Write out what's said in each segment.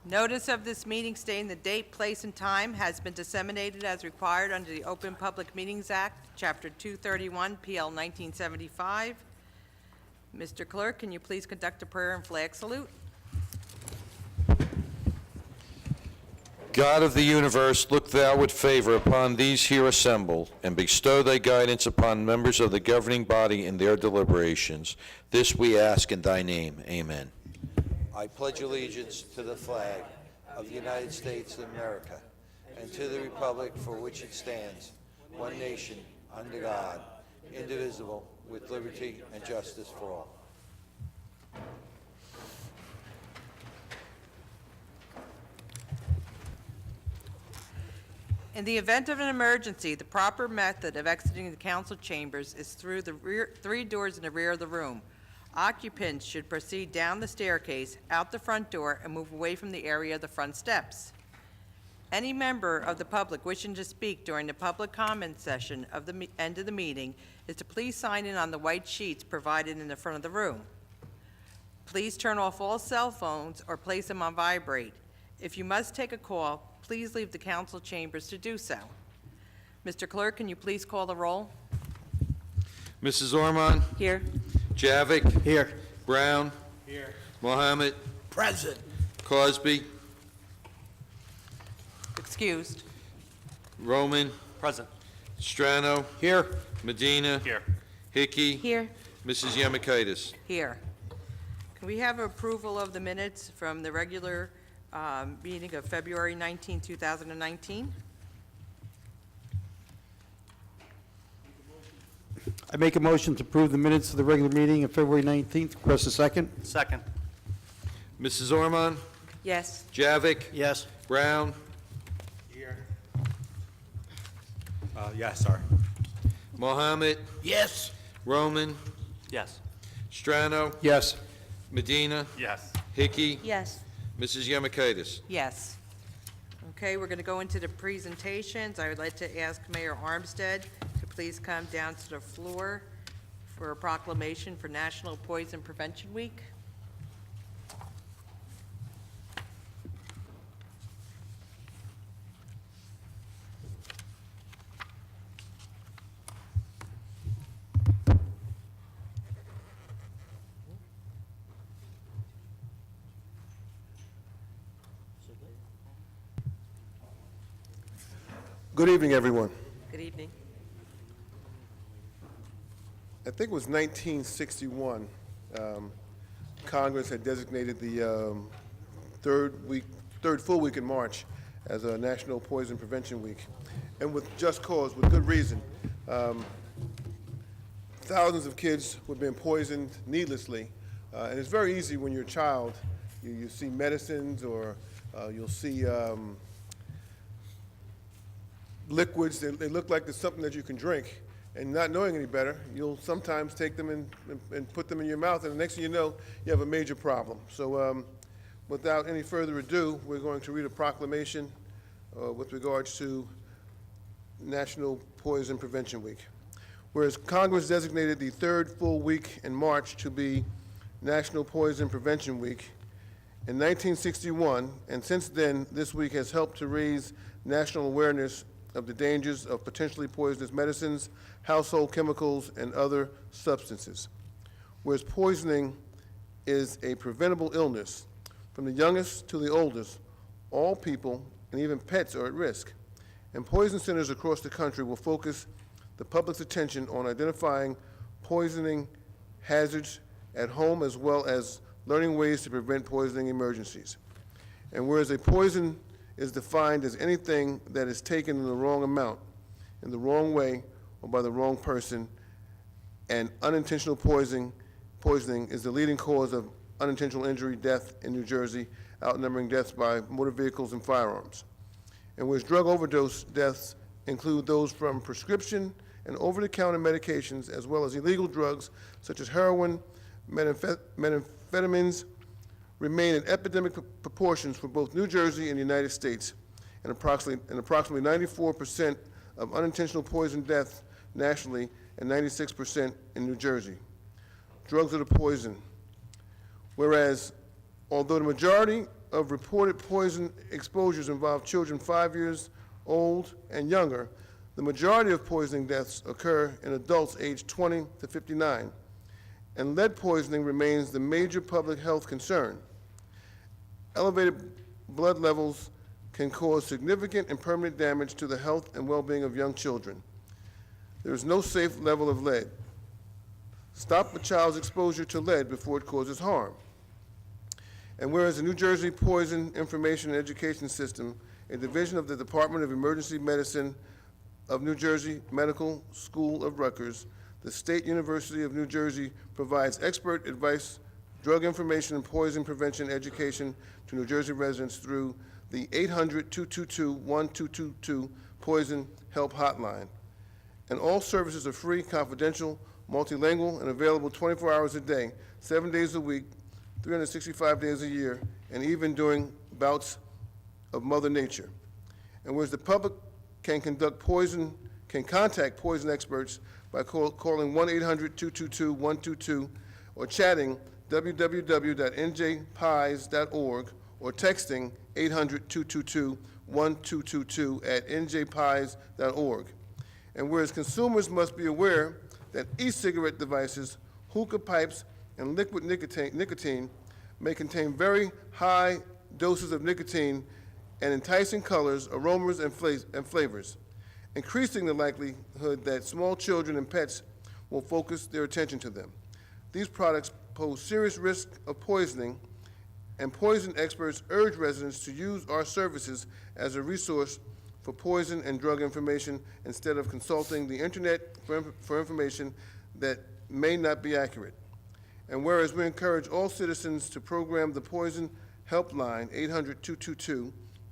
Notice of this meeting stating the date, place, and time has been disseminated as required under the Open Public Meetings Act, Chapter 231, PL 1975. Mr. Clerk, can you please conduct a prayer and flag salute? God of the universe, look thou with favor upon these here assembled, and bestow thy guidance upon members of the governing body in their deliberations. This we ask in thy name. Amen. I pledge allegiance to the flag of the United States of America and to the republic for which it stands, one nation, under God, indivisible, with liberty and justice for all. In the event of an emergency, the proper method of exiting the council chambers is through the three doors in the rear of the room. Occupants should proceed down the staircase, out the front door, and move away from the area of the front steps. Any member of the public wishing to speak during the public comment session of the end of the meeting is to please sign in on the white sheets provided in the front of the room. Please turn off all cell phones or place them on vibrate. If you must take a call, please leave the council chambers to do so. Mr. Clerk, can you please call the roll? Mrs. Ormond? Here. Javik? Here. Brown? Here. Mohammed? Present. Cosby? Excused. Roman? Present. Strano? Here. Medina? Here. Hickey? Here. Mrs. Yemakaitis? Here. Can we have approval of the minutes from the regular meeting of February 19, 2019? I make a motion to approve the minutes of the regular meeting of February 19th. Request a second. Second. Mrs. Ormond? Yes. Javik? Yes. Brown? Here. Yes, sorry. Mohammed? Yes. Roman? Yes. Strano? Yes. Medina? Yes. Hickey? Yes. Mrs. Yemakaitis? Yes. Okay, we're going to go into the presentations. I would like to ask Mayor Armstead to please come down to the floor for a proclamation for National Poison Prevention Week. Good evening, everyone. Good evening. I think it was 1961, Congress had designated the third full week in March as a National Poison Prevention Week, and with just cause, with good reason. Thousands of kids were being poisoned needlessly, and it's very easy when you're a child. You see medicines, or you'll see liquids. They look like there's something that you can drink, and not knowing any better, you'll sometimes take them and put them in your mouth, and the next thing you know, you have a major problem. So without any further ado, we're going to read a proclamation with regards to National Poison Prevention Week. Whereas Congress designated the third full week in March to be National Poison Prevention Week in 1961, and since then, this week has helped to raise national awareness of the dangers of potentially poisonous medicines, household chemicals, and other substances. Whereas poisoning is a preventable illness, from the youngest to the oldest, all people and even pets are at risk. And poison centers across the country will focus the public's attention on identifying poisoning hazards at home, as well as learning ways to prevent poisoning emergencies. And whereas a poison is defined as anything that is taken in the wrong amount, in the wrong way, or by the wrong person, and unintentional poisoning is the leading cause of unintentional injury, death in New Jersey, outnumbering deaths by motor vehicles and firearms. And whereas drug overdose deaths include those from prescription and over-the-counter medications, as well as illegal drugs such as heroin, methamphetamines, remain in epidemic proportions for both New Jersey and the United States, and approximately 94% of unintentional poison deaths nationally and 96% in New Jersey. Drugs are the poison. Whereas, although the majority of reported poison exposures involve children 5 years old and younger, the majority of poisoning deaths occur in adults aged 20 to 59, and lead poisoning remains the major public health concern. Elevated blood levels can cause significant and permanent damage to the health and well-being of young children. There is no safe level of lead. Stop a child's exposure to lead before it causes harm. And whereas the New Jersey Poison Information and Education System, a division of the Department of Emergency Medicine of New Jersey Medical School of Rutgers, the State University of New Jersey provides expert advice, drug information, and poison prevention education to New Jersey residents through the 800-222-1222 Poison Help Hotline. And all services are free, confidential, multilingual, and available 24 hours a day, 7 days a week, 365 days a year, and even during bouts of Mother Nature. And whereas the public can contact poison experts by calling 1-800-222-122 or chatting www.njpies.org or texting 800-222-1222 at njpies.org. And whereas consumers must be aware that e-cigarette devices, hookah pipes, and liquid nicotine may contain very high doses of nicotine and enticing colors, aromas, and flavors, increasing the likelihood that small children and pets will focus their attention to them. These products pose serious risk of poisoning, and poison experts urge residents to use our services as a resource for poison and drug information instead of consulting the internet for information that may not be accurate. And whereas we encourage all citizens to program the Poison Helpline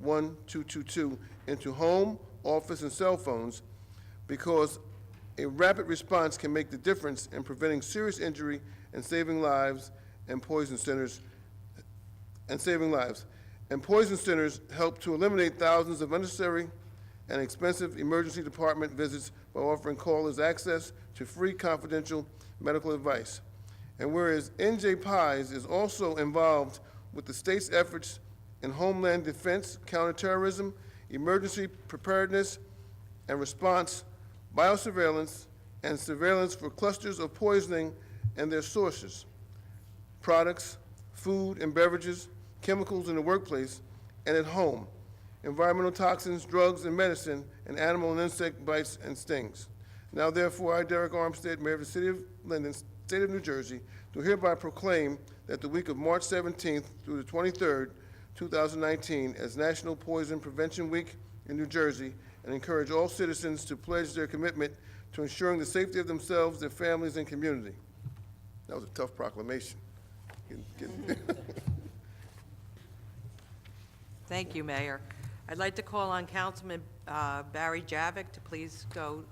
800-222-1222 into home, office, and cell phones, because a rapid response can make the difference in preventing serious injury and saving lives, and poison centers help to eliminate thousands of unnecessary and expensive emergency department visits by offering callers access to free confidential medical advice. And whereas NJ Pies is also involved with the state's efforts in homeland defense, counterterrorism, emergency preparedness and response, biosurveillance, and surveillance for clusters of poisoning and their sources, products, food and beverages, chemicals in the workplace and at home, environmental toxins, drugs and medicine, and animal and insect bites and stings. Now therefore, I, Derek Armstead, Mayor of the City of Linden, State of New Jersey, do hereby proclaim that the week of March 17th through the 23rd, 2019, as National Poison Prevention Week in New Jersey, and encourage all citizens to pledge their commitment to ensuring the safety of themselves, their families, and community. That was a tough proclamation. Thank you, Mayor. I'd like to call on Councilman Barry Javik to please go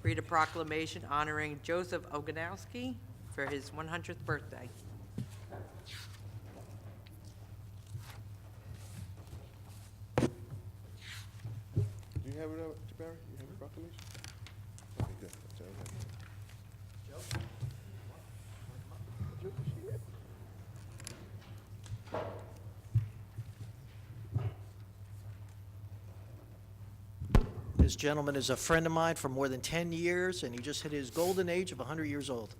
read a proclamation honoring Joseph Ogonowski for his 100th birthday. Do you have it, Barry? You have a proclamation? Okay, good. That's all right. This gentleman is a friend of mine for more than 10 years, and he just hit his golden age of 100 years old.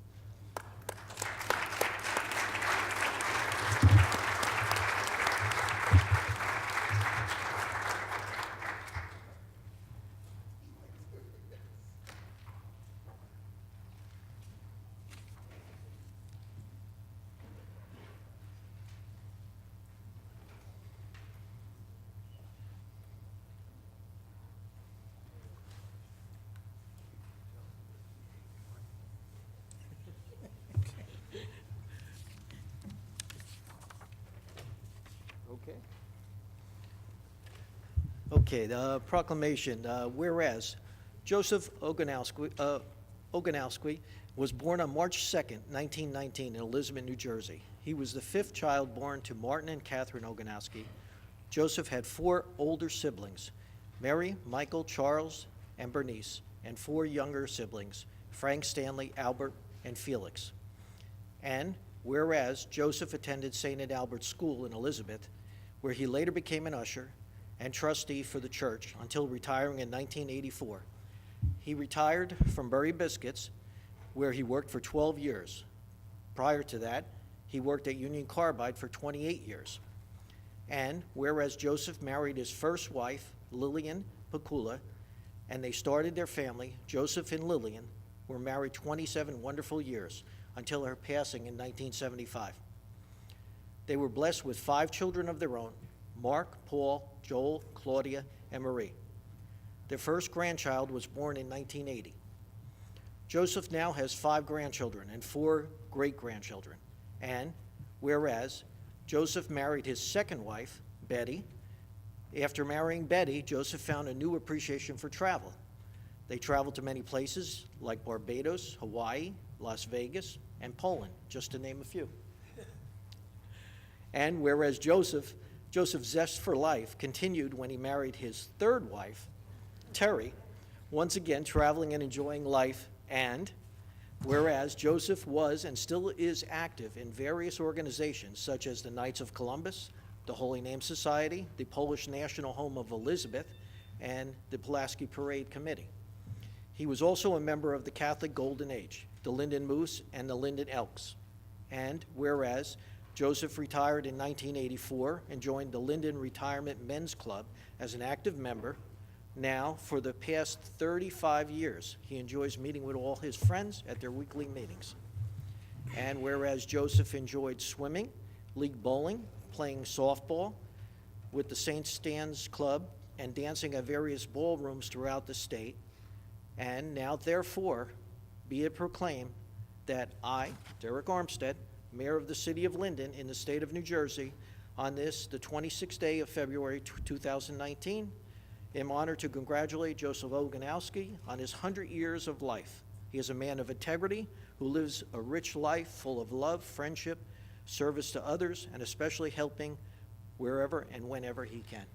Okay, the proclamation. Whereas Joseph Ogonowski was born on March 2nd, 1919 in Elizabeth, New Jersey. He was the fifth child born to Martin and Catherine Ogonowski. Joseph had four older siblings, Mary, Michael, Charles, and Bernice, and four younger siblings, Frank, Stanley, Albert, and Felix. And whereas Joseph attended St. Albert School in Elizabeth, where he later became an usher and trustee for the church until retiring in 1984. He retired from Bury Biscuits, where he worked for 12 years. Prior to that, he worked at Union Carbide for 28 years. And whereas Joseph married his first wife, Lillian Pacula, and they started their family, Joseph and Lillian were married 27 wonderful years until her passing in 1975. They were blessed with 5 children of their own: Mark, Paul, Joel, Claudia, and Marie. Their first grandchild was born in 1980. Joseph now has 5 grandchildren and 4 great-grandchildren. And whereas Joseph married his second wife, Betty, after marrying Betty, Joseph found a new appreciation for travel. They traveled to many places like Barbados, Hawaii, Las Vegas, and Poland, just to name a few. And whereas Joseph's zest for life continued when he married his third wife, Terry, once again traveling and enjoying life. And whereas Joseph was and still is active in various organizations such as the Knights of Columbus, the Holy Name Society, the Polish National Home of Elizabeth, and the Pulaski Parade Committee. He was also a member of the Catholic Golden Age, the Linden Moose, and the Linden Elks. And whereas Joseph retired in 1984 and joined the Linden Retirement Men's Club as an active member, now, for the past 35 years, he enjoys meeting with all his friends at their weekly meetings. And whereas Joseph enjoyed swimming, league bowling, playing softball with the St. Stan's Club, and dancing at various ballrooms throughout the state, and now, therefore, be it proclaimed that I, Derek Armstead, Mayor of the City of Linden in the state of New Jersey, on this, the 26th day of February 2019, am honored to congratulate Joseph Ogonowski on his 100 years of life. He is a man of integrity who lives a rich life full of love, friendship, service to others, and especially helping wherever and whenever he can.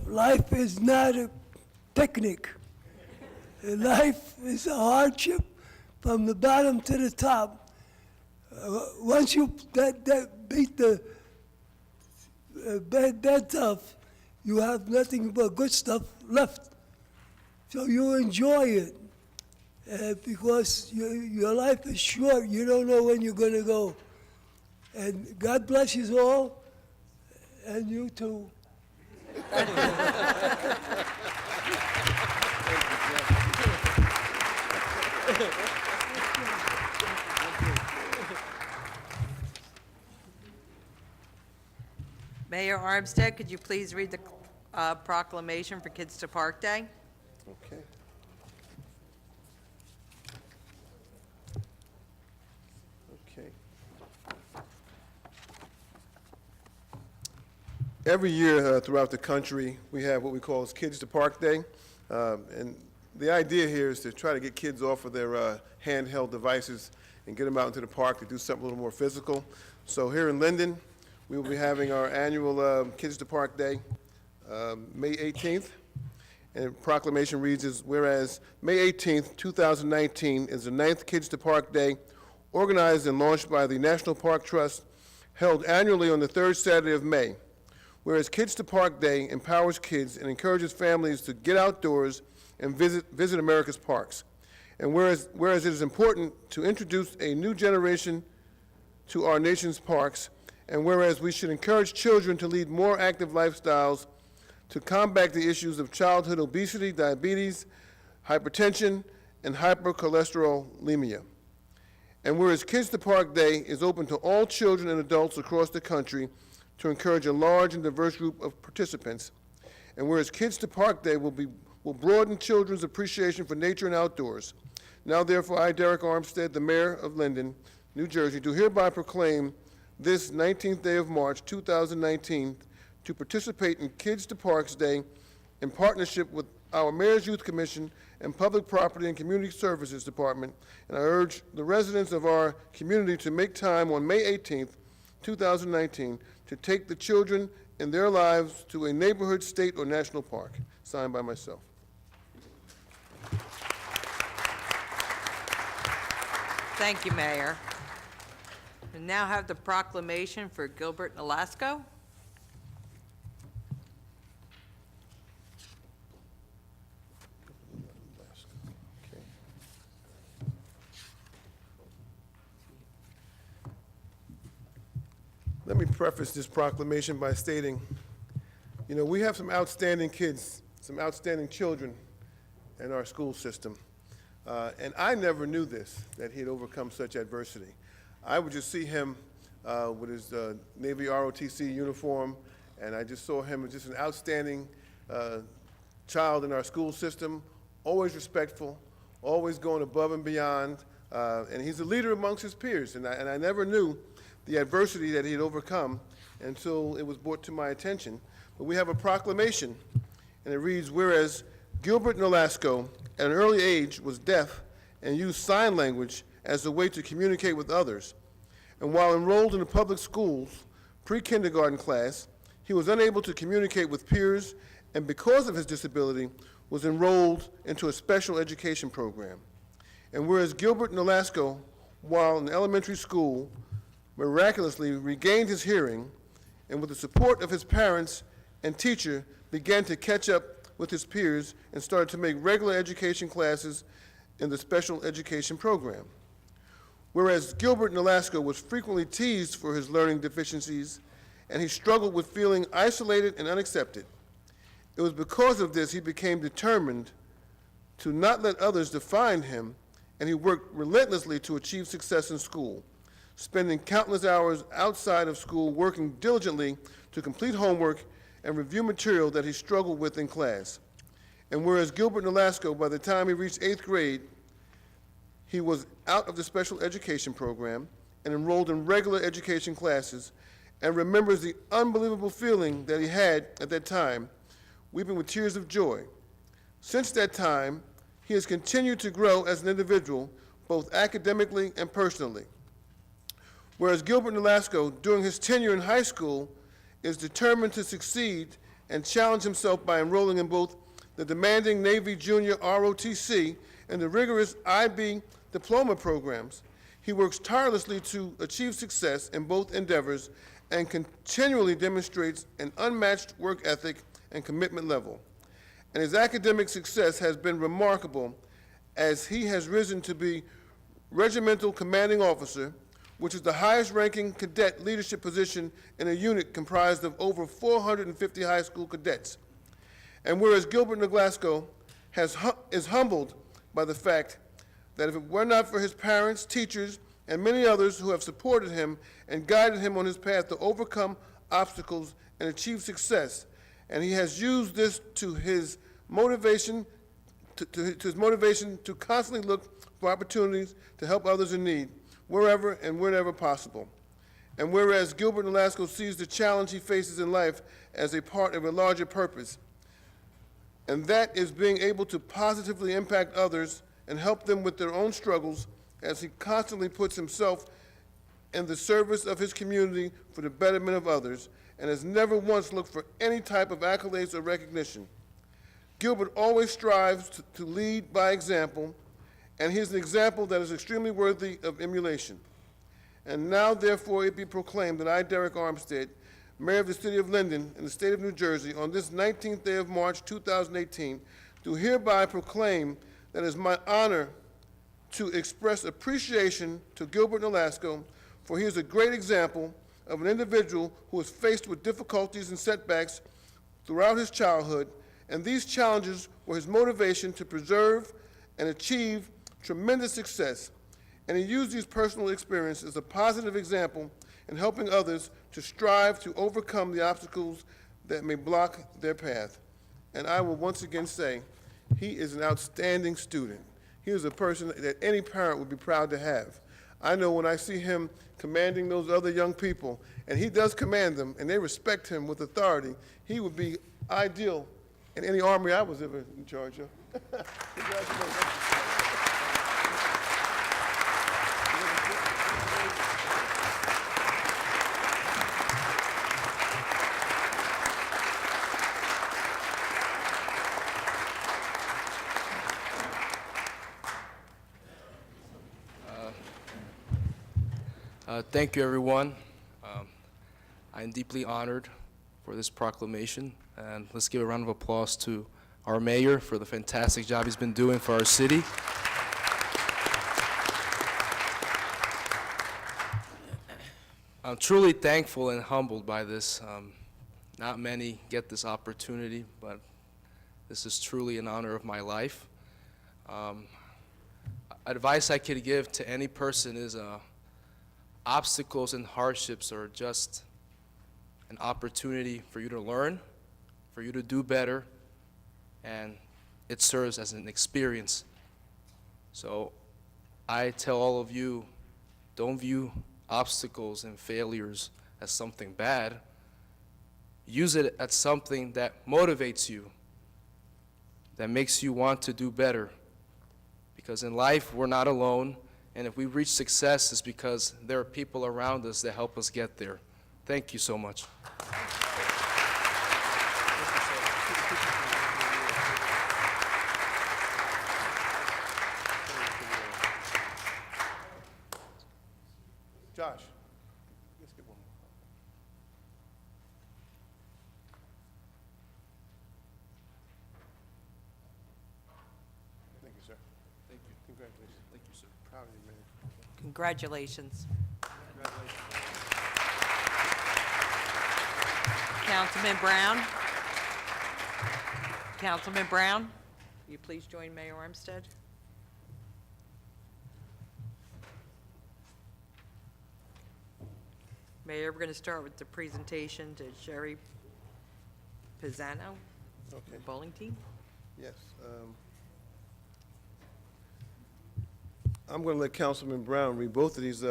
Life is not a picnic. Life is a hardship from the bottom to the top. Once you beat the bad stuff, you have nothing but good stuff left. So you enjoy it because your life is short. You don't know when you're going to go. And God bless you all, and you too. Mayor Armstead, could you please read the proclamation for Kids to Park Day? Okay. Okay. Every year throughout the country, we have what we call as Kids to Park Day. And the idea here is to try to get kids off of their handheld devices and get them out into the park to do something a little more physical. So here in Linden, we will be having our annual Kids to Park Day, May 18th. And the proclamation reads as, whereas May 18th, 2019 is the 9th Kids to Park Day, organized and launched by the National Park Trust, held annually on the third Saturday of May. Whereas Kids to Park Day empowers kids and encourages families to get outdoors and visit America's parks. And whereas it is important to introduce a new generation to our nation's parks, and whereas we should encourage children to lead more active lifestyles to combat the issues of childhood obesity, diabetes, hypertension, and hypercholesterolemia. And whereas Kids to Park Day is open to all children and adults across the country to encourage a large and diverse group of participants. And whereas Kids to Park Day will broaden children's appreciation for nature and outdoors. Now therefore, I, Derek Armstead, the Mayor of Linden, New Jersey, do hereby proclaim this 19th day of March 2019 to participate in Kids to Parks Day in partnership with our Mayor's Youth Commission and Public Property and Community Services Department, and I urge the residents of our community to make time on May 18th, 2019, to take the children in their lives to a neighborhood, state, or national park. Signed by myself. Thank you, Mayor. We now have the proclamation for Gilbert Nolasco. Let me preface this proclamation by stating, we have some outstanding kids, some outstanding children in our school system. And I never knew this, that he had overcome such adversity. I would just see him with his Navy ROTC uniform, and I just saw him as just an outstanding child in our school system, always respectful, always going above and beyond, and he's a leader amongst his peers. And I never knew the adversity that he had overcome until it was brought to my attention. But we have a proclamation, and it reads, whereas Gilbert Nolasco, at an early age, was deaf and used sign language as a way to communicate with others. And while enrolled in the public schools pre-kindergarten class, he was unable to communicate with peers, and because of his disability, was enrolled into a special education program. And whereas Gilbert Nolasco, while in elementary school, miraculously regained his hearing, and with the support of his parents and teacher, began to catch up with his peers and started to make regular education classes in the special education program. Whereas Gilbert Nolasco was frequently teased for his learning deficiencies, and he struggled with feeling isolated and unaccepted. It was because of this he became determined to not let others define him, and he worked relentlessly to achieve success in school, spending countless hours outside of school working diligently to complete homework and review material that he struggled with in class. And whereas Gilbert Nolasco, by the time he reached 8th grade, he was out of the special education program and enrolled in regular education classes, and remembers the unbelievable feeling that he had at that time, weeping with tears of joy. Since that time, he has continued to grow as an individual, both academically and personally. Whereas Gilbert Nolasco, during his tenure in high school, is determined to succeed and challenge himself by enrolling in both the demanding Navy Junior ROTC and the rigorous IB diploma programs. He works tirelessly to achieve success in both endeavors and continually demonstrates an unmatched work ethic and commitment level. And his academic success has been remarkable, as he has risen to be Regimental Commanding Officer, which is the highest-ranking cadet leadership position in a unit comprised of over 450 high school cadets. And whereas Gilbert Nolasco is humbled by the fact that if it were not for his parents, teachers, and many others who have supported him and guided him on his path to overcome obstacles and achieve success, and he has used this to his motivation, to constantly look for opportunities to help others in need, wherever and whenever possible. And whereas Gilbert Nolasco sees the challenge he faces in life as a part of a larger purpose, and that is being able to positively impact others and help them with their own struggles, as he constantly puts himself in the service of his community for the betterment of others, and has never once looked for any type of accolades or recognition. Gilbert always strives to lead by example, and he is an example that is extremely worthy of emulation. And now, therefore, it be proclaimed that I, Derek Armstead, Mayor of the City of Linden in the State of New Jersey, on this 19th day of March 2018, do hereby proclaim that it is my honor to express appreciation to Gilbert Nolasco, for he is a great example of an individual who was faced with difficulties and setbacks throughout his childhood, and these challenges were his motivation to preserve and achieve tremendous success. And he used these personal experiences as a positive example in helping others to strive to overcome the obstacles that may block their path. And I will once again say, he is an outstanding student. He is a person that any parent would be proud to have. I know when I see him commanding those other young people, and he does command them, and they respect him with authority, he would be ideal in any army I was ever in charge of. Congratulations. Thank you, everyone. I'm deeply honored for this proclamation, and let's give a round of applause to our mayor for the fantastic job he's been doing for our city. I'm truly thankful and humbled by this. Not many get this opportunity, but this is truly an honor of my life. Advice I could give to any person is obstacles and hardships are just an opportunity for you to learn, for you to do better, and it serves as an experience. So I tell all of you, don't view obstacles and failures as something bad. Use it as something that motivates you, that makes you want to do better. Because in life, we're not alone. And if we reach success, it's because there are people around us that help us get there. Thank you so much. Josh, let's get one more. Thank you, sir. Thank you. Congratulations. Thank you, sir. Proud of you, man. Congratulations. Councilman Brown? Councilman Brown, will you please join Mayor Armstead? Mayor, we're going to start with the presentation to Sherry Pisano, Okay, bowling team. yes. I'm going to let Councilman Brown read both of these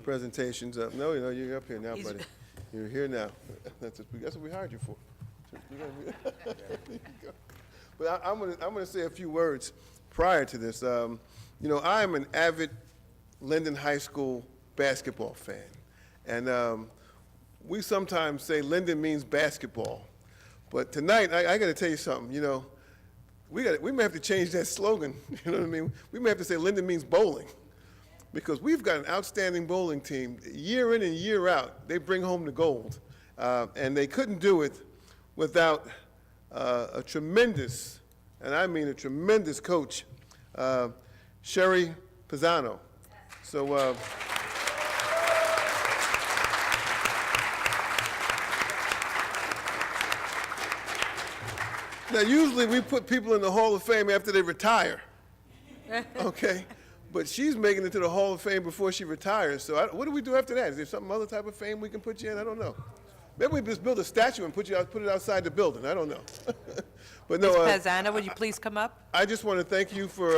presentations. No, you're up here now, He's- buddy. You're here now. That's what we hired you for. There you go. But I'm going to say a few words prior to this. I am an avid Linden High School basketball fan. And we sometimes say Linden means basketball. But tonight, I got to tell you something. We may have to change that slogan. You know what I mean? We may have to say Linden means bowling. Because we've got an outstanding bowling team. Year in and year out, they bring home the gold. And they couldn't do it without a tremendous, and I mean a tremendous coach, Sherry Pisano. So, now usually we put people in the Hall of Fame after they retire, okay? But she's making it to the Hall of Fame before she retires. So what do we do after that? Is there some other type of fame we can put you in? I don't know. Maybe we just build a statue and put it outside the building. I don't know. But no, Ms. Pisano, would you please come up? I just want to thank you for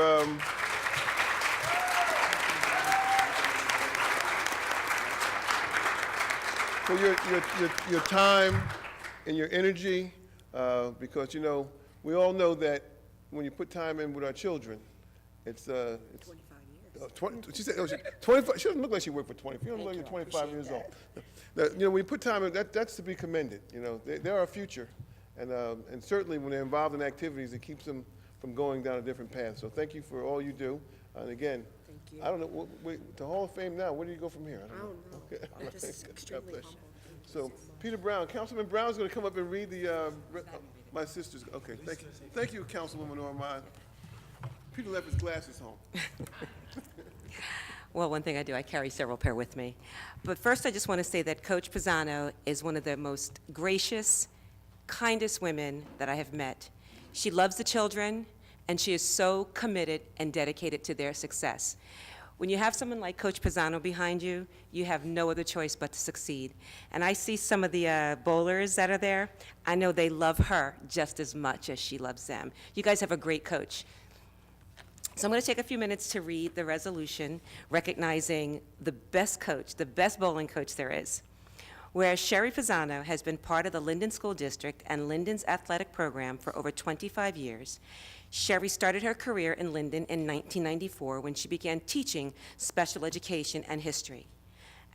your time and your energy, because we all know that when you put time in with our children, it's 25 years. She said 25. She doesn't look like she worked for 20. You don't look like you're 25 years old. When you put time in, that's to be commended. They're our future, and certainly when they're involved in activities, it keeps them from going down a different path. So thank you for all you do. And again, I don't know, the Hall of Fame now, where do you go from here? I don't know. Okay. I'm just extremely humbled. So, Peter Brown, Councilman Brown's going to come up and read my sister's. Okay, thank you. Thank you, Councilwoman Ormond. Peter left his glasses home. Well, one thing I do, I carry several pair with me. But first, I just want to say that Coach Pisano is one of the most gracious, kindest women that I have met. She loves the children, and she is so committed and dedicated to their success. When you have someone like Coach Pisano behind you, you have no other choice but to succeed. And I see some of the bowlers that are there. I know they love her just as much as she loves them. You guys have a great coach. So I'm going to take a few minutes to read the resolution recognizing the best coach, the best bowling coach there is. Whereas Sherry Pisano has been part of the Linden School District and Linden's athletic program for over 25 years, Sherry started her career in Linden in 1994 when she began teaching special education and history.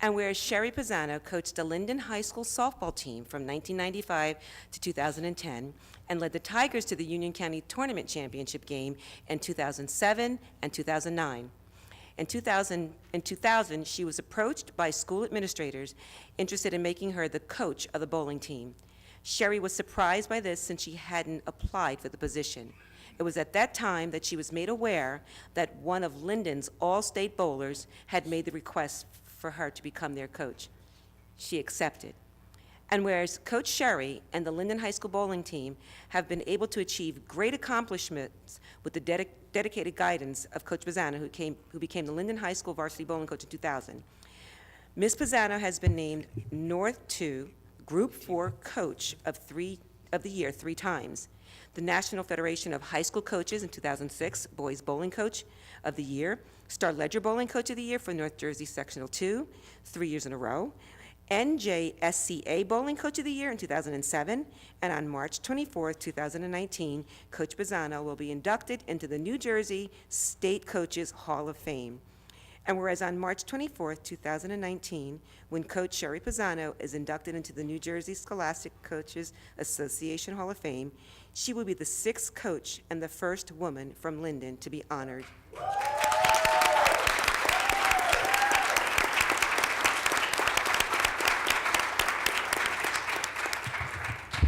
And whereas Sherry Pisano coached the Linden High School softball team from 1995 to 2010 and led the Tigers to the Union County Tournament Championship game in 2007 and 2009. In 2000, she was approached by school administrators interested in making her the coach of the bowling team. Sherry was surprised by this since she hadn't applied for the position. It was at that time that she was made aware that one of Linden's all-state bowlers had made the request for her to become their coach. She accepted. And whereas Coach Sherry and the Linden High School bowling team have been able to achieve great accomplishments with the dedicated guidance of Coach Pisano, who became the Linden High School varsity bowling coach in 2000, Ms. Pisano has been named North 2 Group 4 Coach of the Year 3 times, the National Federation of High School Coaches in 2006 Boys Bowling Coach of the Year, Star Ledger Bowling Coach of the Year for North Jersey Sectional 2, 3 years in a row, NJSCA Bowling Coach of the Year in 2007, and on March 24, 2019, Coach Pisano will be inducted into the New Jersey State Coaches Hall of Fame. And whereas on March 24, 2019, when Coach Sherry Pisano is inducted into the New Jersey Scholastic Coaches Association Hall of Fame, she will be the 6th coach and the first woman from Linden to be honored.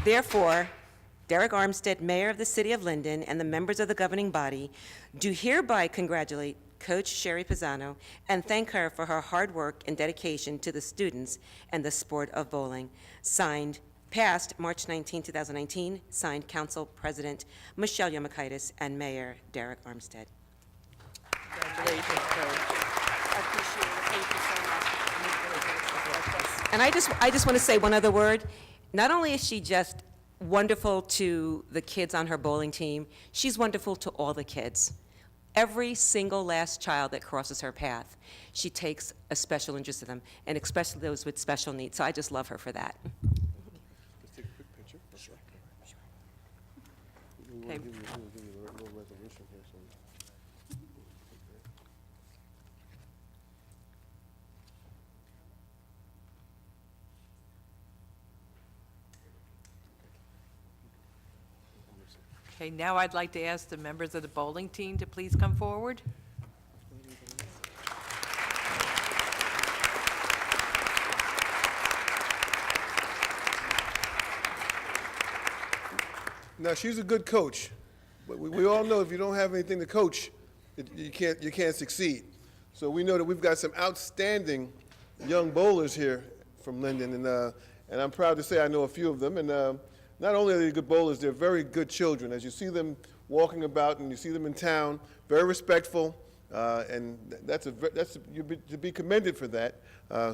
Therefore, Derek Armstead, Mayor of the City of Linden, and the members of the governing body do hereby congratulate Coach Sherry Pisano and thank her for her hard work and dedication to the students and the sport of bowling. Signed, passed March 19, 2019, signed Council President Michelle Yamakaitis and Mayor Derek Armstead. Congratulations, Coach. I appreciate it. Thank you so much. And I just want to say one other word. Not only is she just wonderful to the kids on her bowling team, she's wonderful to all the kids. Every single last child that crosses her path, she takes a special interest in them, and especially those with special needs. So I just love her for that. Let's take a quick picture. Sure. We Okay. want to give you a little resolution here. So. Okay, now I'd like to ask the members of the bowling team to please come forward. Now, she's a good coach, but we all know if you don't have anything to coach, you can't succeed. So we know that we've got some outstanding young bowlers here from Linden, and I'm proud to say I know a few of them. And not only are they good bowlers, they're very good children. As you see them walking about and you see them in town, very respectful, and you'd be commended for that.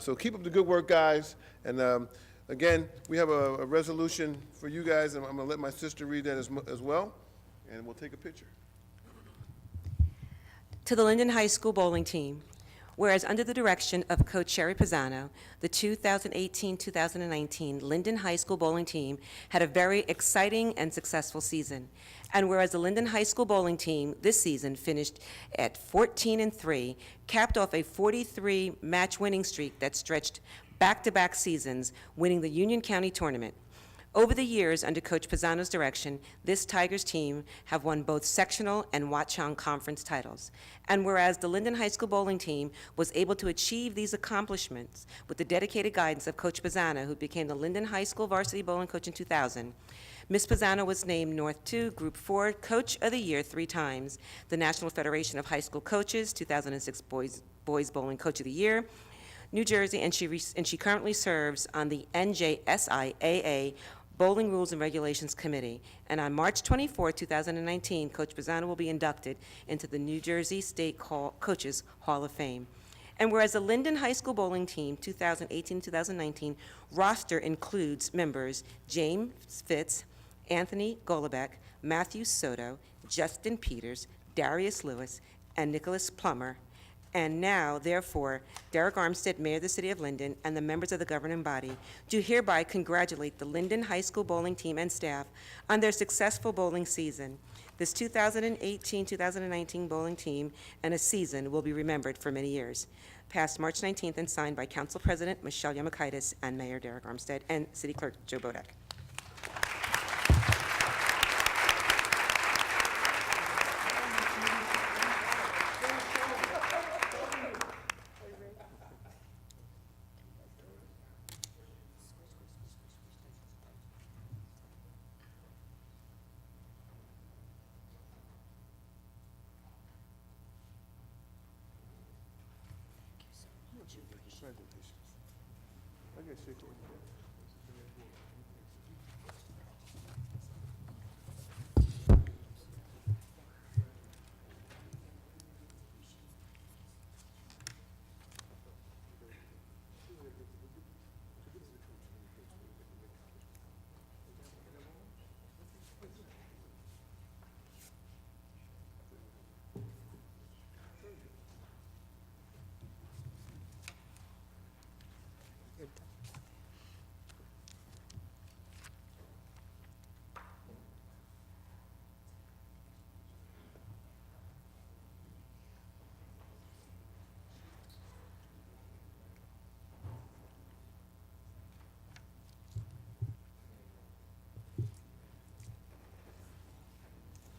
So keep up the good work, guys. And again, we have a resolution for you guys, and I'm going to let my sister read that as well, and we'll take a picture. To the Linden High School bowling team, whereas under the direction of Coach Sherry Pisano, the 2018-2019 Linden High School bowling team had a very exciting and successful season. And whereas the Linden High School bowling team this season finished at 14-3, capped off a 43-match winning streak that stretched back-to-back seasons, winning the Union County Tournament. Over the years, under Coach Pisano's direction, this Tigers team have won both sectional and Watchung Conference titles. And whereas the Linden High School bowling team was able to achieve these accomplishments with the dedicated guidance of Coach Pisano, who became the Linden High School varsity bowling coach in 2000, Ms. Pisano was named North 2 Group 4 Coach of the Year 3 times, the National Federation of High School Coaches 2006 Boys Bowling Coach of the Year, New Jersey, and she currently serves on the NJSIAA Bowling Rules and Regulations Committee. And on March 24, 2019, Coach Pisano will be inducted into the New Jersey State Coaches Hall of Fame. And whereas the Linden High School bowling team 2018-2019 roster includes members James Fitz, Anthony Golubeck, Matthew Soto, Justin Peters, Darius Lewis, and Nicholas Plummer. And now, therefore, Derek Armstead, Mayor of the City of Linden, and the members of the governing body do hereby congratulate the Linden High School bowling team and staff on their successful bowling season. This 2018-2019 bowling team and a season will be remembered for many years. Passed March 19th and signed by Council President Michelle Yamakaitis and Mayor Derek Armstead and City Clerk Joe Bodak.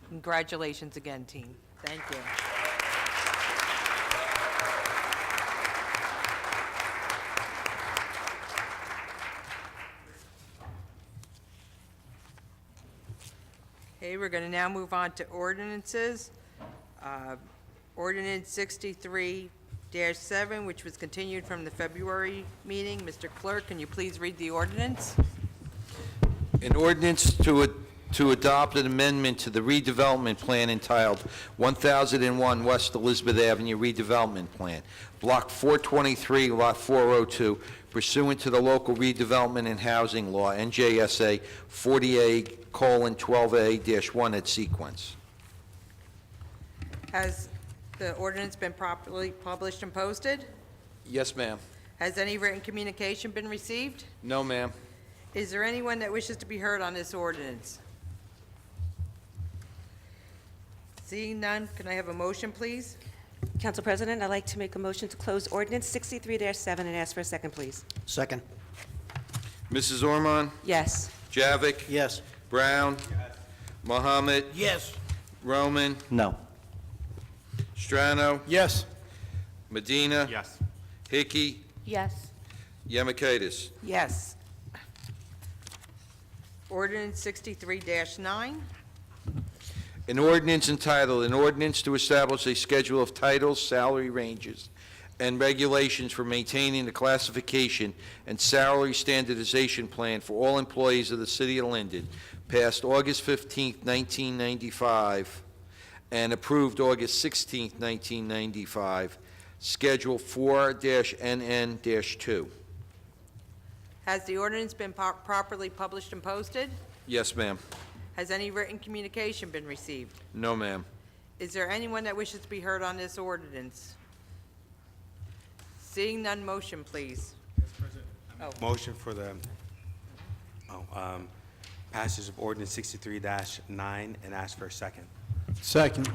Congratulations again, team. Thank you. Okay, we're going to now move on to ordinances. Ordinance 63-7, which was continued from the February meeting. Mr. Clerk, can you please read the ordinance? An ordinance to adopt an amendment to the redevelopment plan entitled 1001 West Elizabeth Avenue Redevelopment Plan, Block 423, Lot 402, pursuant to the local redevelopment and housing law, NJSA 40A:12A-1 at sequence. Has the ordinance been properly published and posted? Yes, ma'am. Has any written communication been received? No, ma'am. Is there anyone that wishes to be heard on this ordinance? Seeing none, can I have a motion, please? Council President, I'd like to make a motion to close ordinance 63-7 and ask for a second, please. Second. Mrs. Ormond? Yes. Javik? Yes. Brown? Mohammed? Yes. Roman? No. Strano? Yes. Medina? Yes. Hickey? Yes. Yemakaitis? Yes. Ordinance 63-9. An ordinance entitled, "An Ordinance to Establish a Schedule of Titles, Salary Ranges, and Regulations for Maintaining the Classification and Salary Standardization Plan for All Employees of the City of Linden," passed August 15, 1995, and approved August 16, 1995, Schedule 4-NN-2. Has the ordinance been properly published and posted? Yes, ma'am. Has any written communication been received? No, ma'am. Is there anyone that wishes to be heard on this ordinance? Seeing none, motion, please. Motion for the passage of ordinance 63-9 and ask for a second. Second.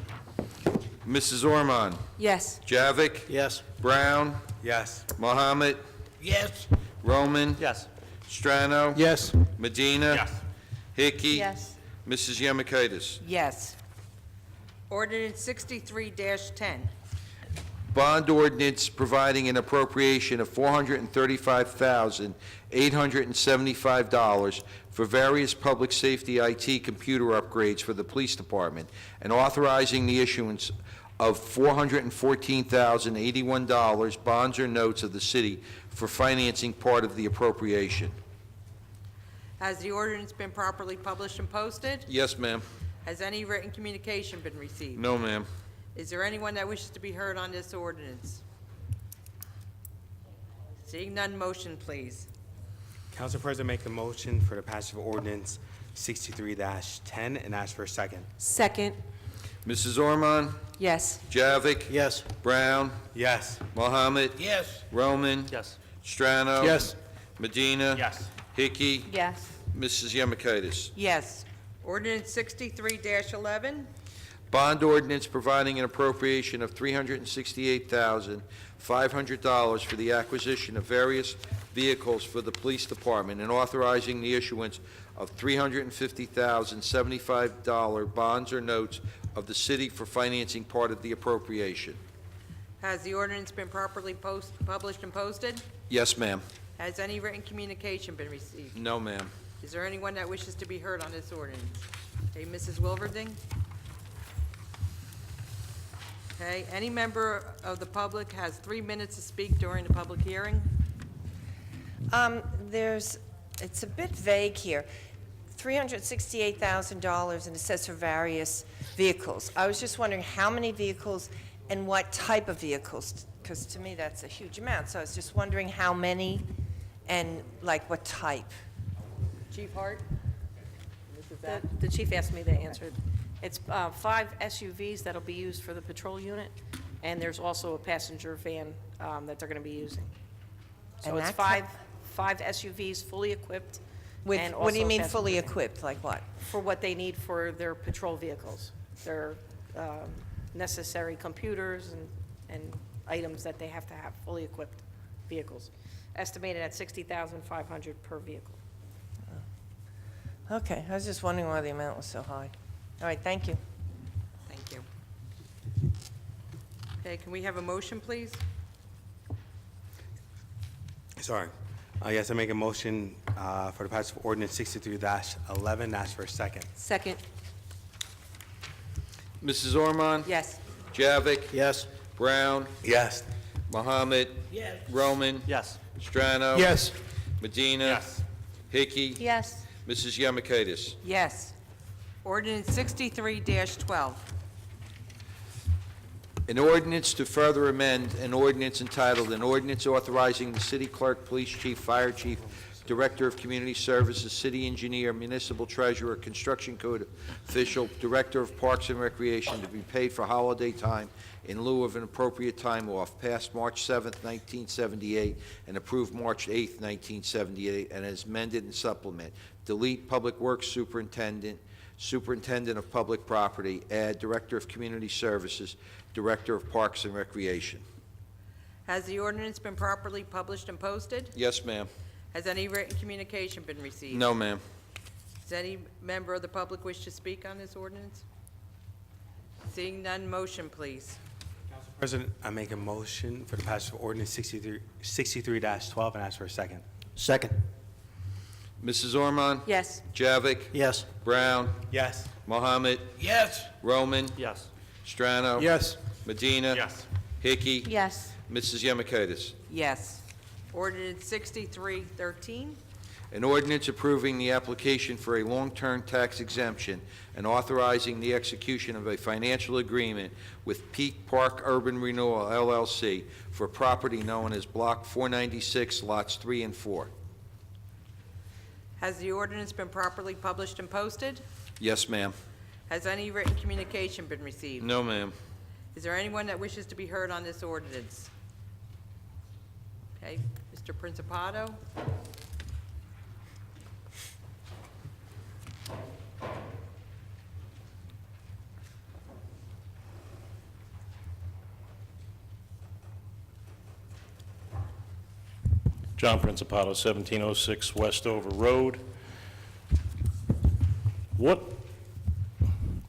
Mrs. Ormond? Yes. Javik? Yes. Brown? Yes. Mohammed? Yes. Roman? Yes. Strano? Yes. Medina? Yes. Hickey? Yes. Mrs. Yemakaitis? Yes. Ordinance 63-10. Bond ordinance providing an appropriation of $435,875 for various public safety IT computer upgrades for the police department, and authorizing the issuance of $414,081 bonds or notes of the city for financing part of the appropriation. Has the ordinance been properly published and posted? Yes, ma'am. Has any written communication been received? No, ma'am. Is there anyone that wishes to be heard on this ordinance? Seeing none, motion, please. Council President, make a motion for the passage of ordinance 63-10 and ask for a second. Second. Mrs. Ormond? Yes. Javik? Yes. Brown? Yes. Mohammed? Yes. Roman? Yes. Strano? Yes. Medina? Yes. Hickey? Yes. Mrs. Yemakaitis? Yes. Ordinance 63-11. Bond ordinance providing an appropriation of $368,500 for the acquisition of various vehicles for the police department and authorizing the issuance of $350,075 bonds or notes of the city for financing part of the appropriation. Has the ordinance been properly published and posted? Yes, ma'am. Has any written communication been received? No, ma'am. Is there anyone that wishes to be heard on this ordinance? Okay, Mrs. Wilverding? Okay, any member of the public has 3 minutes to speak during the public hearing? It's a bit vague here. $368,000, and it says for various vehicles. I was just wondering how many vehicles and what type of vehicles, because to me that's a huge amount. So I was just wondering how many and like what type. Chief Hart? Mrs. Zack? The chief asked me to answer it. It's 5 SUVs that'll be used for the patrol unit, and there's also a passenger van that they're going to be using. So And it's that five SUVs fully equipped. With, and what do you also a mean fully passenger van. equipped, like what? For what they need for their patrol vehicles. Their necessary computers and items that they have to have, fully equipped vehicles. Estimated at $60,500 per vehicle. Okay, I was just wondering why the amount was so high. All right, thank you. Thank you. Okay, can we have a motion, please? Sorry. Yes, I make a motion for the passage of ordinance 63-11. Ask for a second. Second. Mrs. Ormond? Yes. Javik? Yes. Brown? Yes. Mohammed? Yes. Roman? Yes. Strano? Yes. Medina? Yes. Hickey? Yes. Mrs. Yemakaitis? Yes. Ordinance 63-12. An ordinance to further amend an ordinance entitled, an ordinance authorizing the city clerk, police chief, fire chief, director of community services, city engineer, municipal treasurer, construction code official, director of parks and recreation to be paid for holiday time in lieu of an appropriate time off, passed March 7th, 1978, and approved March 8th, 1978, and as amended and supplement. Delete Public Works Superintendent, Superintendent of Public Property, add Director of Community Services, Director of Parks and Recreation. Has the ordinance been properly published and posted? Yes, ma'am. Has any written communication been received? No, ma'am. Does any member of the public wish to speak on this ordinance? Seeing none, motion, please. President, I make a motion for the passage of ordinance 63-12 and ask for a second. Second. Mrs. Ormond? Yes. Javik? Yes. Brown? Yes. Mohammed? Yes. Roman? Yes. Strano? Yes. Medina? Yes. Hickey? Yes. Mrs. Yemakaitis? Yes. Ordinance 63-13. An ordinance approving the application for a long-term tax exemption and authorizing the execution of a financial agreement with Peak Park Urban Renewal LLC for property known as Block 496, Lots 3 and 4. Has the ordinance been properly published and posted? Yes, ma'am. Has any written communication been received? No, ma'am. Is there anyone that wishes to be heard on this ordinance? Okay, Mr. Principato? John Principato, 1706 Westover Road.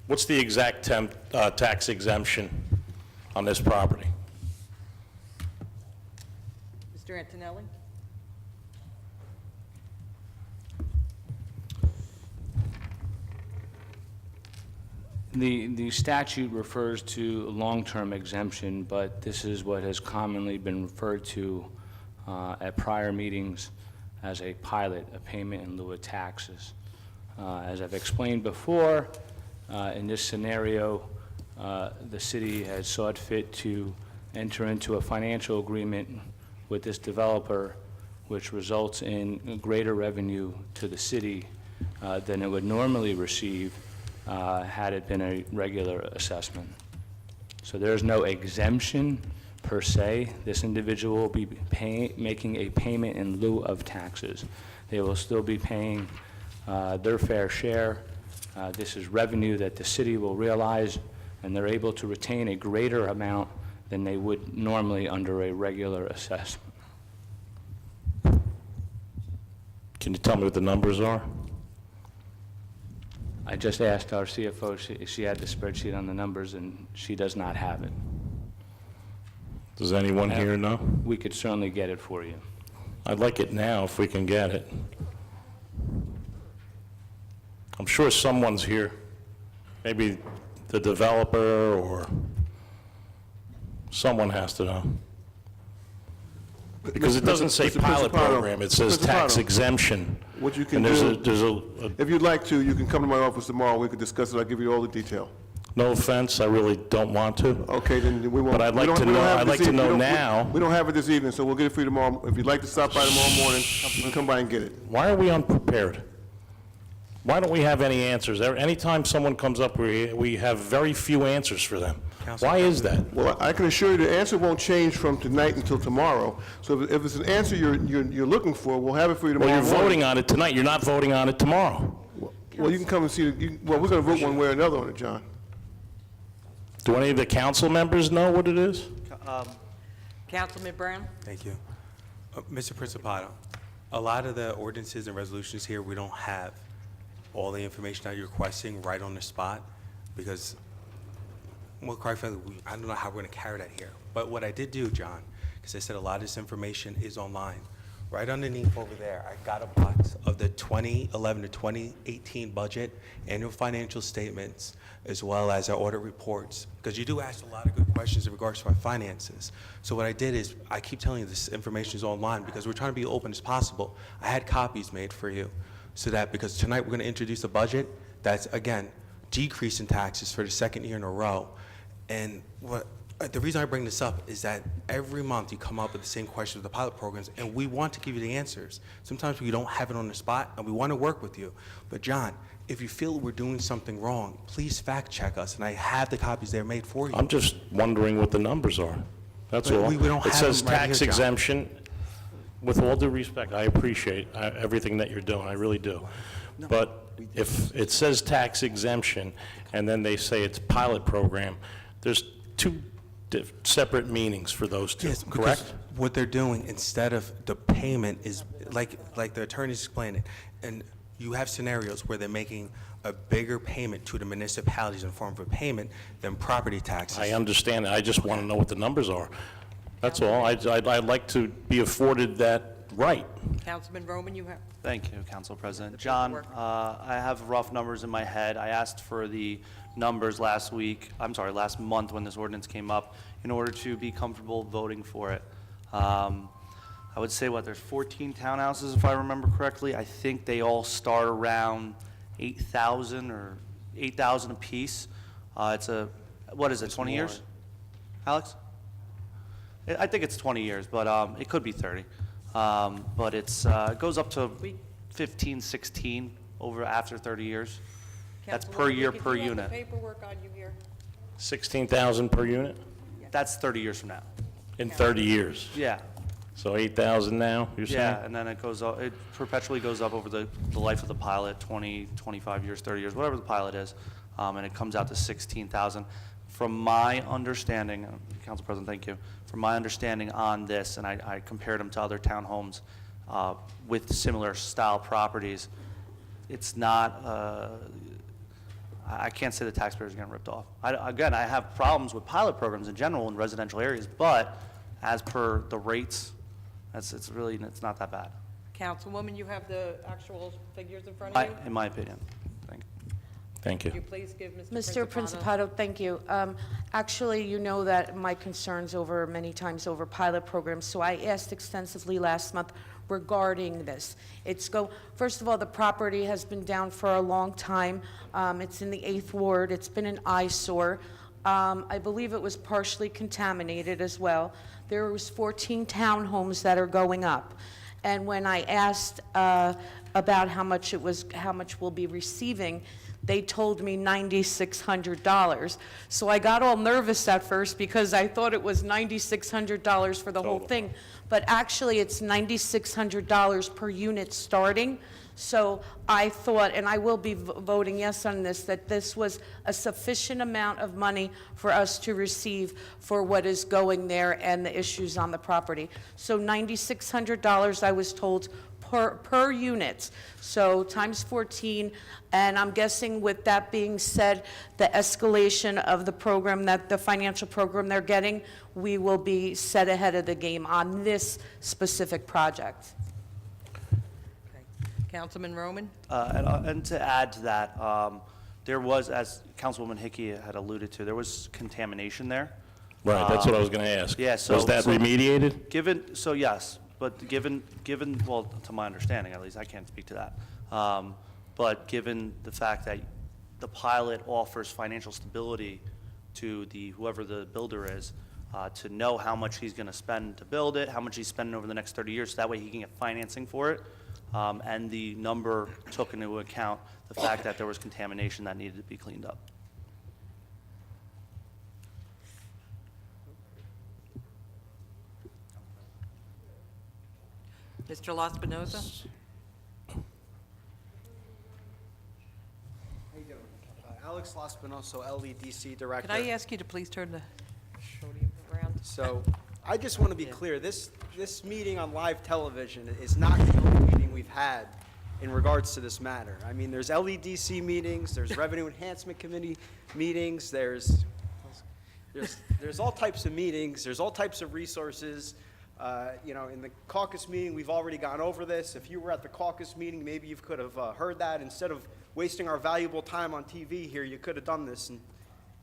What's the exact tax exemption on this property? Mr. Antonelli? The statute refers to long-term exemption, but this is what has commonly been referred to at prior meetings as a pilot, a payment in lieu of taxes. As I've explained before, in this scenario, the city has sought fit to enter into a financial agreement with this developer, which results in greater revenue to the city than it would normally receive had it been a regular assessment. So there's no exemption per se. This individual will be making a payment in lieu of taxes. They will still be paying their fair share. This is revenue that the city will realize, and they're able to retain a greater amount than they would normally under a regular assessment. Can you tell me what the numbers are? I just asked our CFO if she had the spreadsheet on the numbers, and she does not have it. Does anyone here know? We could certainly get it for you. I'd like it now if we can get it. I'm sure someone's here, maybe the developer or someone has to know. Because it doesn't say Mr. pilot Principato, program, it says Mr. tax Principato, exemption. What you can And do, there's a, if you'd like to, you can come to my office tomorrow, we could discuss it, I'll give you all the detail. no offense, I really don't want to. Okay, then we won't. But I'd we like don't- to we don't know- have I'd it like this to evening. know We don't- now. We don't have it this evening, so we'll get it for you tomorrow. If you'd like to stop by tomorrow morning, you can come by and get it. Why are we unprepared? Why don't we have any answers? Anytime someone comes up, we have very few answers for them. Why is that? Well, I can assure you the answer won't change from tonight until tomorrow. So if it's an answer you're looking for, we'll have it for you Well, tomorrow you're morning. voting on it tonight, you're not voting on it tomorrow. Well, you can come and see, well, we're going to vote one way or another on it, John. Do any of the council members know what it is? Councilman Brown? Thank you. Mr. Principato, a lot of the ordinances and resolutions here, we don't have all the information that you're requesting right on the spot, because, well, quite frankly, I don't know how we're going to carry that here. But what I did do, John, because I said a lot of this information is online, right underneath over there, I got a box of the 2011 to 2018 budget, annual financial statements, as well as our audit reports, because you do ask a lot of good questions in regards to our finances. So what I did is, I keep telling you this information is online because we're trying to be open as possible. I had copies made for you, so that, because tonight we're going to introduce a budget that's, again, decrease in taxes for the second year in a row. And the reason I bring this up is that every month you come up with the same questions with the pilot programs, and we want to give you the answers. Sometimes we don't have it on the spot, and we want to work with you. But John, if you feel we're doing something wrong, please fact check us, and I have the copies there made for you. I'm just wondering what the numbers are. That's But all. we don't It have says them right tax here, John. exemption. With all due respect, I appreciate everything that you're doing, I really do. But if it says tax exemption, and then they say it's pilot program, there's two separate meanings for those two, Yes, because correct? what they're doing, instead of the payment is, like the attorneys explained it, and you have scenarios where they're making a bigger payment to the municipalities in form of a payment than property taxes. I understand, I just want to know what the numbers are. That's all. I'd like to be afforded that right. Councilman Roman, you have? Thank you, Council President. John, paperwork. I have rough numbers in my head. I asked for the numbers last month when this ordinance came up in order to be comfortable voting for it. I would say, there's 14 townhouses, if I remember correctly. I think they all start around 8,000 or 8,000 apiece. What is it, 20 years? Alex? I think it's 20 years, but it could be 30. But it goes up to 15, 16 after 30 years. That's per Councilwoman, year, do per you have the unit. paperwork on you here? 16,000 per unit That's 30 years from now. in 30 years. Yeah. So 8,000 now, you're saying? Yeah, and then it goes up, it perpetually goes up over the life of the pilot, 20, 25 years, 30 years, whatever the pilot is, and it comes out to 16,000. From my understanding, Council President, thank you, from my understanding on this, and I compared them to other townhomes with similar style properties, it's not, I can't say the taxpayers are getting ripped off. Again, I have problems with pilot programs in general in residential areas, but as per the rates, it's not that bad, Councilwoman, you have the actual figures in front of you? in my opinion. Thank you. Thank you. Could you please give Mr. Mr. Principato, thank you. Actually, you know that my concerns many times over pilot programs, so I asked extensively last month regarding this. First of all, the property has been down for a long time. It's in the 8th Ward. It's been an eyesore. I believe it was partially contaminated as well. There was 14 townhomes that are going up. And when I asked about how much we'll be receiving, they told me $9,600. So I got all nervous at first because I thought it was $9,600 for the whole thing. But actually, it's $9,600 per unit starting. So I thought, and I will be voting yes on this, that this was a sufficient amount of money for us to receive for what is going there and the issues on the property. So $9,600, I was told, per unit, so times 14, and I'm guessing with that being said, the escalation of the program, that the financial program they're getting, we will be set ahead of the game on this specific project. Councilman Roman? And to add to that, there was, as Councilwoman Hickey had alluded to, there was contamination there. Right, that's what I was going to ask. Yeah, so. Was that remediated? So yes, but given, well, to my understanding at least, I can't speak to that. But given the fact that the pilot offers financial stability to whoever the builder is, to know how much he's going to spend to build it, how much he's spending over the next 30 years, so that way he can get financing for it. And the number took into account the fact that there was contamination that needed to be cleaned up. Mr. La Spinoza? How you doing? Alex Laspinoso, LEDC Director. Could I ask you to please turn the podium around? So, I just want to be clear, this meeting on live television is not the only meeting we've had in regards to this matter. I mean, there's LEDC meetings, there's Revenue Enhancement Committee meetings, there's all types of meetings, there's all types of resources. You know, in the caucus meeting, we've already gone over this. If you were at the caucus meeting, maybe you could have heard that. Instead of wasting our valuable time on TV here, you could have done this and,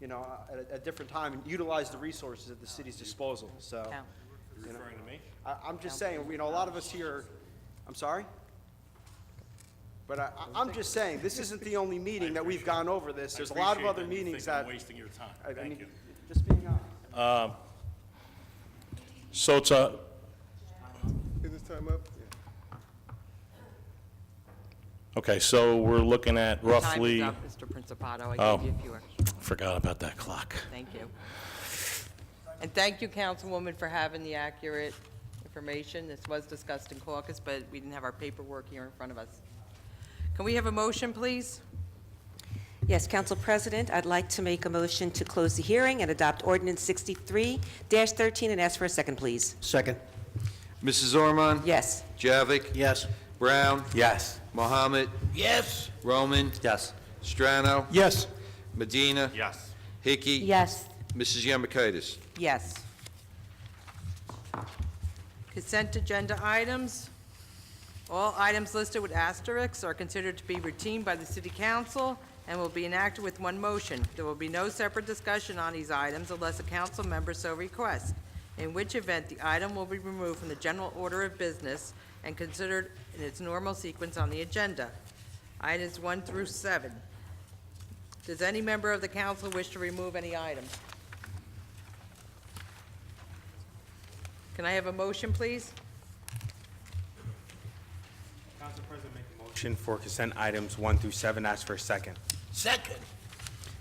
you know, at a different time and utilized the resources at the city's disposal. So, you know, Referring to me? I'm just saying, you know, a lot of us here, I'm sorry? But I'm just saying, this isn't the only meeting that we've gone over this. There's a lot of other meetings that. I'm wasting your time. I Thank mean, you. just being honest. So it's a, Is this time up? okay, so we're looking at roughly. Time is up, Mr. Principato. I Oh. gave you a few extra. Forgot about that clock. Thank you. And thank you, Councilwoman, for having the accurate information. This was discussed in caucus, but we didn't have our paperwork here in front of us. Can we have a motion, please? Yes, Council President, I'd like to make a motion to close the hearing and adopt Ordinance 63-13 and ask for a second, please. Second. Mrs. Orman? Yes. Javik? Yes. Brown? Yes. Mohammed? Yes. Roman? Yes. Strano? Yes. Medina? Yes. Hickey? Yes. Mrs. Yamakaitis? Yes. Consent agenda items. All items listed with asterisks are considered to be routine by the City Council and will be enacted with one motion. There will be no separate discussion on these items unless a council member so requests, in which event the item will be removed from the general order of business and considered in its normal sequence on the agenda. Items 1 through 7. Does any member of the council wish to remove any items? Can I have a motion, please? Council President, make a motion for consent items 1 through 7. Ask for a second. Second.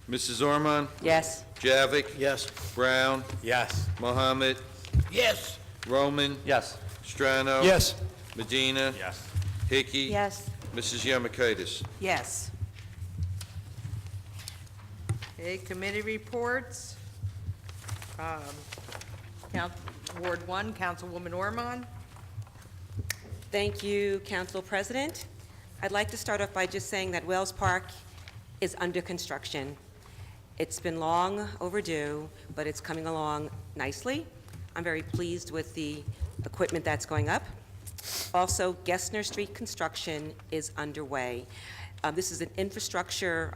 Mrs. Orman? Yes. Javik? Yes. Brown? Yes. Mohammed? Yes. Roman? Yes. Strano? Yes. Medina? Yes. Hickey? Yes. Mrs. Yamakaitis? Yes. Okay, committee reports. Ward 1, Councilwoman Orman. Thank you, Council President. I'd like to start off by just saying that Wells Park is under construction. It's been long overdue, but it's coming along nicely. I'm very pleased with the equipment that's going up. Also, Gessner Street construction is underway. This is an infrastructure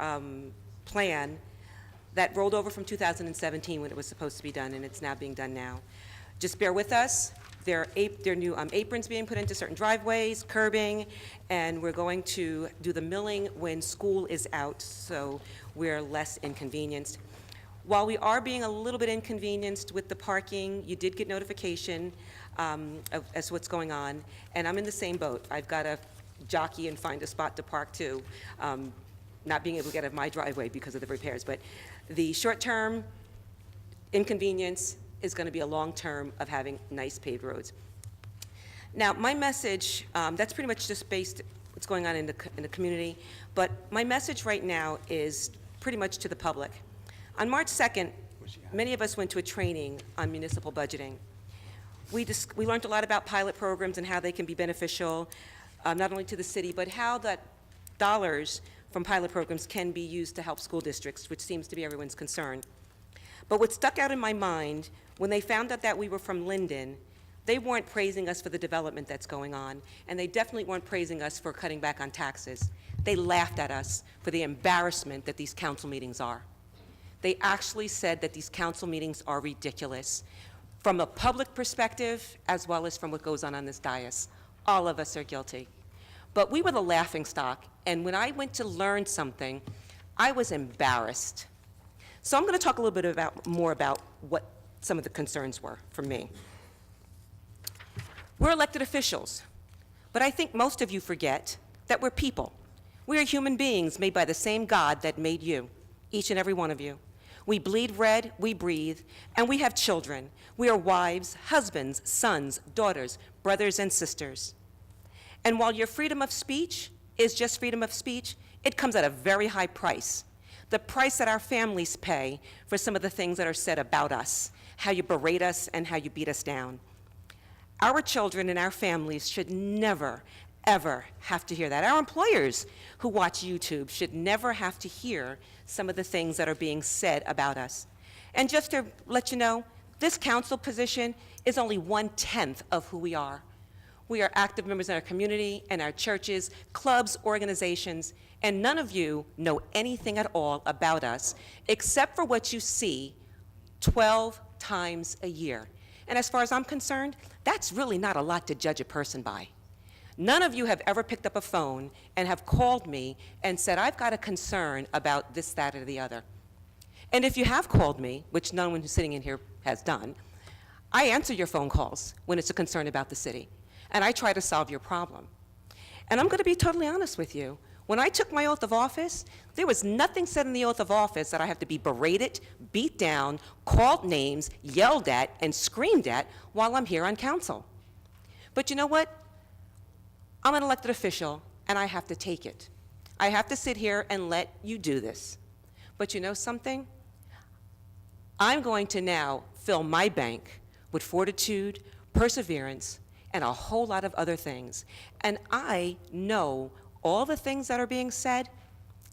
plan that rolled over from 2017 when it was supposed to be done, and it's now being done now. Just bear with us. There are new aprons being put into certain driveways, curbing, and we're going to do the milling when school is out, so we're less inconvenienced. While we are being a little bit inconvenienced with the parking, you did get notification as to what's going on, and I'm in the same boat. I've got to jockey and find a spot to park too. not being able to get out of my driveway because of the repairs. But the short-term inconvenience is going to be a long-term of having nice paved roads. Now, my message, that's pretty much just based what's going on in the community, but my message right now is pretty much to the public. On March 2nd, many of us went to a training on municipal budgeting. We learned a lot about pilot programs and how they can be beneficial, not only to the city, but how that dollars from pilot programs can be used to help school districts, which seems to be everyone's concern. But what stuck out in my mind, when they found out that we were from Linden, they weren't praising us for the development that's going on, and they definitely weren't praising us for cutting back on taxes. They laughed at us for the embarrassment that these council meetings are. They actually said that these council meetings are ridiculous, from a public perspective as well as from what goes on this dais. All of us are guilty. But we were the laughingstock, and when I went to learn something, I was embarrassed. So I'm going to talk a little bit more about what some of the concerns were for me. We're elected officials, but I think most of you forget that we're people. We are human beings made by the same God that made you, each and every one of you. We bleed red, we breathe, and we have children. We are wives, husbands, sons, daughters, brothers, and sisters. And while your freedom of speech is just freedom of speech, it comes at a very high price. The price that our families pay for some of the things that are said about us, how you berate us and how you beat us down. Our children and our families should never, ever have to hear that. Our employers who watch YouTube should never have to hear some of the things that are being said about us. And just to let you know, this council position is only 1/10 of who we are. We are active members in our community and our churches, clubs, organizations, and none of you know anything at all about us except for what you see 12 times a year. And as far as I'm concerned, that's really not a lot to judge a person by. None of you have ever picked up a phone and have called me and said, I've got a concern about this, that, or the other. And if you have called me, which no one who's sitting in here has done, I answer your phone calls when it's a concern about the city, and I try to solve your problem. And I'm going to be totally honest with you. When I took my oath of office, there was nothing said in the oath of office that I have to be berated, beat down, called names, yelled at, and screamed at while I'm here on council. But you know what? I'm an elected official, and I have to take it. I have to sit here and let you do this. But you know something? I'm going to now fill my bank with fortitude, perseverance, and a whole lot of other things. And I know all the things that are being said,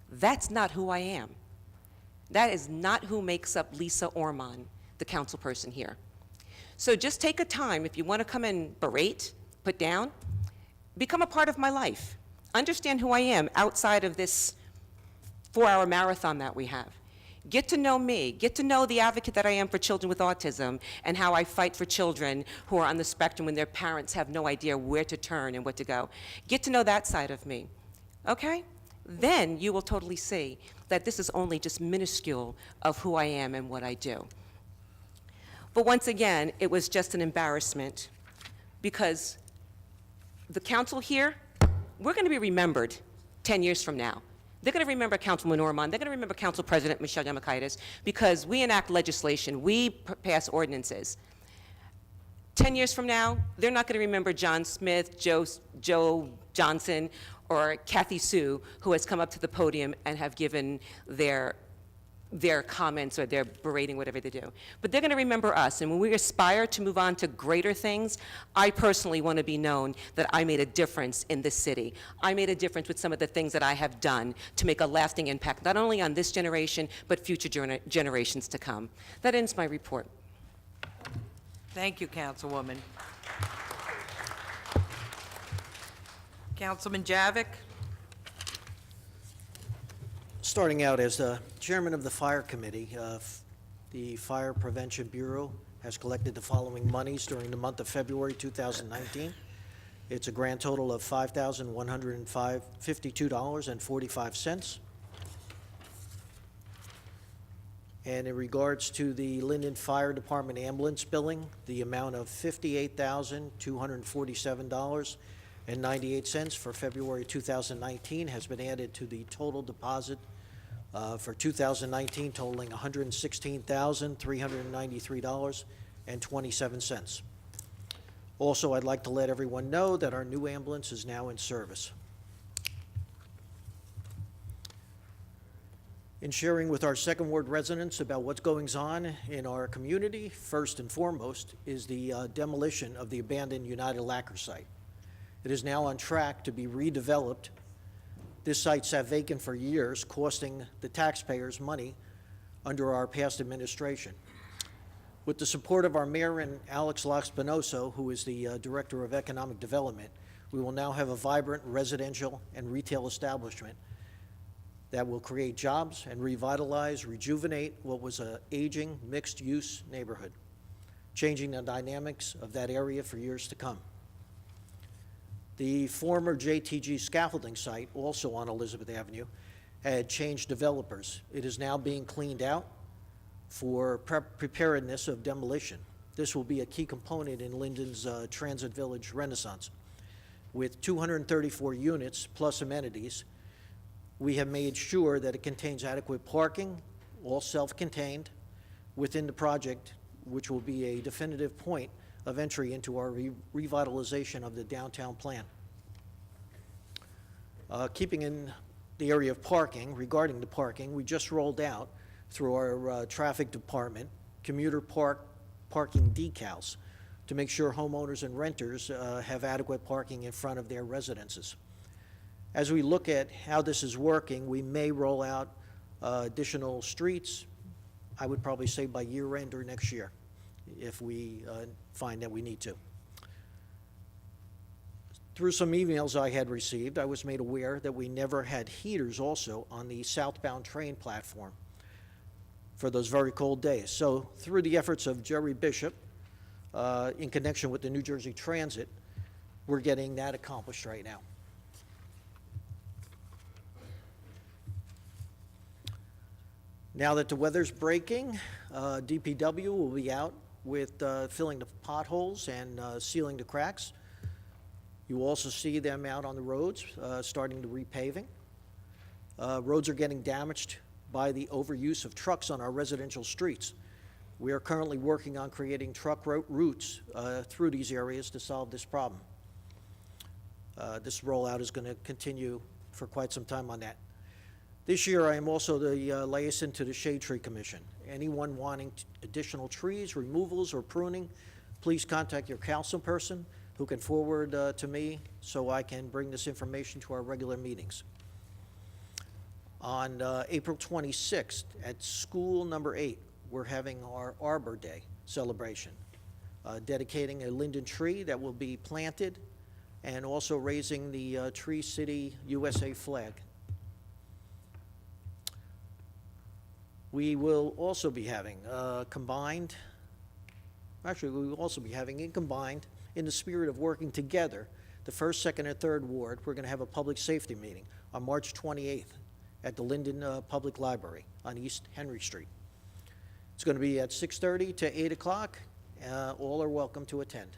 that's not who I am. That is not who makes up Lisa Ormond, the council person here. So just take a time, if you want to come and berate, put down, become a part of my life. Understand who I am outside of this 4-hour marathon that we have. Get to know me. Get to know the advocate that I am for children with autism and how I fight for children who are on the spectrum when their parents have no idea where to turn and what to go. Get to know that side of me, okay? Then you will totally see that this is only just minuscule of who I am and what I do. But once again, it was just an embarrassment because the council here, we're going to be remembered 10 years from now. They're going to remember Councilman Ormond. They're going to remember Council President Michelle Yamakaitis because we enact legislation. We pass ordinances. 10 years from now, they're not going to remember John Smith, Joe Johnson, or Kathy Sue, who has come up to the podium and have given their comments or their berating, whatever they do. But they're going to remember us, and when we aspire to move on to greater things, I personally want to be known that I made a difference in this city. I made a difference with some of the things that I have done to make a lasting impact, not only on this generation, but future generations to come. That ends my report. Thank you, Councilwoman. Councilman Javik? Starting out as the chairman of the fire committee, the Fire Prevention Bureau has collected the following monies during the month of February 2019. It's a grand total of $5,152.45. And in regards to the Linden Fire Department ambulance billing, the amount of $58,247 $1.98 for February 2019 has been added to the total deposit for 2019 totaling $116,393.27. Also, I'd like to let everyone know that our new ambulance is now in service. In sharing with our Second Ward residents about what's going on in our community, first and foremost is the demolition of the abandoned United Lacquer site. It is now on track to be redeveloped. This site sat vacant for years, costing the taxpayers money under our past administration. With the support of our mayor and Alex Laxpinoso, who is the Director of Economic Development, we will now have a vibrant residential and retail establishment that will create jobs and revitalize, rejuvenate what was an aging, mixed-use neighborhood, changing the dynamics of that area for years to come. The former JTG scaffolding site, also on Elizabeth Avenue, had changed developers. It is now being cleaned out for preparedness of demolition. This will be a key component in Linden's Transit Village Renaissance. With 234 units plus amenities, we have made sure that it contains adequate parking, all self-contained, within the project, which will be a definitive point of entry into our revitalization of the downtown plan. Keeping in the area of parking, regarding the parking, we just rolled out through our traffic department commuter parking decals to make sure homeowners and renters have adequate parking in front of their residences. As we look at how this is working, we may roll out additional streets, I would probably say by year end or next year, if we find that we need to. Through some emails I had received, I was made aware that we never had heaters also on the southbound train platform for those very cold days. So through the efforts of Jerry Bishop, in connection with the New Jersey Transit, we're getting that accomplished right now. Now that the weather's breaking, DPW will be out with filling the potholes and sealing the cracks. You will also see them out on the roads, starting the repaving. Roads are getting damaged by the overuse of trucks on our residential streets. We are currently working on creating truck routes through these areas to solve this problem. This rollout is going to continue for quite some time on that. This year, I am also the liaison to the Shade Tree Commission. Anyone wanting additional trees, removals, or pruning, please contact your council person who can forward to me so I can bring this information to our regular meetings. On April 26th at school number 8, we're having our Arbor Day celebration, dedicating a linden tree that will be planted and also raising the Tree City USA flag. We will also be having combined, actually we will also be having it combined in the spirit of working together, the 1st, 2nd, and 3rd Ward. We're going to have a public safety meeting on March 28th at the Linden Public Library on East Henry Street. It's going to be at 6:30 to 8 o'clock. All are welcome to attend.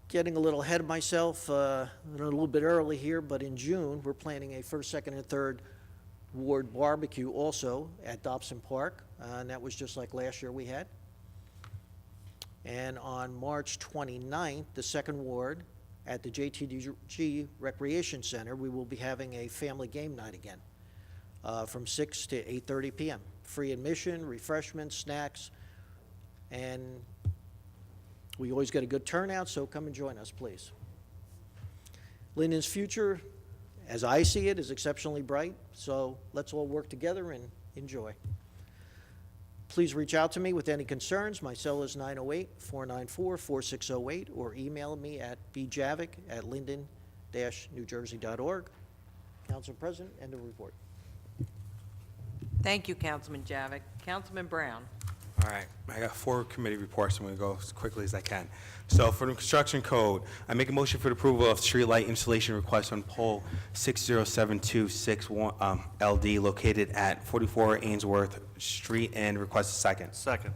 Getting a little ahead of myself, a little bit early here, but in June, we're planning a 1st, 2nd, and 3rd Ward barbecue also at Dobson Park, and that was just like last year we had. And on March 29th, the 2nd Ward at the JTG Recreation Center, we will be having a family game night again from 6 to 8:30 p.m. Free admission, refreshments, snacks, and we always get a good turnout, so come and join us, please. Linden's future, as I see it, is exceptionally bright, so let's all work together and enjoy. Please reach out to me with any concerns. My cell is 908-494-4608, or email me at bjavick@linden-newjersey.org. Council President, end of report. Thank you, Councilman Javick. Councilman Brown. All right, I got 4 committee reports. I'm going to go as quickly as I can. So for the construction code, I make a motion for the approval of streetlight installation request on pole 607261 LD located at 44 Ainsworth Street, and request a second. Second.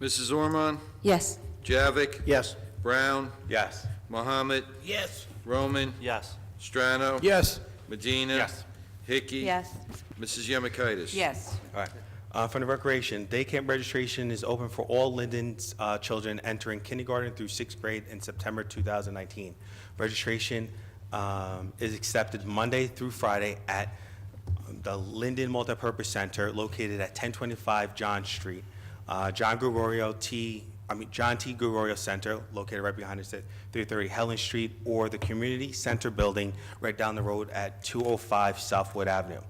Mrs. Ormond? Yes. Javik? Yes. Brown? Yes. Mohammed? Yes. Roman? Yes. Strano? Yes. Medina? Yes. Hickey? Yes. Mrs. Yemakaitis? Yes. All right. From the recreation, day camp registration is open for all Linden's children entering kindergarten through 6th grade in September 2019. Registration is accepted Monday through Friday at the Linden Multipurpose Center located at 1025 John Street. John T. Gregorio Center, located right behind us at 330 Helen Street, or the Community Center Building right down the road at 205 Southwood Avenue.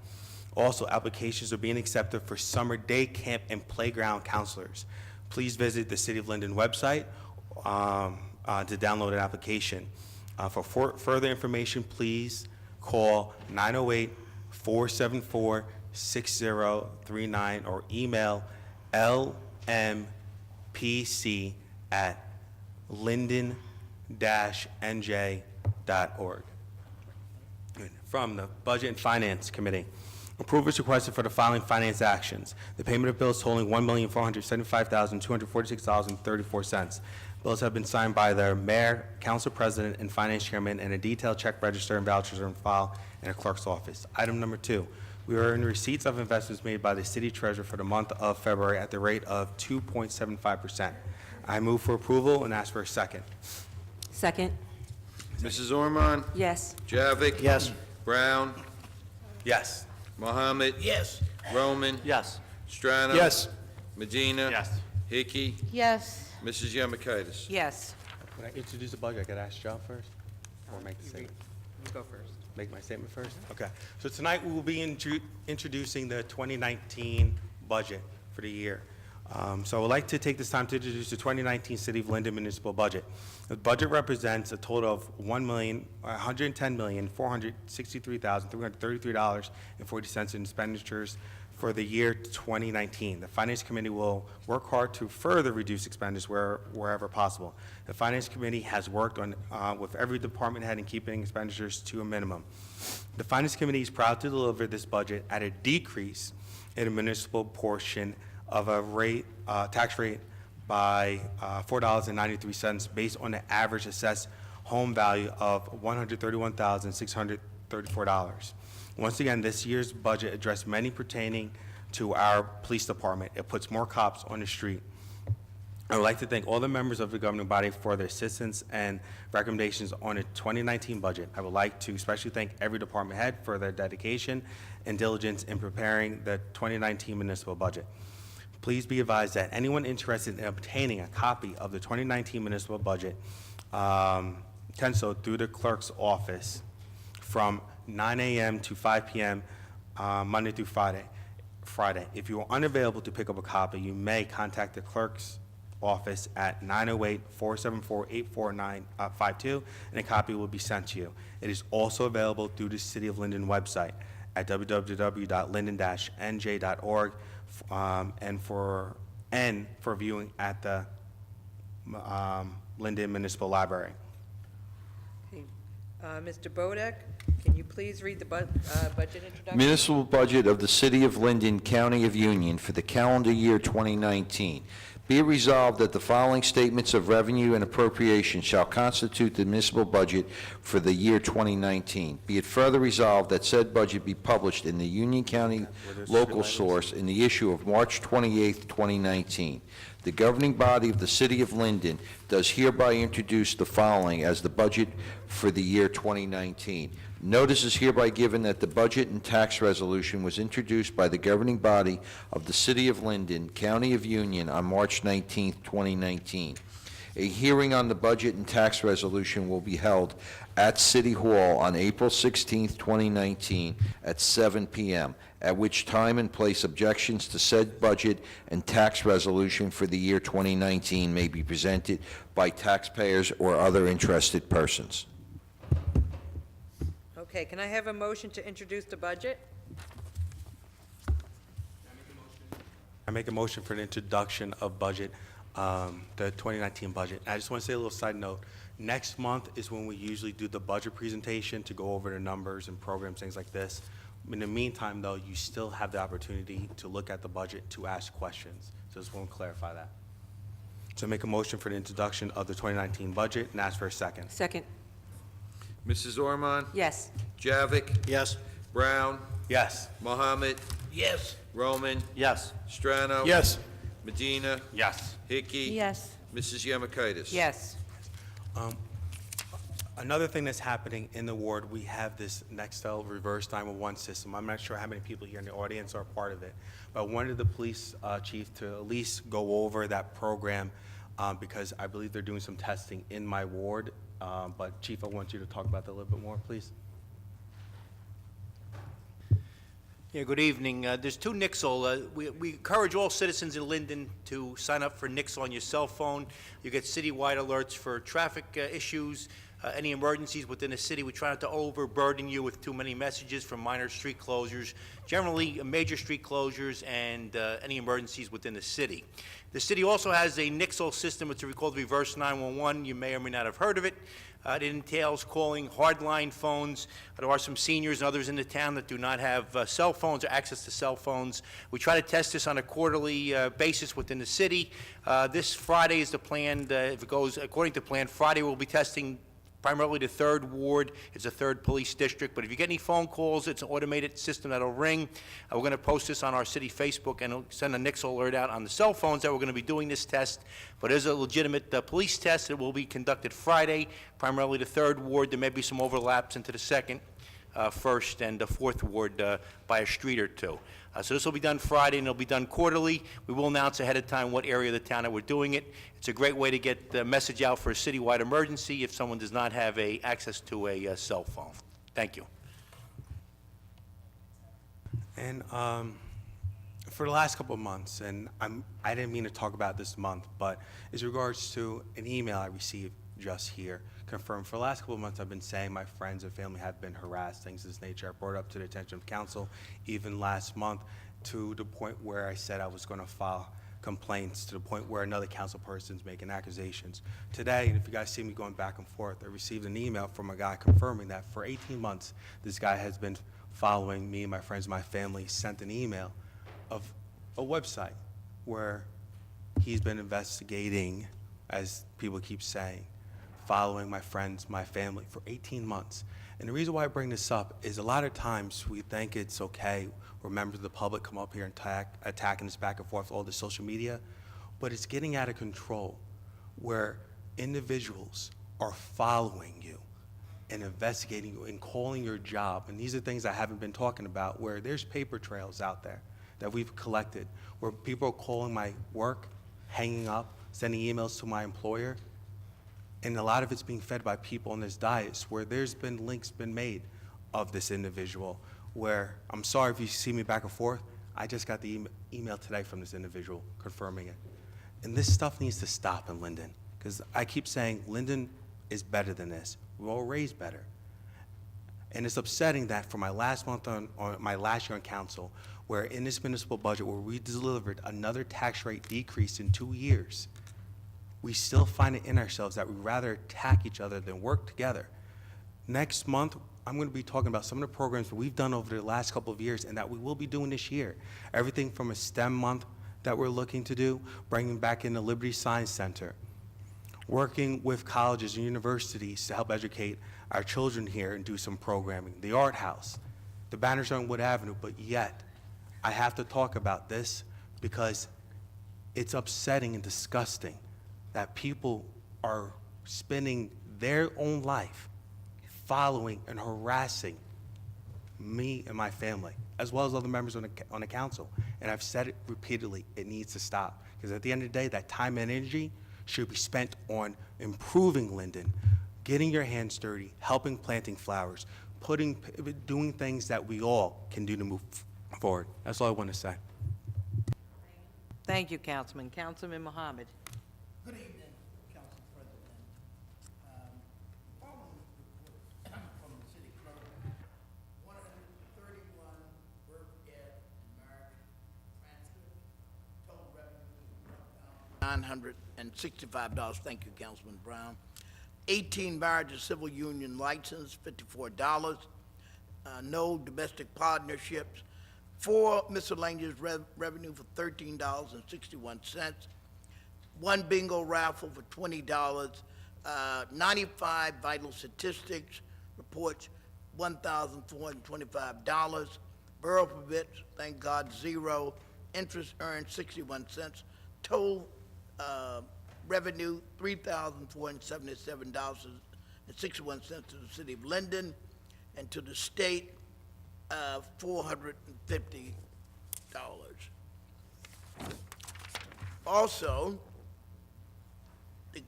Also, applications are being accepted for summer day camp and playground counselors. Please visit the City of Linden website to download an application. For further information, please call 908-474-6039 or email lmpc@linden-nj.org. From the Budget and Finance Committee, approval is requested for the following finance actions. The payment of bills totaling $1,475,246.34. Bills have been signed by the Mayor, Council President, and Finance Chairman, and a detailed check register and vouchers are on file in the Clerk's office. Item number 2, we are in receipts of investments made by the City Treasurer for the month of February at the rate of 2.75%. I move for approval and ask for a second. Second. Mrs. Ormond? Yes. Javik? Yes. Brown? Yes. Mohammed? Yes. Roman? Yes. Strano? Yes. Medina? Yes. Hickey? Yes. Mrs. Yemakaitis? Yes. When I introduce the budget, I got to ask Joe first, or make the statement? You go first. Make my statement first? Okay. So tonight, we will be introducing the 2019 budget for the year. So I would like to take this time to introduce the 2019 City of Linden Municipal Budget. The budget represents a total of $110,463,333.40 in expenditures for the year 2019. The Finance Committee will work hard to further reduce expenditures wherever possible. The Finance Committee has worked on with every department head in keeping expenditures to a minimum. The Finance Committee is proud to deliver this budget at a decrease in the municipal portion of a tax rate by $4.93 based on the average assessed home value of $131,634. Once again, this year's budget addressed many pertaining to our police department. It puts more cops on the street. I would like to thank all the members of the governing body for their assistance and recommendations on the 2019 budget. I would like to especially thank every department head for their dedication and diligence in preparing the 2019 municipal budget. Please be advised that anyone interested in obtaining a copy of the 2019 municipal budget can so through the clerk's office from 9 a.m. to 5 p.m. Monday through Friday. If you are unavailable to pick up a copy, you may contact the clerk's office at 908-474-84952, and a copy will be sent to you. It is also available through the City of Linden website at www.linden-nj.org and for viewing at the Linden Municipal Library. Mr. Bodek, can you please read the budget introduction? Municipal budget of the City of Linden, County of Union for the calendar year 2019. Be it resolved that the following statements of revenue and appropriation shall constitute the municipal budget for the year 2019. Be it further resolved that said budget be published in the Union County local source in the issue of March 28, 2019. The governing body of the City of Linden does hereby introduce the following as the budget for the year 2019. Notice is hereby given that the budget and tax resolution was introduced by the governing body of the City of Linden, County of Union on March 19, 2019. A hearing on the budget and tax resolution will be held at City Hall on April 16, 2019 at 7 p.m., at which time and place objections to said budget and tax resolution for the year 2019 may be presented by taxpayers or other interested persons. Okay, can I have a motion to introduce the budget? I make a motion for the introduction of budget, the 2019 budget. I just want to say a little side note. Next month is when we usually do the budget presentation to go over the numbers and programs, things like this. In the meantime, though, you still have the opportunity to look at the budget to ask questions. So just want to clarify that. So make a motion for the introduction of the 2019 budget and ask for a second. Second. Mrs. Ormond? Yes. Javik? Yes. Brown? Yes. Mohammed? Yes. Roman? Yes. Strano? Yes. Medina? Yes. Hickey? Yes. Mrs. Yemakaitis? Yes. Another thing that's happening in the ward, we have this Nextel reverse 911 system. I'm not sure how many people here in the audience are part of it, but I wanted the police chief to at least go over that program because I believe they're doing some testing in my ward. But Chief, I want you to talk about that a little bit more, please. Yeah, good evening. There's two Nixle. We encourage all citizens in Linden to sign up for Nixle on your cell phone. You get citywide alerts for traffic issues, any emergencies within the city. We try not to overburden you with too many messages from minor street closures, generally major street closures, and any emergencies within the city. The city also has a Nixle system, which we call the Reverse 911. You may or may not have heard of it. It entails calling hardline phones. There are some seniors and others in the town that do not have cell phones or access to cell phones. We try to test this on a quarterly basis within the city. This Friday is the plan. If it goes according to plan, Friday we'll be testing primarily the 3rd Ward. It's a 3rd Police District. But if you get any phone calls, it's an automated system that'll ring. We're going to post this on our city Facebook and send a Nixle alert out on the cell phones that we're going to be doing this test. But it is a legitimate police test. It will be conducted Friday, primarily the 3rd Ward. There may be some overlaps into the 2nd, 1st, and the 4th Ward by a street or two. So this will be done Friday, and it'll be done quarterly. We will announce ahead of time what area of the town that we're doing it. It's a great way to get the message out for a citywide emergency if someone does not have access to a cell phone. Thank you. And for the last couple of months, and I didn't mean to talk about this month, but in regards to an email I received just here, confirmed for the last couple of months I've been saying my friends and family have been harassed, things of this nature. I brought it up to the attention of council even last month to the point where I said I was going to file complaints, to the point where another council person's making accusations. Today, and if you guys see me going back and forth, I received an email from a guy confirming that for 18 months this guy has been following me, my friends, my family, sent an email of a website where he's been investigating, as people keep saying, following my friends, my family for 18 months. And the reason why I bring this up is a lot of times we think it's okay where members of the public come up here and attacking us back and forth all the social media, but it's getting out of control where individuals are following you and investigating you and calling your job. And these are things I haven't been talking about, where there's paper trails out there that we've collected, where people are calling my work, hanging up, sending emails to my employer, and a lot of it's being fed by people on this dais where there's been links been made of this individual where, I'm sorry if you see me back and forth, I just got the email today from this individual confirming it. And this stuff needs to stop in Linden, because I keep saying Linden is better than this. We're all raised better. And it's upsetting that for my last month on my last year on council, where in this municipal budget where we delivered another tax rate decrease in 2 years, we still find it in ourselves that we'd rather attack each other than work together. Next month, I'm going to be talking about some of the programs that we've done over the last couple of years and that we will be doing this year. Everything from a STEM month that we're looking to do, bringing back in the Liberty Science Center, working with colleges and universities to help educate our children here and do some programming, the art house, the banners on Wood Avenue, but yet I have to talk about this because it's upsetting and disgusting that people are spending their own life following and harassing me and my family, as well as other members on the council. And I've said it repeatedly, it needs to stop. Because at the end of the day, that time and energy should be spent on improving Linden, getting your hands dirty, helping planting flowers, doing things that we all can do to move forward. That's all I want to say. Thank you, Councilman. Councilman Mohammed. Good evening, Council President. Following report from the city clerk, 131 work at marriage transfer, total revenue $965. Thank you, Councilman Brown. 18 marriage and civil union license, $54. No domestic partnerships. 4 miscellaneous revenue for $13.61. 1 bingo raffle for $20, 95 vital statistics reports, $1,425. Borough permits, thank God, 0. Interest earned, 61 cents. Total revenue, $3,477.61 to the city of Linden, and to the state, $450. Also, the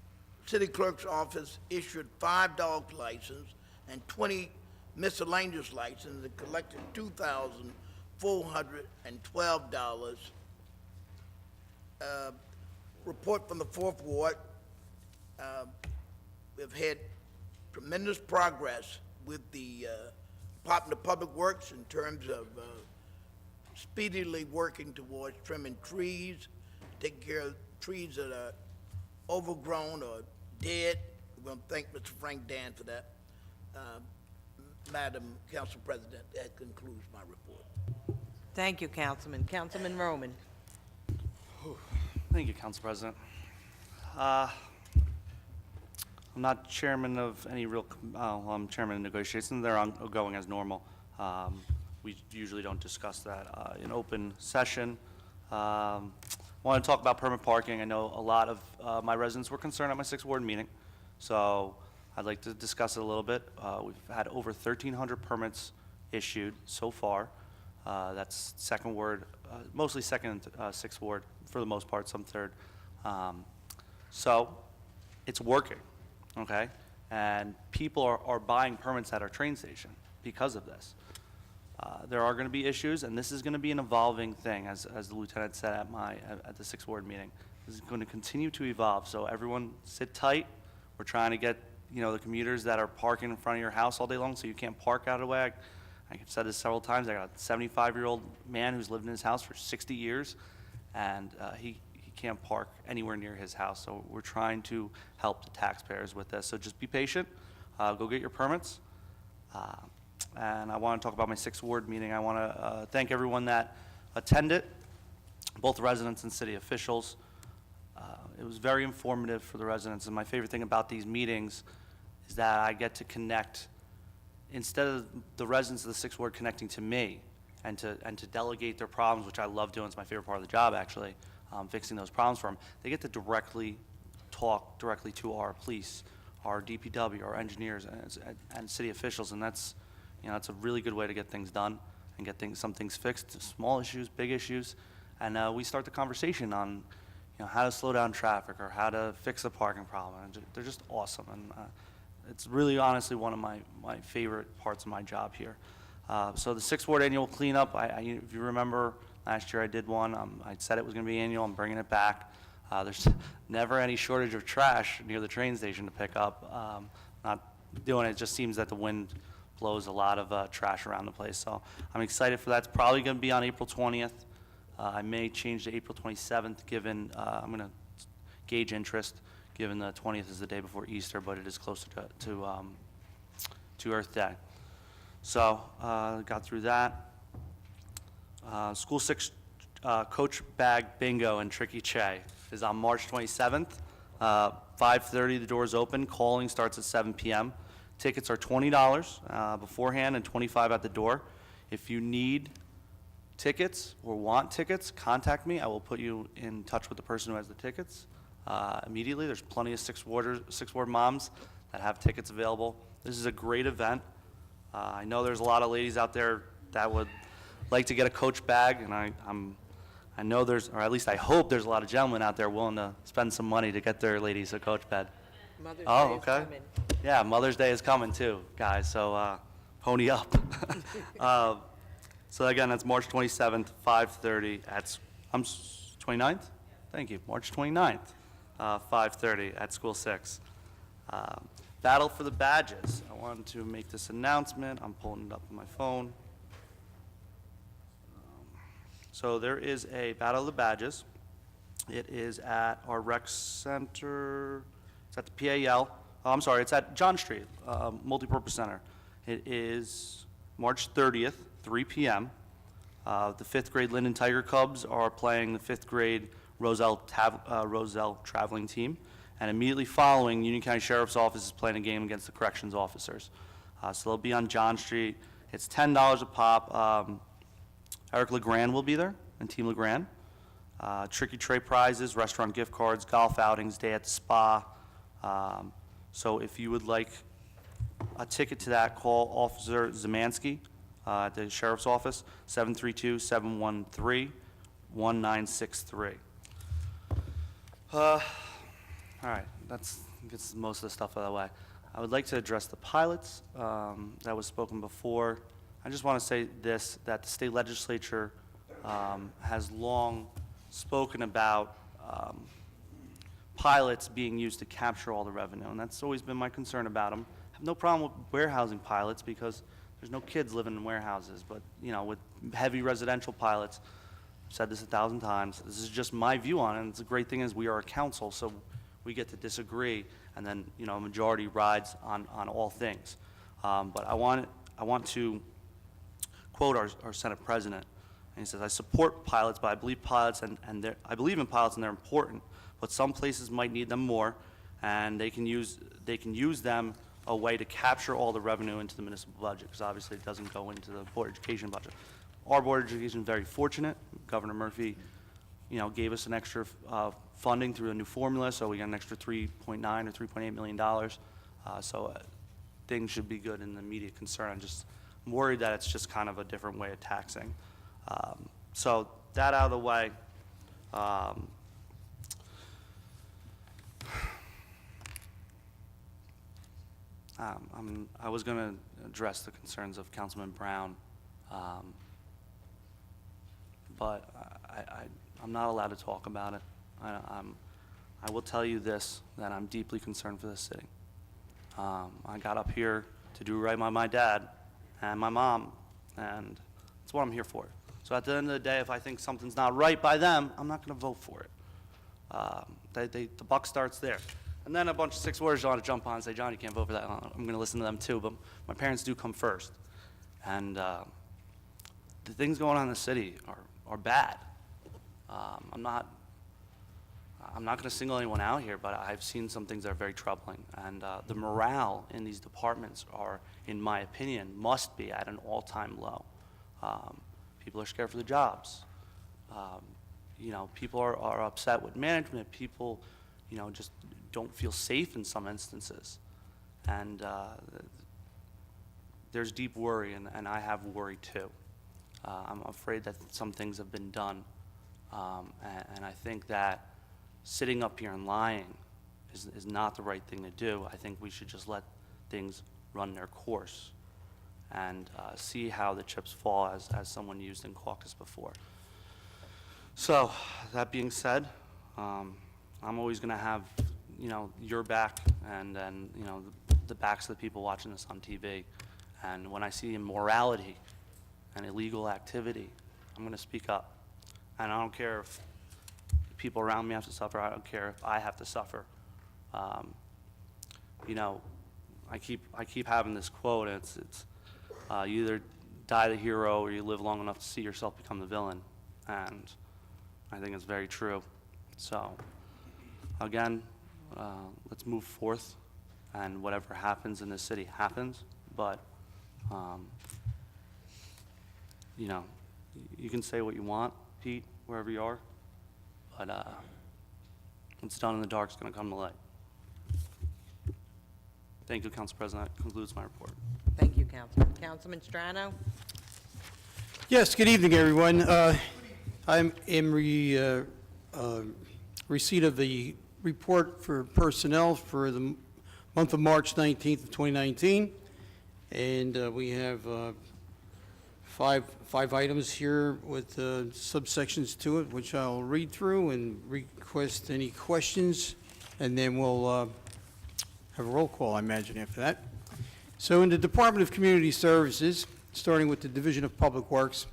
city clerk's office issued 5 dog licenses and 20 miscellaneous licenses and collected $2,412. Report from the Fourth Ward. We've had tremendous progress with the Department of Public Works in terms of speedily working towards trimming trees, taking care of trees that are overgrown or dead. We want to thank Mr. Frank Dan for that. Madam Council President, that concludes my report. Thank you, Councilman. Councilman Roman. Thank you, Council President. I'm not chairman of any real, I'm chairman of negotiations. They're ongoing as normal. We usually don't discuss that in open session. I want to talk about permit parking. I know a lot of my residents were concerned at my 6th Ward meeting, so I'd like to discuss it a little bit. We've had over 1,300 permits issued so far. That's 2nd Ward, mostly 2nd and 6th Ward for the most part, some 3rd. So it's working, okay? And people are buying permits at our train station because of this. There are going to be issues, and this is going to be an evolving thing, as the lieutenant said at the 6th Ward meeting. This is going to continue to evolve, so everyone sit tight. We're trying to get, the commuters that are parking in front of your house all day long so you can't park out of the way. I've said this several times. I got a 75-year-old man who's lived in his house for 60 years, and he can't park anywhere near his house. So we're trying to help the taxpayers with this. So just be patient. Go get your permits. And I want to talk about my 6th Ward meeting. I want to thank everyone that attended, both residents and city officials. It was very informative for the residents, and my favorite thing about these meetings is that I get to connect, instead of the residents of the 6th Ward connecting to me and to delegate their problems, which I love doing. It's my favorite part of the job, actually, fixing those problems for them. They get to talk directly to our police, our DPW, our engineers, and city officials, and that's a really good way to get things done and get some things fixed, small issues, big issues, and we start the conversation on how to slow down traffic or how to fix a parking problem. And they're just awesome, and it's really honestly one of my favorite parts of my job here. So the 6th Ward annual cleanup, if you remember, last year I did one. I said it was going to be annual. I'm bringing it back. There's never any shortage of trash near the train station to pick up. Not doing it. It just seems that the wind blows a lot of trash around the place. So I'm excited for that. It's probably going to be on April 20th. I may change to April 27th, given I'm going to gauge interest, given the 20th is the day before Easter, but it is closer to Earth Day. So got through that. School 6 coach bag bingo and Tricky Che is on March 27th. 5:30, the doors open. Calling starts at 7 p.m. Tickets are $20 beforehand and $25 at the door. If you need tickets or want tickets, contact me. I will put you in touch with the person who has the tickets immediately. There's plenty of 6th Ward moms that have tickets available. This is a great event. I know there's a lot of ladies out there that would like to get a coach bag, and I know there's, or at least I hope there's a lot of gentlemen out there willing to spend some money to get their ladies a coach bag. Mother's Oh, Day is okay. coming. Yeah, Mother's Day is coming too, guys, so pony up. So again, that's March 27th, 5:30 at, 29th? Thank you, March 29th, 5:30 at School 6. Battle for the badges. I wanted to make this announcement. I'm pulling it up on my phone. So there is a Battle of the Badges. It is at our rec center. It's at the PAL. Oh, I'm sorry, it's at John Street, Multipurpose Center. It is March 30th, 3 p.m. The 5th grade Linden Tiger Cubs are playing the 5th grade Roselle Traveling Team. And immediately following, Union County Sheriff's Office is playing a game against the corrections officers. So they'll be on John Street. It's $10 a pop. Eric LeGrand will be there, and Team LeGrand. Tricky Tray prizes, restaurant gift cards, golf outings, day at the spa. So if you would like a ticket to that, call Officer Zemansky at the Sheriff's Office, 732-713-1963. All right, that gets most of the stuff out of the way. I would like to address the pilots that was spoken before. I just want to say this, that the state legislature has long spoken about pilots being used to capture all the revenue, and that's always been my concern about them. I have no problem with warehousing pilots because there's no kids living in warehouses, but you know, with heavy residential pilots, I've said this 1,000 times, this is just my view on it, and the great thing is we are a council, so we get to disagree, and then, you know, a majority rides on all things. But I want to quote our Senate President, and he says, "I support pilots, but I believe I believe in pilots and they're important, but some places might need them more, and they can use them a way to capture all the revenue into the municipal budget, because obviously it doesn't go into the Board of Education budget." Our Board of Education is very fortunate. Governor Murphy, you know, gave us an extra funding through a new formula, so we got an extra $3.9 or $3.8 million. Things should be good in the immediate concern. I'm worried that it's just kind of a different way of taxing. So that out of the way. I was going to address the concerns of Councilman Brown, but I'm not allowed to talk about it. I will tell you this, that I'm deeply concerned for this city. I got up here to do right by my dad and my mom, and that's what I'm here for. So at the end of the day, if I think something's not right by them, I'm not going to vote for it. The buck starts there. And then a bunch of six-worders want to jump on and say, "John, you can't vote for that." I'm going to listen to them too, but my parents do come first. And the things going on in the city are bad. I'm not going to single anyone out here, but I've seen some things that are very troubling. And the morale in these departments are, in my opinion, must be at an all-time low. People are scared for their jobs. You know, people are upset with management. People, you know, just don't feel safe in some instances. And there's deep worry, and I have worry too. I'm afraid that some things have been done. And I think that sitting up here and lying is not the right thing to do. I think we should just let things run their course and see how the chips fall, as someone used in caucus before. So, that being said, I'm always going to have, you know, your back and then, you know, the backs of the people watching this on TV. And when I see immorality and illegal activity, I'm going to speak up. And I don't care if people around me have to suffer. I don't care if I have to suffer. You know, I keep having this quote, and it's you either die the hero or you live long enough to see yourself become the villain. And I think it's very true. So, again, let's move forth, and whatever happens in this city happens. But, you know, you can say what you want, Pete, wherever you are, but what's done in the dark is going to come to light. Thank you, Council President. That concludes my report. Thank you, Councilman. Councilman Strano? Yes, good evening, everyone. I'm in receipt of the report for personnel for the month of March 19th of 2019, and we have five items here with subsections to it, which I'll read through and request any questions, and then we'll have a roll call, I imagine, after that. So in the Department of Community Services, starting with the Division of Public Works,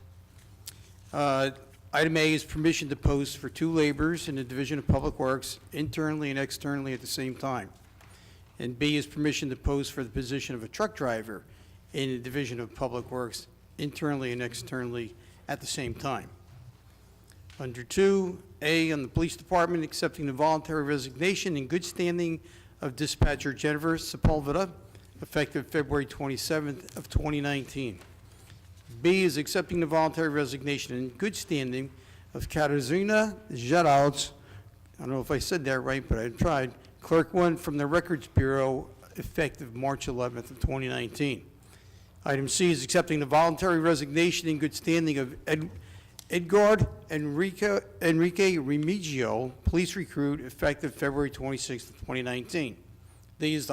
item A is permission to post for 2 laborers in the Division of Public Works, internally and externally at the same time. And B is permission to post for the position of a truck driver in the Division of Public Works, internally and externally at the same time. Under 2A, on the Police Department, accepting the voluntary resignation in good standing of dispatcher Jennifer Sepulveda, effective February 27th of 2019. B is accepting the voluntary resignation in good standing of Katarzyna Geralds, I don't know if I said that right, but I tried, Clerk 1 from the Records Bureau, effective March 11th of 2019. Item C is accepting the voluntary resignation in good standing of Edgard Enrique Remigio, police recruit, effective February 26th of 2019. D is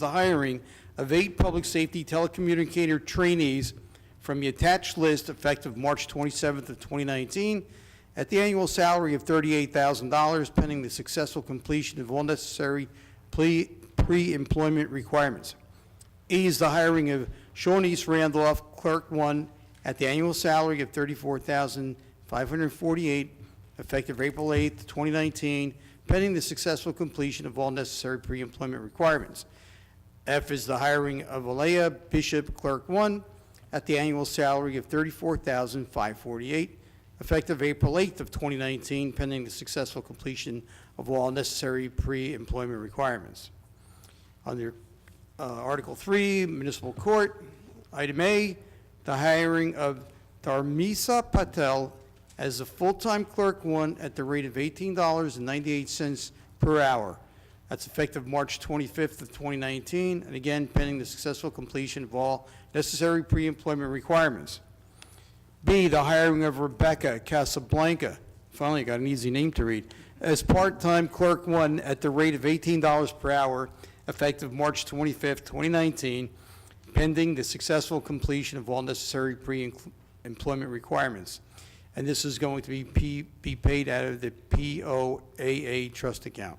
the hiring of 8 public safety telecommunicator trainees from the attached list, effective March 27th of 2019, at the annual salary of $38,000, pending the successful completion of all necessary pre-employment requirements. E is the hiring of Shawnice Randolph, Clerk 1, at the annual salary of $34,548, effective April 8th, 2019, pending the successful completion of all necessary pre-employment requirements. F is the hiring of Alea Bishop, Clerk 1, at the annual salary of $34,548, effective April 8th of 2019, pending the successful completion of all necessary pre-employment requirements. Under Article 3, Municipal Court, Item A, the hiring of Dharmisa Patel as a full-time Clerk 1 at the rate of $18.98 per hour. That's effective March 25th of 2019, and again, pending the successful completion of all necessary pre-employment requirements. B, the hiring of Rebecca Casablanca, finally got an easy name to read, as part-time Clerk 1 at the rate of $18 per hour, effective March 25th, 2019, pending the successful completion of all necessary pre-employment requirements. And this is going to be paid out of the POAA trust account.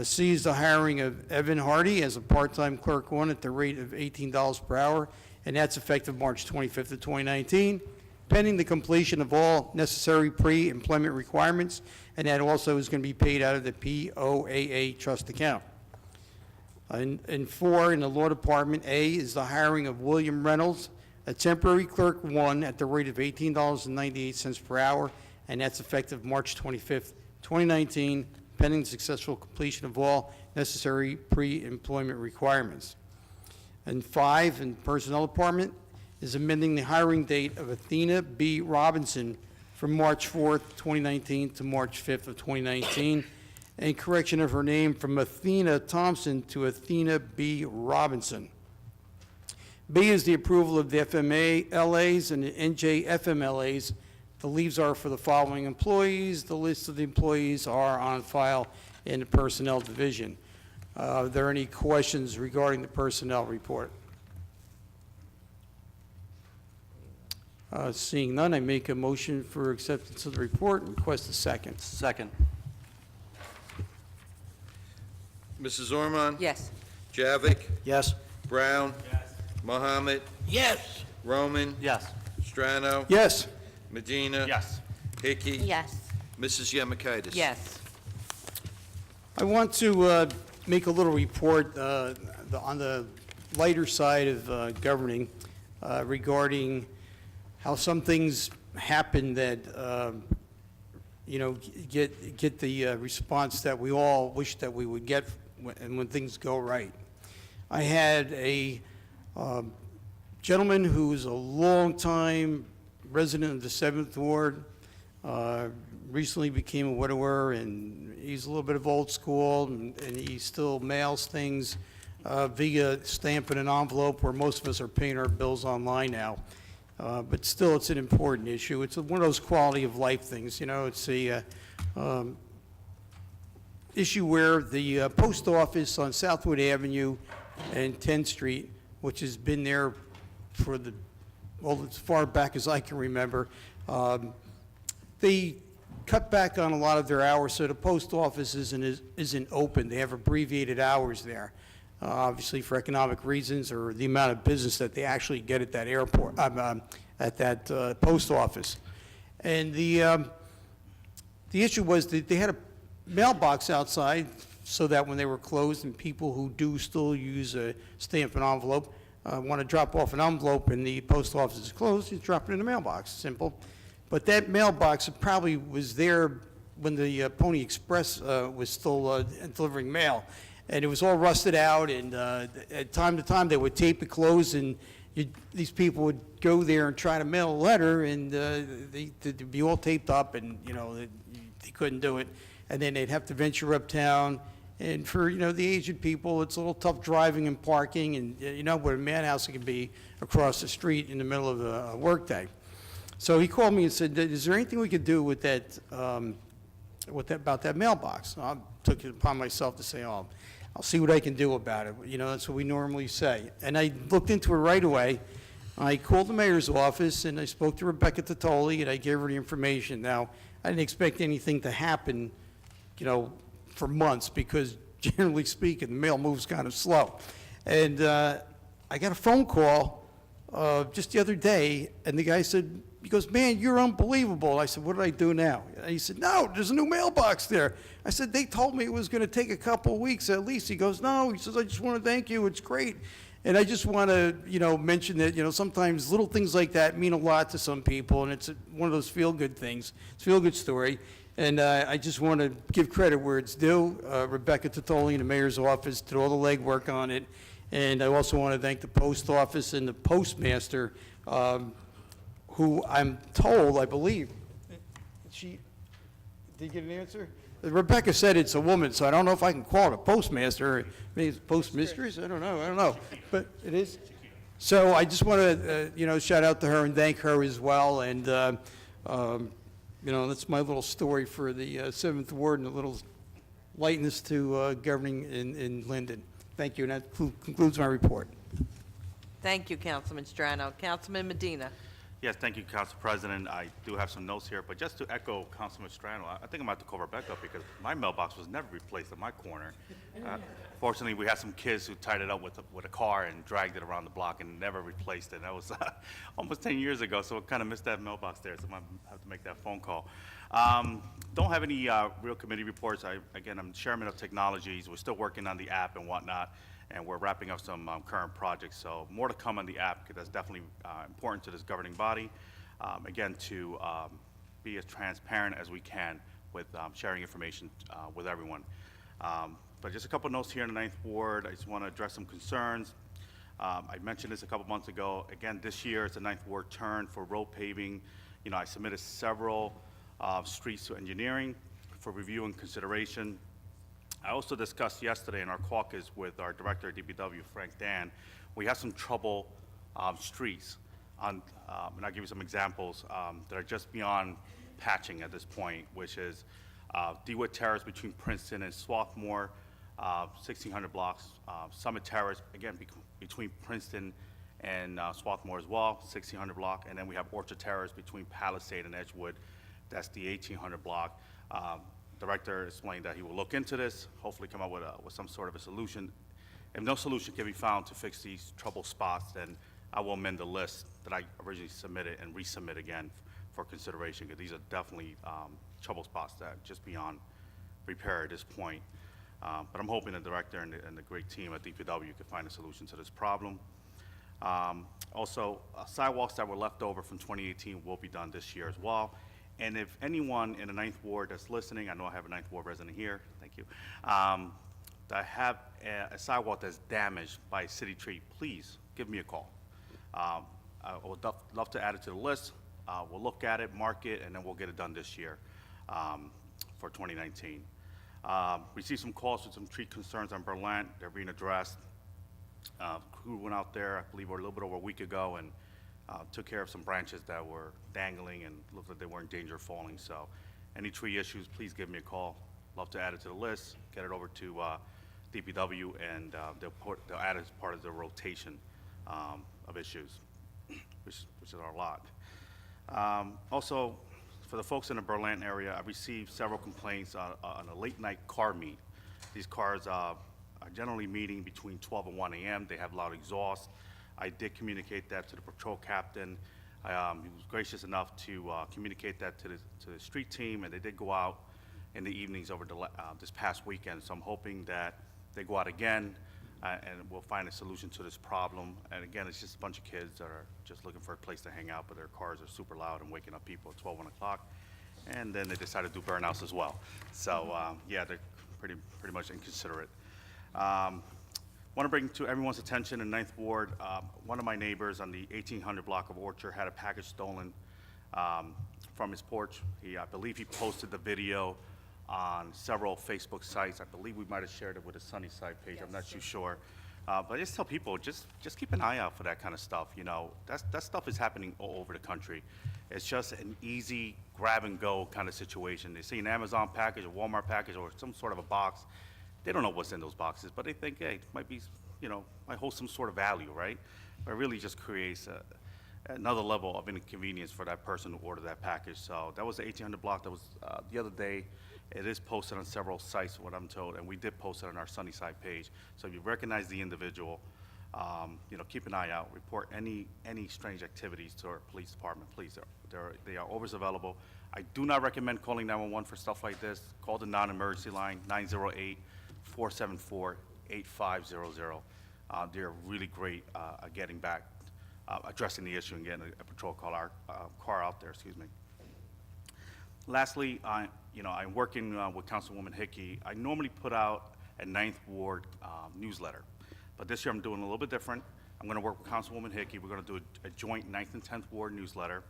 C is the hiring of Evan Hardy as a part-time Clerk 1 at the rate of $18 per hour, and that's effective March 25th of 2019, pending the completion of all necessary pre-employment requirements, and that also is going to be paid out of the POAA trust account. And 4, in the Law Department, A is the hiring of William Reynolds, a temporary Clerk 1 at the rate of $18.98 per hour, and that's effective March 25th, 2019, pending successful completion of all necessary pre-employment requirements. And 5, in Personnel Department, is amending the hiring date of Athena B. Robinson from March 4th, 2019 to March 5th of 2019, and correction of her name from Athena Thompson to Athena B. Robinson. B is the approval of the FMLAs and the NJFMLAs. The leaves are for the following employees. The list of the employees are on file in the Personnel Division. Are there any questions regarding the personnel report? Seeing none, I make a motion for acceptance of the report and request a second. Second. Mrs. Ormond? Yes. Javik? Yes. Brown? Mohammed? Yes. Roman? Yes. Strano? Yes. Medina? Yes. Hickey? Yes. Mrs. Yemakaitis? Yes. I want to make a little report on the lighter side of governing regarding how some things happen that, get the response that we all wish that we would get when things go right. I had a gentleman who's a longtime resident of the 7th Ward, recently became a widower, and he's a little bit of old school, and he still mails things via stamp in an envelope, where most of us are paying our bills online now. But still, it's an important issue. It's one of those quality of life things, It's a issue where the post office on Southwood Avenue and 10th Street, which has been there for as far back as I can remember, they cut back on a lot of their hours, so the post office isn't open. They have abbreviated hours there, obviously for economic reasons or the amount of business that they actually get at that airport, at that post office. And the issue was that they had a mailbox outside so that when they were closed and people who do still use a stamp and envelope want to drop off an envelope and the post office is closed, you drop it in the mailbox. Simple. But that mailbox probably was there when the Pony Express was still delivering mail. And it was all rusted out, and at time to time, they would tape it closed, and these people would go there and try to mail a letter, and they'd be all taped up, and, they couldn't do it. And then they'd have to venture uptown. And for, the aged people, it's a little tough driving and parking, and, what a madhouse it can be across the street in the middle of a workday. So he called me and said, is there anything we could do with that, about that mailbox? I took it upon myself to say, I'll see what I can do about it. That's what we normally say. And I looked into it right away. I called the mayor's office, and I spoke to Rebecca Totoli, and I gave her the information. Now, I didn't expect anything to happen, for months, because generally speaking, the mail moves kind of slow. And I got a phone call just the other day, and the guy said, he goes, man, you're unbelievable. I said, what did I do now? And he said, no, there's a new mailbox there. I said, they told me it was going to take a couple of weeks at least. He goes, no. He says, I just want to thank you. It's great. And I just want to, mention that, sometimes little things like that mean a lot to some people, and it's one of those feel-good things. It's a feel-good story. And I just want to give credit where it's due. Rebecca Totoli in the mayor's office did all the legwork on it. And I also want to thank the post office and the postmaster, who I'm told, I believe, did you get an answer? Rebecca said it's a woman, so I don't know if I can call it a postmaster, or maybe it's postmistress, I don't know, but it is. So I just want to, shout out to her and thank her as well, and, that's my little story for the 7th Ward and a little lightness to governing in Linden. Thank you, and that concludes my report. Thank you, Councilman Strano. Councilman Medina. Yes, thank you, Council President. I do have some notes here, but just to echo Councilman Strano, I think I'm about to call Rebecca up because my mailbox was never replaced in my corner. Fortunately, we had some kids who tied it up with a car and dragged it around the block and never replaced it. That was almost 10 years ago, so I kind of missed that mailbox there, so I might have to make that phone call. Don't have any real committee reports. Again, I'm chairman of technologies. We're still working on the app and whatnot, and we're wrapping up some current projects. So more to come on the app, because that's definitely important to this governing body. Again, to be as transparent as we can with sharing information with everyone. But just a couple notes here in the 9th Ward. I just want to address some concerns. I mentioned this a couple months ago. Again, this year it's the 9th Ward turn for road paving. I submitted several streets to engineering for review and consideration. I also discussed yesterday in our caucus with our director of DPW, Frank Dan, we have some trouble streets. And I'll give you some examples that are just beyond patching at this point, which is DeWitt Terrace between Princeton and Swarthmore, 1,600 blocks. Summit Terrace, again, between Princeton and Swarthmore as well, 1,600 block. And then we have Orchard Terrace between Palisade and Edgewood. That's the 1,800 block. Director explained that he will look into this, hopefully come up with some sort of a solution. If no solution can be found to fix these trouble spots, then I will amend the list that I originally submitted and resubmit again for consideration, because these are definitely trouble spots that are just beyond repair at this point. But I'm hoping the director and the great team at DPW can find a solution to this problem. Also, sidewalks that were left over from 2018 will be done this year as well. And if anyone in the 9th Ward that's listening, I know I have a 9th Ward resident here, thank you, that have a sidewalk that's damaged by a city tree, please give me a call. I would love to add it to the list. We'll look at it, mark it, and then we'll get it done this year for 2019. Received some calls with some tree concerns on Berlant. They're being addressed. Crew went out there, I believe, a little bit over a week ago, and took care of some branches that were dangling and looked like they were in danger of falling. So any tree issues, please give me a call. Love to add it to the list, get it over to DPW, and they'll add it as part of the rotation of issues, which is our lot. Also, for the folks in the Berlant area, I received several complaints on a late night car meet. These cars are generally meeting between 12 and 1 a.m. They have loud exhaust. I did communicate that to the patrol captain. He was gracious enough to communicate that to the street team, and they did go out in the evenings over this past weekend. So I'm hoping that they go out again and we'll find a solution to this problem. And again, it's just a bunch of kids that are just looking for a place to hang out, but their cars are super loud and waking up people at 12, 1 o'clock. And then they decide to do burnouts as well. So, yeah, they're pretty much inconsiderate. Want to bring to everyone's attention in 9th Ward, one of my neighbors on the 1800 block of Orchard had a package stolen from his porch. I believe he posted the video on several Facebook sites. I believe we might have shared it with a Sunnyside page. I'm not too sure. But I just tell people, just keep an eye out for that kind of stuff. You know, that stuff is happening all over the country. It's just an easy grab and go kind of situation. They see an Amazon package, a Walmart package, or some sort of a box. They don't know what's in those boxes, but they think, hey, it might be, you know, might hold some sort of value, right? But it really just creates another level of inconvenience for that person who ordered that package. So that was the 1800 block. That was the other day. It is posted on several sites, what I'm told, and we did post it on our Sunnyside page. So if you recognize the individual, you know, keep an eye out. Report any strange activities to our police department, please. They are always available. I do not recommend calling 911 for stuff like this. Call the non-emergency line, 908-474-8500. They're really great at getting back, addressing the issue and getting a patrol car out there, excuse me. Lastly, you know, I'm working with Councilwoman Hickey. I normally put out a 9th Ward newsletter, but this year I'm doing a little bit different. I'm going to work with Councilwoman Hickey. We're going to do a joint 9th and 10th Ward newsletter.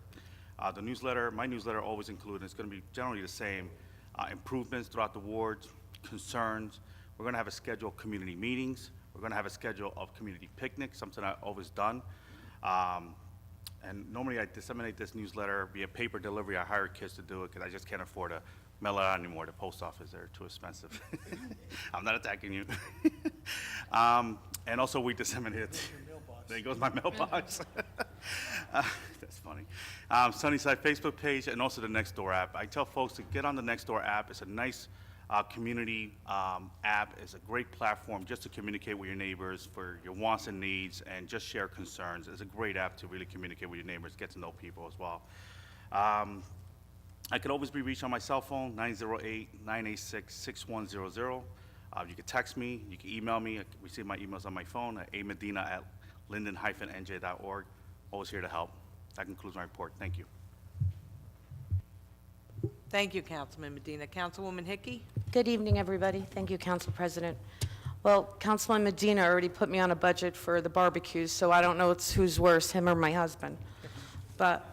The newsletter, my newsletter always includes, it's going to be generally the same, improvements throughout the wards, concerns. We're going to have a schedule of community meetings. We're going to have a schedule of community picnics, something I've always done. And normally I disseminate this newsletter via paper delivery. I hire kids to do it because I just can't afford to mail it out anymore. The post office, they're too expensive. I'm not attacking you. And also we disseminate it. There goes my mailbox. That's funny. Sunnyside Facebook page and also the Nextdoor app. I tell folks to get on the Nextdoor app. It's a nice community app. It's a great platform just to communicate with your neighbors for your wants and needs and just share concerns. It's a great app to really communicate with your neighbors, get to know people as well. I could always be reached on my cell phone, 908-986-6100. You can text me, you can email me. I receive my emails on my phone at amedina@linden-nj.org. Always here to help. That concludes my report. Thank you. Thank you, Councilman Medina. Councilwoman Hickey? Good evening, everybody. Thank you, Council President. Well, Councilman Medina already put me on a budget for the barbecues, so I don't know who's worse, him or my husband. But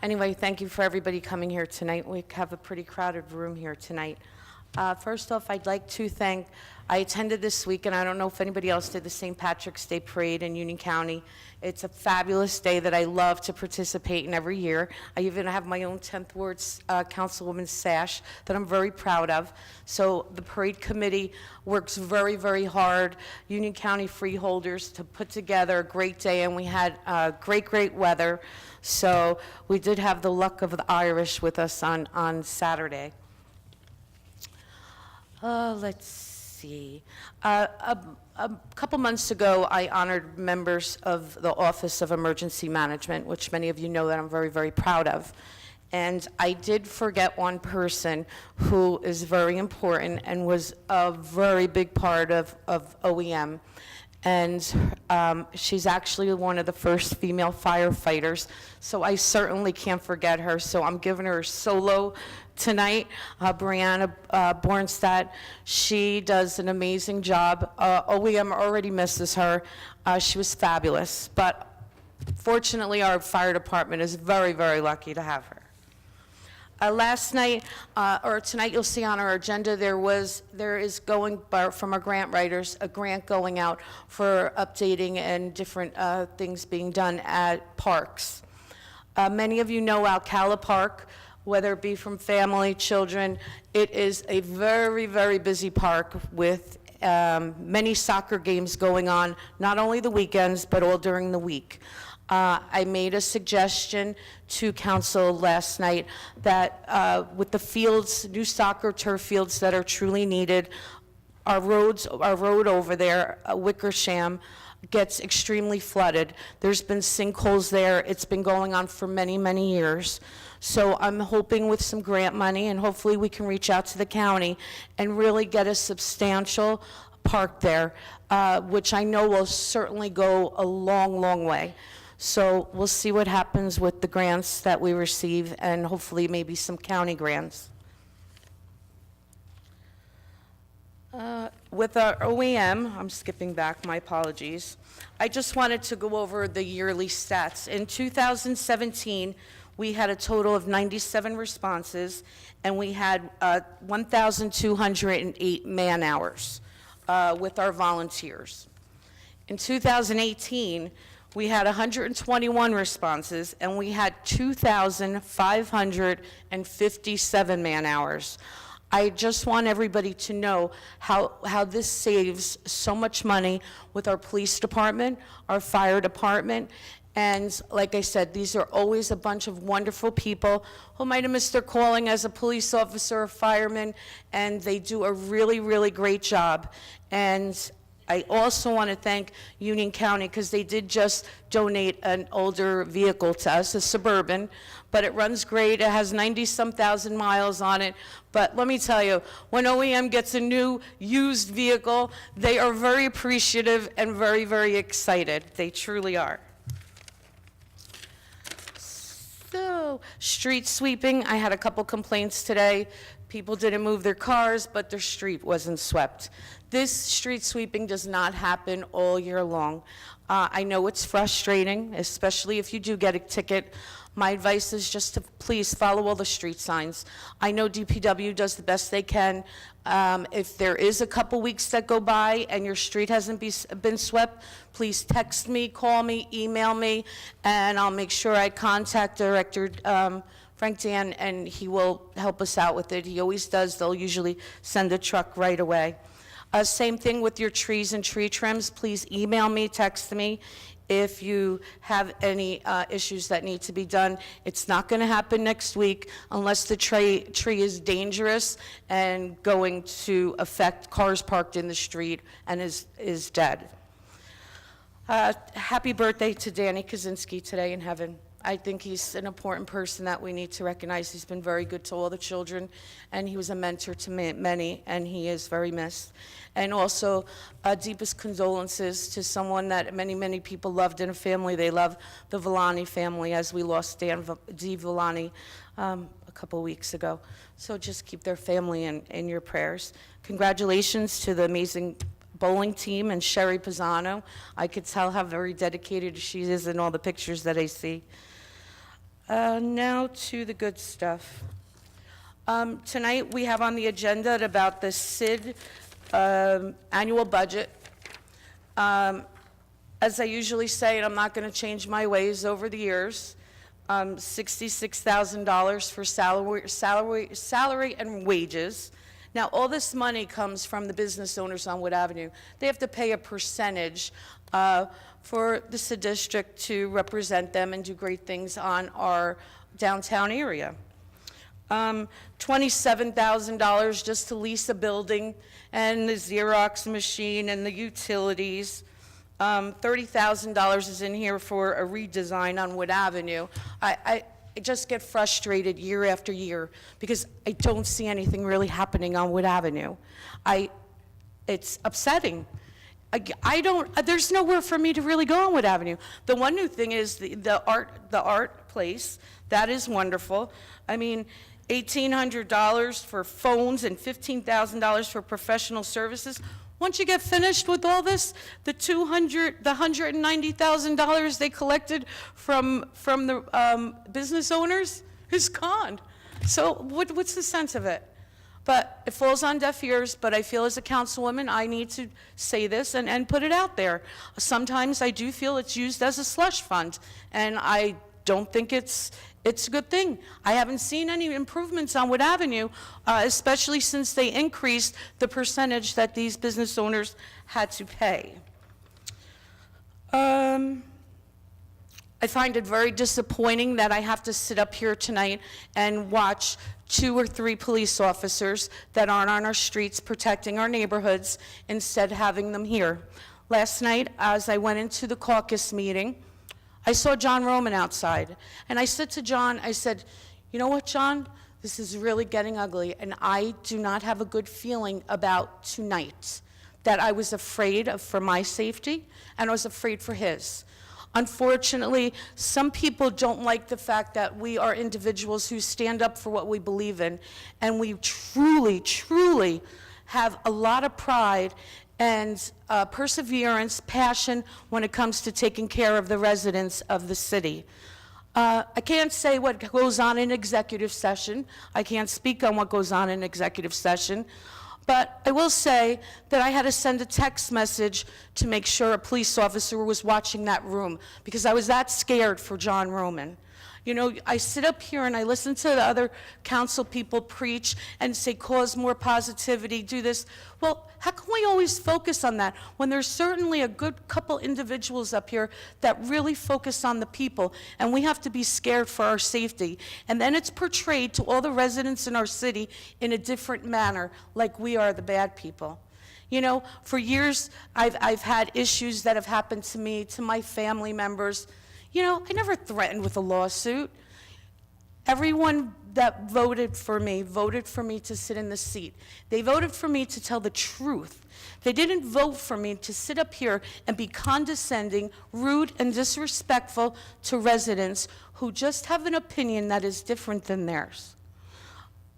anyway, thank you for everybody coming here tonight. We have a pretty crowded room here tonight. First off, I'd like to thank, I attended this week, and I don't know if anybody else did, the St. Patrick's Day Parade in Union County. It's a fabulous day that I love to participate in every year. I even have my own 10th Ward Councilwoman sash that I'm very proud of. So the parade committee works very, very hard, Union County freeholders, to put together a great day, and we had great weather. So we did have the luck of the Irish with us on Saturday. Let's see. A couple months ago, I honored members of the Office of Emergency Management, which many of you know that I'm very, very proud of. And I did forget one person who is very important and was a very big part of OEM. And she's actually one of the first female firefighters, so I certainly can't forget her. So I'm giving her a solo tonight. Brianna Bornstadt, she does an amazing job. OEM already misses her. She was fabulous, but fortunately our fire department is very, very lucky to have her. Last night, or tonight, you'll see on our agenda, there is going, from our grant writers, a grant going out for updating and different things being done at parks. Many of you know Alcala Park, whether it be from family, children. It is a very, very busy park with many soccer games going on, not only the weekends, but all during the week. I made a suggestion to council last night that with the fields, new soccer turf fields that are truly needed, our road over there, Wickersham, gets extremely flooded. There's been sinkholes there. It's been going on for many, many years. So I'm hoping with some grant money, and hopefully we can reach out to the county and really get a substantial parked there, which I know will certainly go a long, long way. So we'll see what happens with the grants that we receive, and hopefully maybe some county grants. With our OEM, I'm skipping back, my apologies. I just wanted to go over the yearly stats. In 2017, we had a total of 97 responses, and we had 1,208 man-hours with our volunteers. In 2018, we had 121 responses, and we had 2,557 man-hours. I just want everybody to know how this saves so much money with our police department, our fire department, and like I said, these are always a bunch of wonderful people who might have missed their calling as a police officer or fireman, and they do a really, really great job. And I also want to thank Union County, because they did just donate an older vehicle to us, a Suburban, but it runs great. It has 90-some thousand miles on it. But let me tell you, when OEM gets a new used vehicle, they are very appreciative and very, very excited. They truly are. So, street sweeping, I had a couple complaints today. People didn't move their cars, but their street wasn't swept. This street sweeping does not happen all year long. I know it's frustrating, especially if you do get a ticket. My advice is just to please follow all the street signs. I know DPW does the best they can. If there is a couple weeks that go by and your street hasn't been swept, please text me, call me, email me, and I'll make sure I contact Director Frank Dan, and he will help us out with it. He always does. They'll usually send a truck right away. Same thing with your trees and tree trims. Please email me, text me if you have any issues that need to be done. It's not going to happen next week unless the tree is dangerous and going to affect cars parked in the street and is dead. Happy birthday to Danny Kaczynski today in heaven. I think he's an important person that we need to recognize. He's been very good to all the children, and he was a mentor to many, and he is very missed. And also, deepest condolences to someone that many, many people loved in a family. They love the Villani family, as we lost D. Villani a couple weeks ago. So just keep their family in your prayers. Congratulations to the amazing bowling team and Sherry Pisano. I could tell how very dedicated she is in all the pictures that I see. Now to the good stuff. Tonight we have on the agenda about the SID annual budget. As I usually say, and I'm not going to change my ways over the years, $66,000 for salary and wages. Now, all this money comes from the business owners on Wood Avenue. They have to pay a percentage for the SID district to represent them and do great things on our downtown area. $27,000 just to lease a building and the Xerox machine and the utilities. $30,000 is in here for a redesign on Wood Avenue. I just get frustrated year after year because I don't see anything really happening on Wood Avenue. It's upsetting. There's nowhere for me to really go on Wood Avenue. The one new thing is the art place. That is wonderful. I mean, $1,800 for phones and $15,000 for professional services. Once you get finished with all this, the $190,000 they collected from the business owners is gone. So what's the sense of it? But it falls on deaf ears, but I feel as a councilwoman, I need to say this and put it out there. Sometimes I do feel it's used as a slush fund, and I don't think it's a good thing. I haven't seen any improvements on Wood Avenue, especially since they increased the percentage that these business owners had to pay. I find it very disappointing that I have to sit up here tonight and watch 2 or 3 police officers that aren't on our streets protecting our neighborhoods, instead having them here. Last night, as I went into the caucus meeting, I saw John Roman outside, and I said to John, I said, you know what, John? This is really getting ugly, and I do not have a good feeling about tonight. that I was afraid of for my safety, and I was afraid for his. Unfortunately, some people don't like the fact that we are individuals who stand up for what we believe in, and we truly, truly have a lot of pride and perseverance, passion when it comes to taking care of the residents of the city. I can't say what goes on in executive session. I can't speak on what goes on in executive session. But I will say that I had to send a text message to make sure a police officer was watching that room, because I was that scared for John Roman. You know, I sit up here and I listen to the other council people preach and say, cause more positivity, do this. Well, how can we always focus on that when there's certainly a good couple individuals up here that really focus on the people, and we have to be scared for our safety. And then it's portrayed to all the residents in our city in a different manner, like we are the bad people. You know, for years, I've had issues that have happened to me, to my family members. You know, I never threatened with a lawsuit. Everyone that voted for me to sit in the seat. They voted for me to tell the truth. They didn't vote for me to sit up here and be condescending, rude, and disrespectful to residents who just have an opinion that is different than theirs.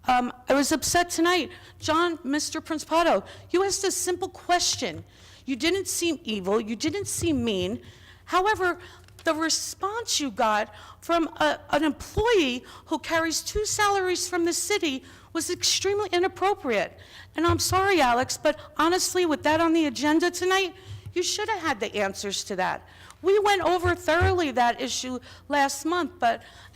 I was upset tonight. John, Mr. Principato, you asked a simple question. You didn't seem evil. You didn't seem mean. However, the response you got from an employee who carries 2 salaries from the city was extremely inappropriate. And I'm sorry, Alex, but honestly, with that on the agenda tonight, you should have had the answers to that. We went over thoroughly that issue last month,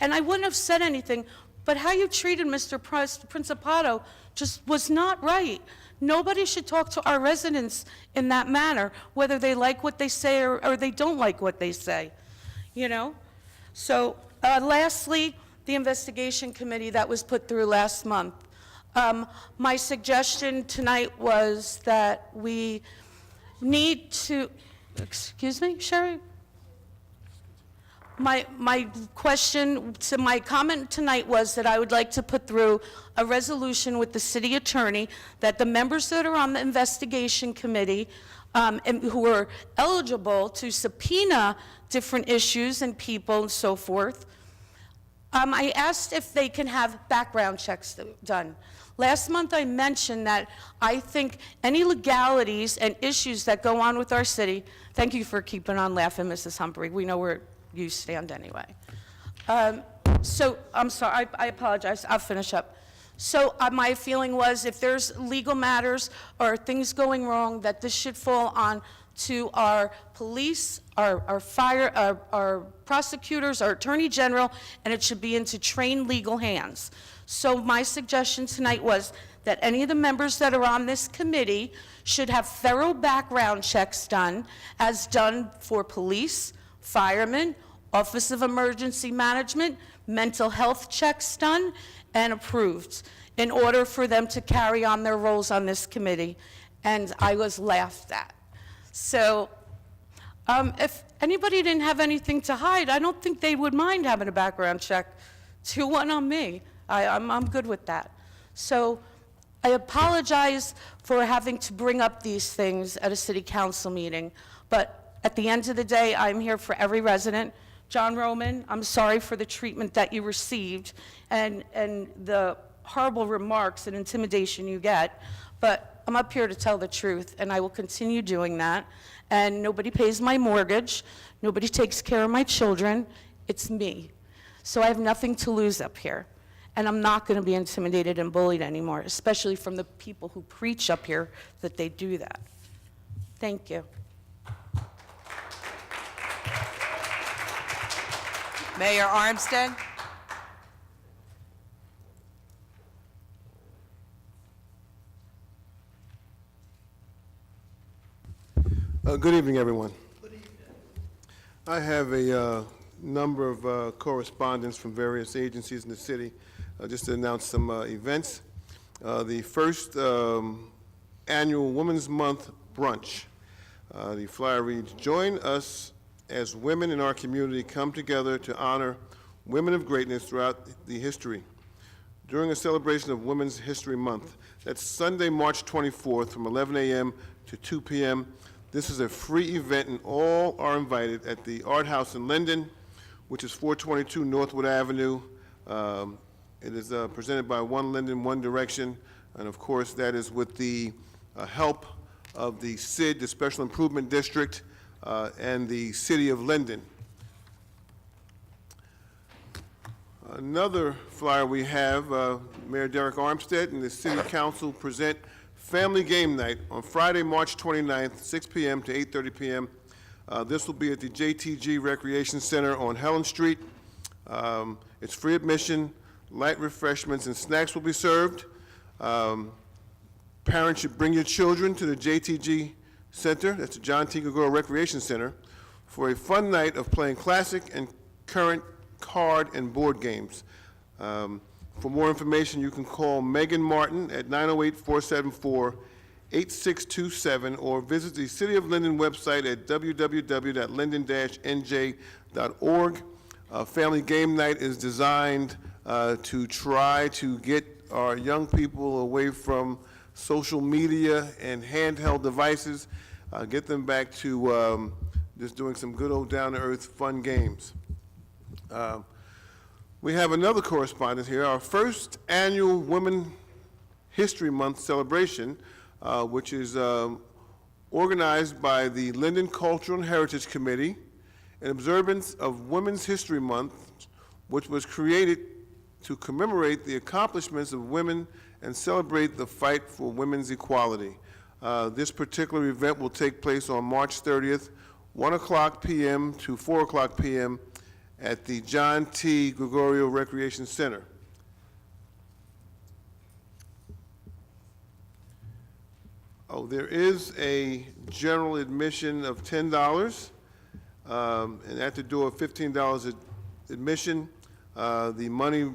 and I wouldn't have said anything, but how you treated Mr. Principato just was not right. Nobody should talk to our residents in that manner, whether they like what they say or they don't like what they say. You know? So lastly, the investigation committee that was put through last month. My suggestion tonight was that we need to, excuse me, Sherry? My comment tonight was that I would like to put through a resolution with the city attorney that the members that are on the investigation committee and who are eligible to subpoena different issues and people and so forth, I asked if they can have background checks done. Last month I mentioned that I think any legalities and issues that go on with our city, thank you for keeping on laughing, Mrs. Humphrey, we know where you stand anyway. So I'm sorry, I apologize, I'll finish up. So my feeling was if there's legal matters or things going wrong, that this should fall on to our police, our fire, our prosecutors, our attorney general, and it should be into trained legal hands. So my suggestion tonight was that any of the members that are on this committee should have thorough background checks done, as done for police, firemen, Office of Emergency Management, mental health checks done, and approved in order for them to carry on their roles on this committee. And I was laughed at. So if anybody didn't have anything to hide, I don't think they would mind having a background check. Do one on me. I'm good with that. So I apologize for having to bring up these things at a city council meeting, but at the end of the day, I'm here for every resident. John Roman, I'm sorry for the treatment that you received and the horrible remarks and intimidation you get, but I'm up here to tell the truth, and I will continue doing that. And nobody pays my mortgage, nobody takes care of my children, it's me. So I have nothing to lose up here. And I'm not going to be intimidated and bullied anymore, especially from the people who preach up here that they do that. Thank you. Mayor Armstead? Good evening, everyone. Good evening. I have a number of correspondence from various agencies in the city, just to announce some events. The first annual Women's Month brunch. The flyer reads, "Join us as women in our community come together to honor women of greatness throughout the history. during a celebration of Women's History Month. That's Sunday, March 24th, from 11 a.m. to 2 p.m. This is a free event, and all are invited at the Art House in Linden, which is 422 Northwood Avenue. It is presented by One Linden, One Direction, and of course, that is with the help of the SID, the Special Improvement District, and the City of Linden. Another flyer we have, Mayor Derek Armstead and the City Council present Family Game Night on Friday, March 29th, 6 p.m. to 8:30 p.m. This will be at the JTG Recreation Center on Helen Street. It's free admission, light refreshments and snacks will be served. Parents should bring your children to the JTG Center, that's the John T. Gregoro Recreation Center, for a fun night of playing classic and current card and board games. For more information, you can call Megan Martin at 908-474-8627 or visit the City of Linden website at www.linden-nj.org. Family Game Night is designed to try to get our young people away from social media and handheld devices, get them back to just doing some good old down-to-earth fun games. We have another correspondence here, our first annual Women History Month celebration, which is organized by the Linden Cultural and Heritage Committee in observance of Women's History Month, which was created to commemorate the accomplishments of women and celebrate the fight for women's equality. This particular event will take place on March 30th, 1 o'clock p.m. to 4 o'clock p.m. at the John T. Gregorio Recreation Center. Oh, there is a general admission of $10, and at the door, $15 admission. The money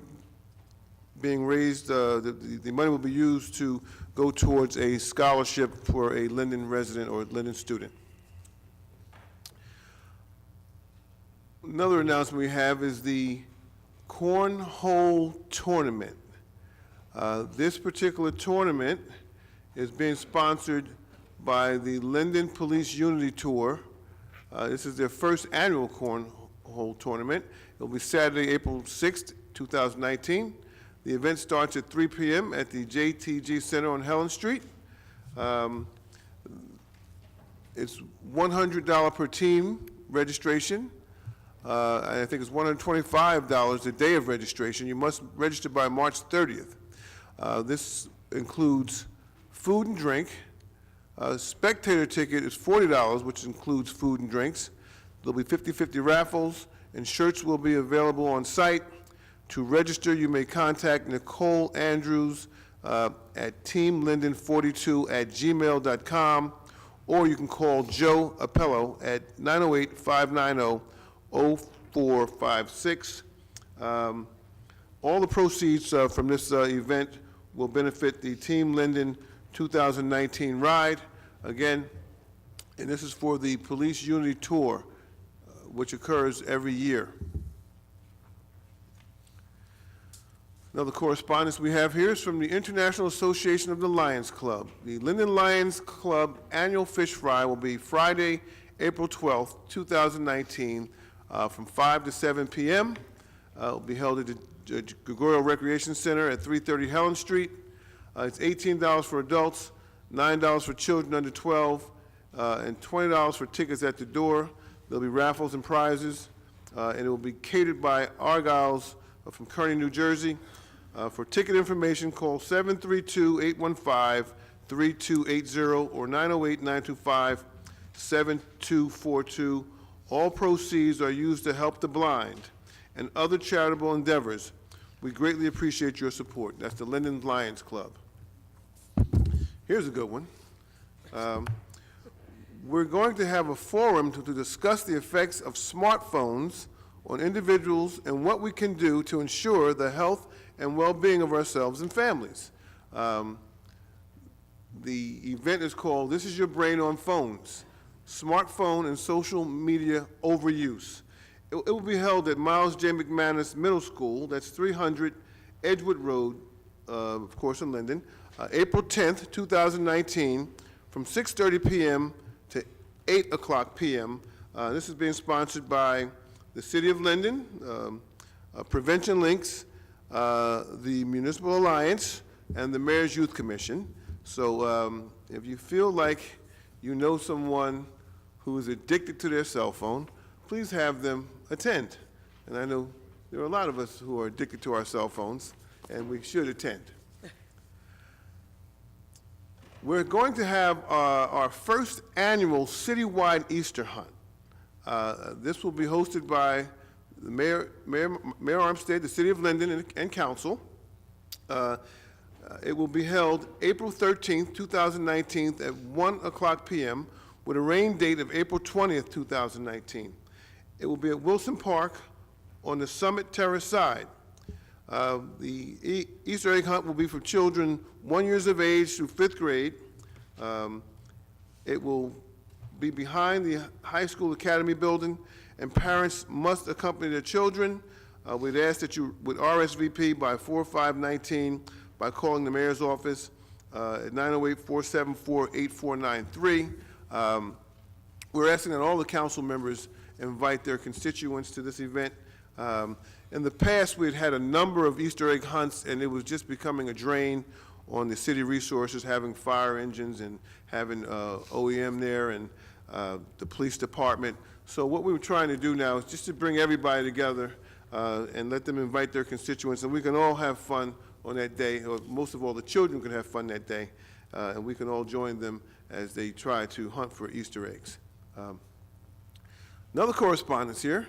being raised, the money will be used to go towards a scholarship for a Linden resident or Linden student. Another announcement we have is the Cornhole Tournament. This particular tournament is being sponsored by the Linden Police Unity Tour. This is their first annual Cornhole Tournament. It will be Saturday, April 6th, 2019. The event starts at 3 p.m. at the JTG Center on Helen Street. It's $100 per team registration. I think it's $125 a day of registration. You must register by March 30th. This includes food and drink. Spectator ticket is $40, which includes food and drinks. There'll be 50-50 raffles, and shirts will be available on site. To register, you may contact Nicole Andrews at teamlinden42@gmail.com, or you can call Joe Appello at 908-590-0456. All the proceeds from this event will benefit the Team Linden 2019 ride. Again, and this is for the Police Unity Tour, which occurs every year. Another correspondence we have here is from the International Association of the Lions Club. The Linden Lions Club annual fish fry will be Friday, April 12th, 2019, from 5 to 7 p.m. It will be held at the Gregorio Recreation Center at 330 Helen Street. It's $18 for adults, $9 for children under 12, and $20 for tickets at the door. There'll be raffles and prizes, and it will be catered by Argyle's from Kearney, New Jersey. For ticket information, call 732-815-3280 or 908-925-7242. All proceeds are used to help the blind and other charitable endeavors. We greatly appreciate your support. That's the Linden Lions Club. Here's a good one. We're going to have a forum to discuss the effects of smartphones on individuals and what we can do to ensure the health and well-being of ourselves and families. The event is called This Is Your Brain on Phones, Smartphone and Social Media Overuse. It will be held at Miles J. McManus Middle School, that's 300 Edgewood Road, of course in Linden, April 10th, 2019, from 6:30 p.m. to 8 o'clock p.m. This is being sponsored by the City of Linden, Prevention Links, the Municipal Alliance, and the Mayor's Youth Commission. So if you feel like you know someone who is addicted to their cell phone, please have them attend. And I know there are a lot of us who are addicted to our cell phones, and we should attend. We're going to have our first annual citywide Easter hunt. This will be hosted by the Mayor Armstead, the City of Linden, and Council. It will be held April 13th, 2019 at 1 o'clock p.m. with a rain date of April 20th, 2019. It will be at Wilson Park on the Summit Terrace side. The Easter egg hunt will be for children 1 year of age through 5th grade. It will be behind the High School Academy building, and parents must accompany their children. We'd ask that you would RSVP by 4/5/19 by calling the mayor's office at 908-474-8493. We're asking that all the council members invite their constituents to this event. In the past, we'd had a number of Easter egg hunts, and it was just becoming a drain on the city resources, having fire engines and having OEM there and the police department. So what we were trying to do now is just to bring everybody together and let them invite their constituents, and we can all have fun on that day, or most of all, the children can have fun that day, and we can all join them as they try to hunt for Easter eggs. Another correspondence here.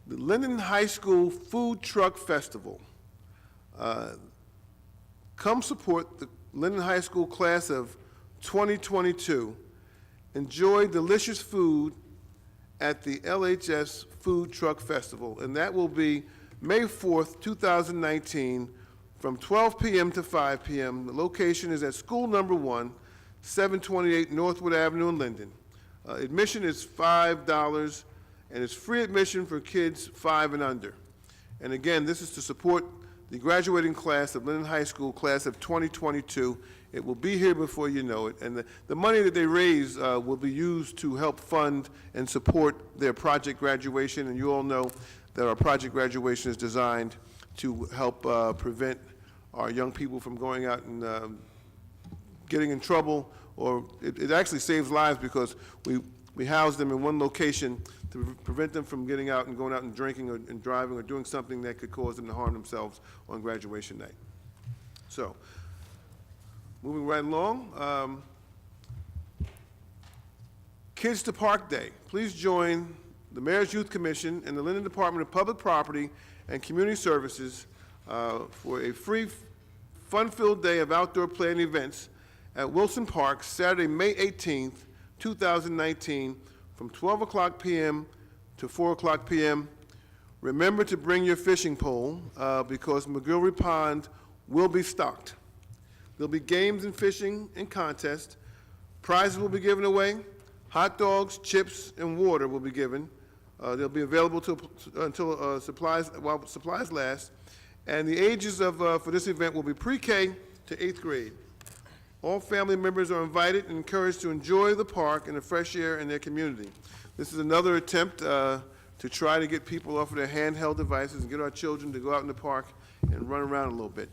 The Linden High School Food Truck Festival. Come support the Linden High School class of 2022. Enjoy delicious food at the LHS Food Truck Festival, and that will be May 4th, 2019, from 12 p.m. to 5 p.m. The location is at School Number 1, 728 Northwood Avenue in Linden. Admission is $5, and it's free admission for kids 5 and under. And again, this is to support the graduating class of Linden High School, class of 2022. It will be here before you know it, and the money that they raise will be used to help fund and support their project graduation, and you all know that our project graduation is designed to help prevent our young people from going out and getting in trouble, or it actually saves lives because we house them in one location to prevent them from getting out and going out and drinking or and driving or doing something that could cause them to harm themselves on graduation night. So, moving right along, Kids to Park Day. Please join the Mayor's Youth Commission and the Linden Department of Public Property and Community Services for a free, fun-filled day of outdoor play and events at Wilson Park, Saturday, May 18th, 2019, from 12 o'clock p.m. to 4 o'clock p.m. Remember to bring your fishing pole because McGilvery Pond will be stocked. There'll be games and fishing and contests. Prizes will be given away. Hot dogs, chips, and water will be given. They'll be available until while supplies last. And the ages for this event will be pre-K to 8th grade. All family members are invited and encouraged to enjoy the park and the fresh air in their community. This is another attempt to try to get people off of their handheld devices and get our children to go out in the park and run around a little bit.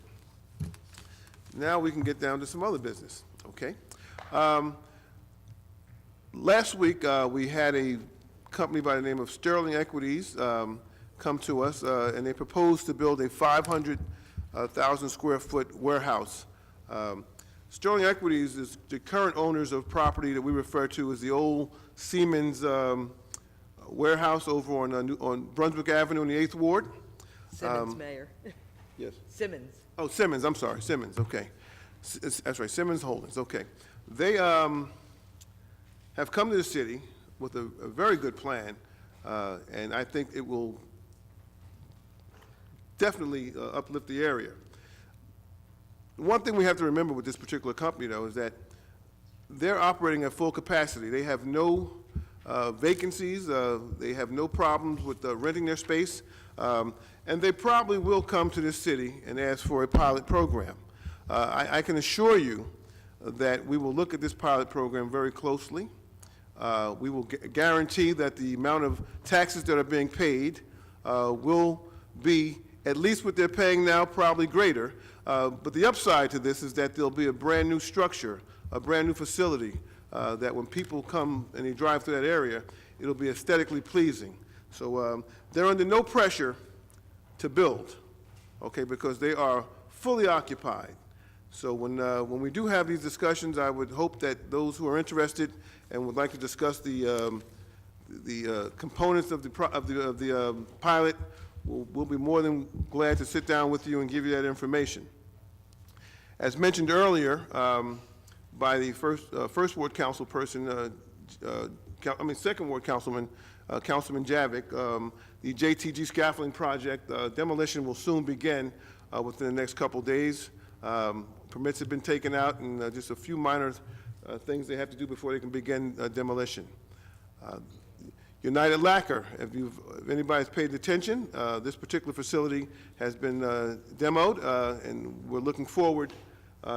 Now we can get down to some other business, okay? Last week, we had a company by the name of Sterling Equities come to us, and they proposed to build a 500,000 square foot warehouse. Sterling Equities is the current owners of property that we refer to as the old Siemens warehouse over on Brunswick Avenue in the 8th Ward. Simmons, Mayor. Yes. Simmons. Oh, Simmons, I'm sorry, Simmons, okay. That's right, Simmons Holdings, okay. They have come to the city with a very good plan, and I think it will definitely uplift the area. One thing we have to remember with this particular company, though, is that they're operating at full capacity. They have no vacancies. They have no problems with renting their space. And they probably will come to this city and ask for a pilot program. I can assure you that we will look at this pilot program very closely. We will guarantee that the amount of taxes that are being paid will be at least what they're paying now, probably greater. But the upside to this is that there'll be a brand-new structure, a brand-new facility, that when people come and they drive through that area, it'll be aesthetically pleasing. So they're under no pressure to build, okay, because they are fully occupied. So when we do have these discussions, I would hope that those who are interested and would like to discuss the components of the pilot will be more than glad to sit down with you and give you that information. As mentioned earlier by the first ward council person, second ward councilman, Councilman Javik, the JTG scaffolding project demolition will soon begin within the next couple days. Permits have been taken out, and just a few minor things they have to do before they can begin demolition. United Lacquer, if anybody's paid attention, this particular facility has been demoed, and we're looking forward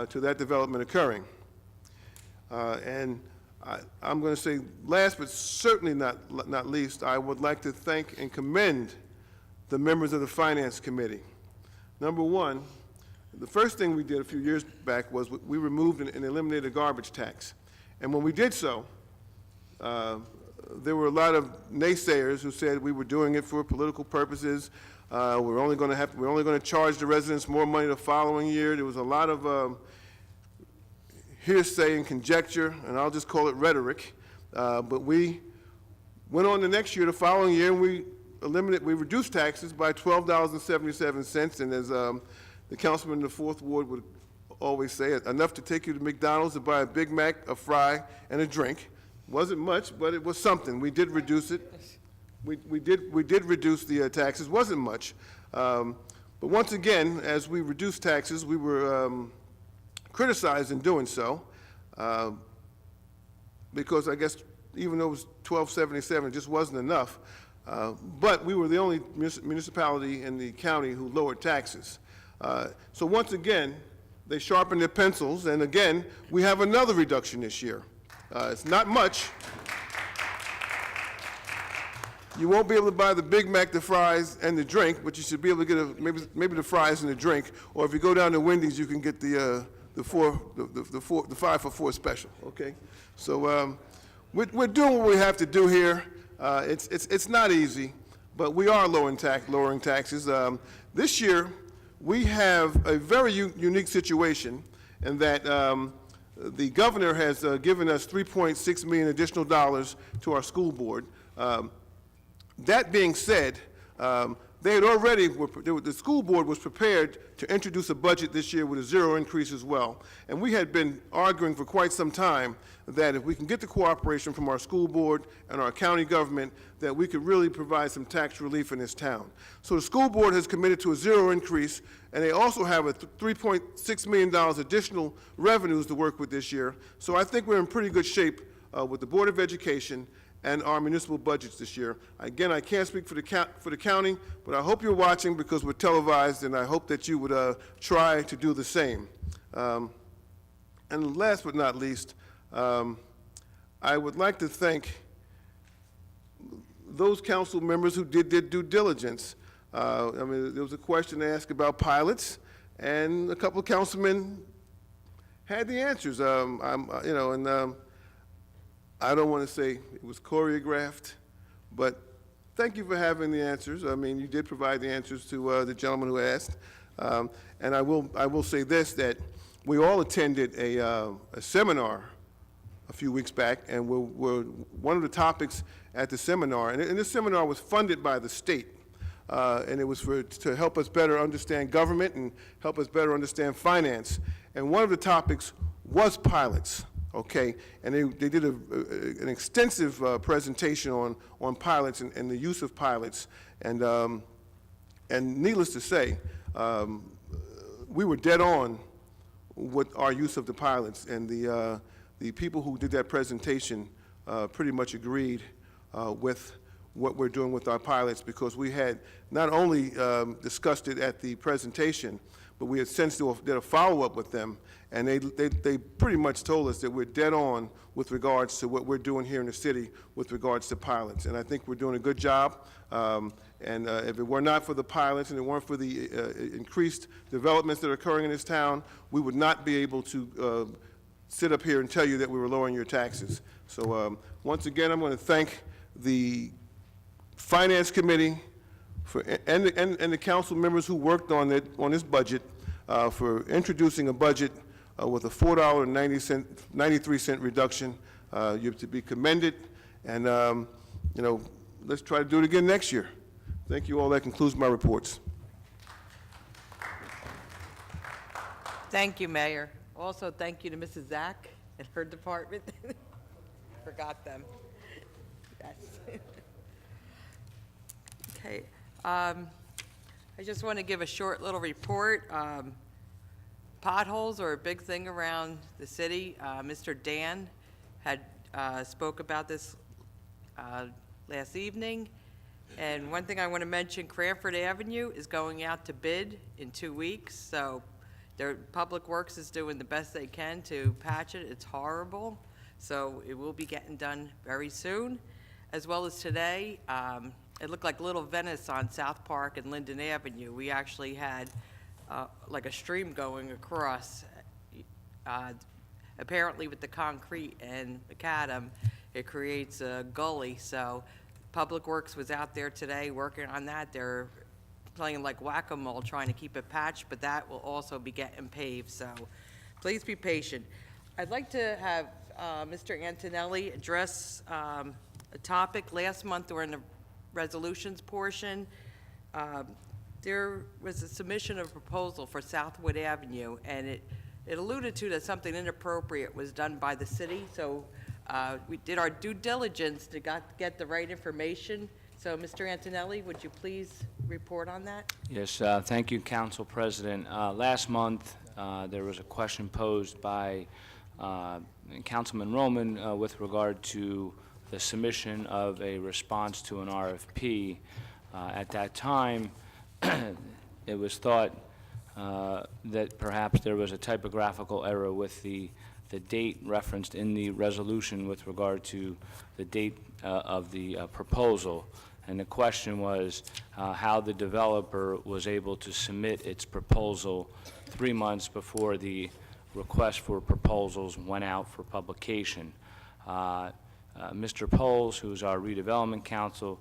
to that development occurring. And I'm going to say last but certainly not least, I would like to thank and commend the members of the Finance Committee. Number one, the first thing we did a few years back was we removed and eliminated a garbage tax. And when we did so, there were a lot of naysayers who said we were doing it for political purposes. We're only going to charge the residents more money the following year. There was a lot of hearsay and conjecture, and I'll just call it rhetoric. But we went on the next year, the following year, and we reduced taxes by $12.77, and as the councilman in the Fourth Ward would always say, enough to take you to McDonald's to buy a Big Mac, a fry, and a drink. Wasn't much, but it was something. We did reduce it. We did reduce the taxes. Wasn't much, but once again, as we reduced taxes, we were criticized in doing so, because I guess even though it was $12.77, it just wasn't enough. But we were the only municipality in the county who lowered taxes. So once again, they sharpened their pencils, and again, we have another reduction this year. It's not much. You won't be able to buy the Big Mac, the fries, and the drink, but you should be able to get maybe the fries and the drink. Or if you go down to Wendy's, you can get the 5 for $4 special. Okay, so we're doing what we have to do here. It's not easy, but we are lowering taxes. This year, we have a very unique situation in that the governor has given us $3.6 million additional dollars to our school board. That being said, they had already, the school board was prepared to introduce a budget this year with a zero increase as well. And we had been arguing for quite some time that if we can get the cooperation from our school board and our county government, that we could really provide some tax relief in this town. So the school board has committed to a zero increase, and they also have a $3.6 million additional revenues to work with this year. So I think we're in pretty good shape with the Board of Education and our municipal budgets this year. Again, I can't speak for the county, but I hope you're watching because we're televised, and I hope that you would try to do the same. And last but not least, I would like to thank those council members who did their due diligence. I mean, there was a question asked about pilots, and a couple of councilmen had the answers. I don't want to say it was choreographed, but thank you for having the answers. I mean, you did provide the answers to the gentleman who asked. And I will say this, that we all attended a seminar a few weeks back, and we're one of the topics at the seminar, and this seminar was funded by the state, and it was to help us better understand government and help us better understand finance. And one of the topics was pilots. Okay, and they did an extensive presentation on pilots and the use of pilots, and needless to say, we were dead on with our use of the pilots, and the people who did that presentation pretty much agreed with what we're doing with our pilots, because we had not only discussed it at the presentation, but we had since did a follow-up with them, and they pretty much told us that we're dead on with regards to what we're doing here in the city with regards to pilots. And I think we're doing a good job. And if it were not for the pilots and it weren't for the increased developments that are occurring in this town, we would not be able to sit up here and tell you that we were lowering your taxes. So once again, I'm going to thank the Finance Committee and the council members who worked on this budget for introducing a budget with a $4.93 reduction. You're to be commended, and you know, let's try to do it again next year. Thank you all. That concludes my reports. Thank you, Mayor. Also, thank you to Mrs. Zach and her department. Forgot them. Yes. Okay. I just want to give a short little report. Potholes are a big thing around the city. Mr. Dan had spoke about this last evening. And one thing I want to mention, Cranford Avenue is going out to bid in 2 weeks. So their Public Works is doing the best they can to patch it. It's horrible. So it will be getting done very soon. As well as today, it looked like Little Venice on South Park and Linden Avenue. We actually had like a stream going across. Apparently with the concrete and macadam, it creates a gully. So Public Works was out there today working on that. They're playing like whack-a-mole trying to keep it patched, but that will also be getting paved. So please be patient. I'd like to have Mr. Antonelli address a topic. Last month during the resolutions portion, there was a submission of a proposal for Southwood Avenue, and it alluded to that something inappropriate was done by the city. So we did our due diligence to get the right information. So, Mr. Antonelli, would you please report on that? Yes, thank you, Council President. Last month, there was a question posed by Councilman Roman with regard to the submission of a response to an RFP. At that time, it was thought that perhaps there was a typographical error with the date referenced in the resolution with regard to the date of the proposal. And the question was how the developer was able to submit its proposal 3 months before the request for proposals went out for publication. Mr. Poles, who's our redevelopment counsel,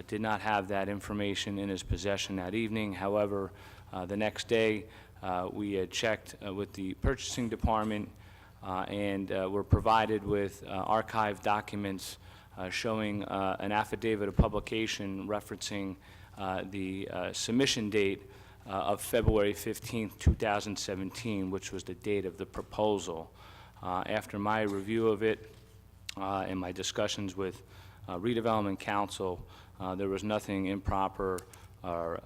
did not have that information in his possession that evening. However, the next day, we had checked with the purchasing department and were provided with archived documents showing an affidavit of publication referencing the submission date of February 15th, 2017, which was the date of the proposal. After my review of it and my discussions with redevelopment counsel, there was nothing improper or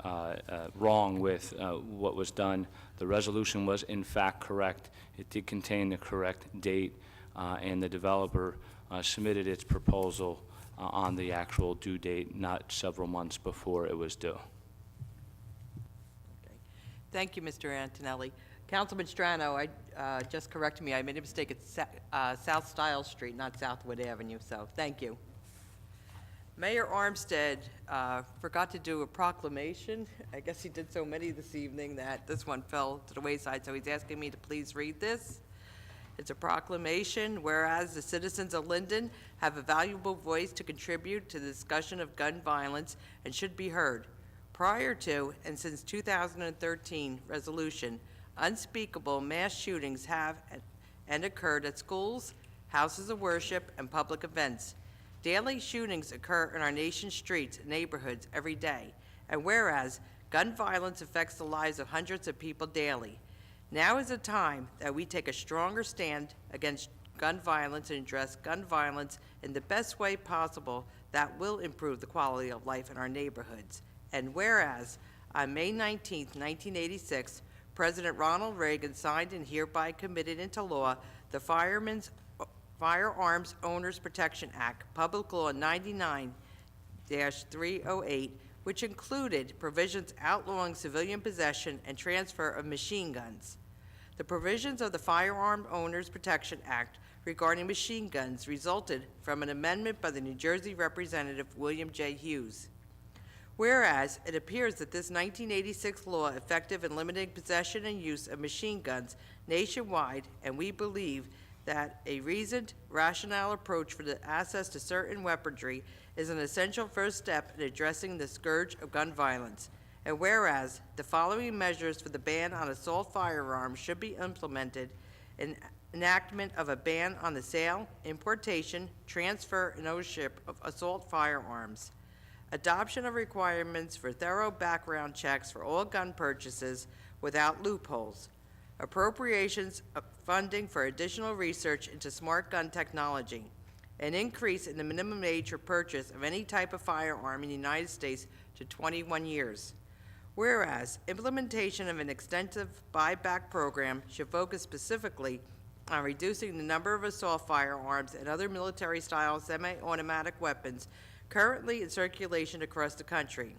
wrong with what was done. The resolution was in fact correct. It did contain the correct date, and the developer submitted its proposal on the actual due date, not several months before it was due. Okay. Thank you, Mr. Antonelli. Councilman Strano, just corrected me. I made a mistake. It's South Stiles Street, not Southwood Avenue, so thank you. Mayor Armstead forgot to do a proclamation. I guess he did so many this evening that this one fell to the wayside, so he's asking me to please read this. It's a proclamation, whereas the citizens of Linden have a valuable voice to contribute to the discussion of gun violence and should be heard. Prior to and since 2013 resolution, unspeakable mass shootings have and occurred at schools, houses of worship, and public events. Daily shootings occur in our nation's streets and neighborhoods every day, and whereas gun violence affects the lives of hundreds of people daily, now is a time that we take a stronger stand against gun violence and address gun violence in the best way possible that will improve the quality of life in our neighborhoods. And whereas on May 19, 1986, President Ronald Reagan signed and hereby committed into law the Firearms Owners Protection Act, Public Law 99, 2016-308, which included provisions outlawing civilian possession and transfer of machine guns. The provisions of the Firearm Owners Protection Act regarding machine guns resulted from an amendment by the New Jersey Representative William J. Hughes. Whereas it appears that this 1986 law effective in limiting possession and use of machine guns nationwide, and we believe that a reasoned, rational approach for the access to certain weaponry is an essential first step in addressing the scourge of gun violence. And whereas the following measures for the ban on assault firearms should be implemented: in enactment of a ban on the sale, importation, transfer, and ownership of assault firearms, adoption of requirements for thorough background checks for all gun purchases without loopholes, appropriations of funding for additional research into smart gun technology, an increase in the minimum age for purchase of any type of firearm in the United States to 21 years. Whereas implementation of an extensive buyback program should focus specifically on reducing the number of assault firearms and other military-style semi-automatic weapons currently in circulation across the country.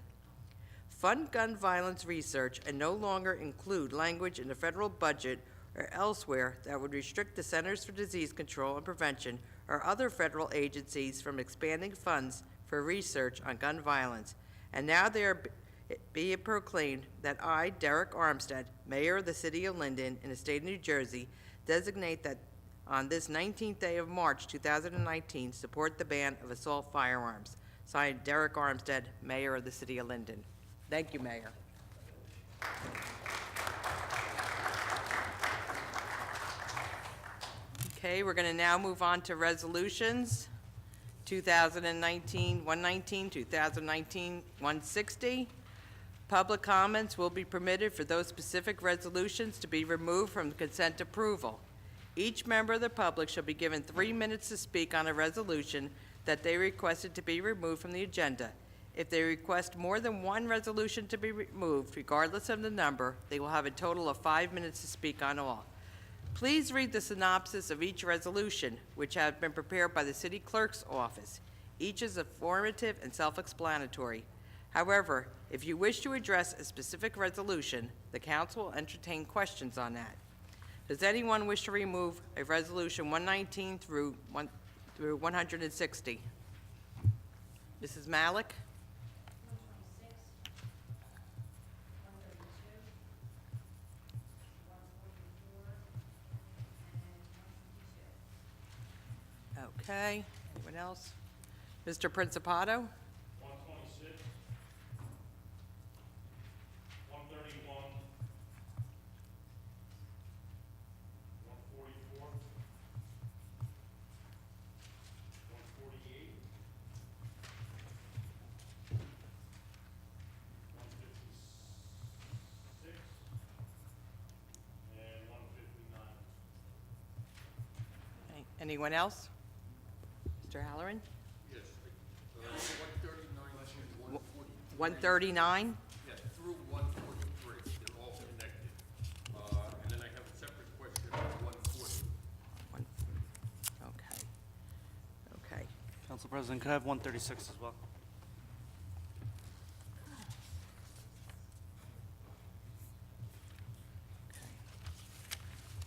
Fund gun violence research and no longer include language in the federal budget or elsewhere that would restrict the Centers for Disease Control and Prevention or other federal agencies from expanding funds for research on gun violence. And now there be it proclaimed that I, Derek Armstead, Mayor of the City of Linden in the state of New Jersey, designate that on this 19th day of March 2019, support the ban of assault firearms. Signed, Derek Armstead, Mayor of the City of Linden. Thank you, Mayor. Okay, we're going to now move on to resolutions. 2019-119, 2019-160. Public comments will be permitted for those specific resolutions to be removed from consent approval. Each member of the public shall be given 3 minutes to speak on a resolution that they requested to be removed from the agenda. If they request more than one resolution to be removed, regardless of the number, they will have a total of 5 minutes to speak on all. Please read the synopsis of each resolution, which has been prepared by the City Clerk's office. Each is informative and self-explanatory. However, if you wish to address a specific resolution, the council will entertain questions on that. Does anyone wish to remove a resolution 119 through 160? Mrs. Malik? Okay, anyone else? Mr. Principato? 126, 131, 144, 148, 156, and 159. Okay, anyone else? Mr. Halloran? Yes, 139 to 140. 139? Yeah, through 143, they're all connected. And then I have a separate question on 140. Okay. Okay. Council President, could I have 136 as well?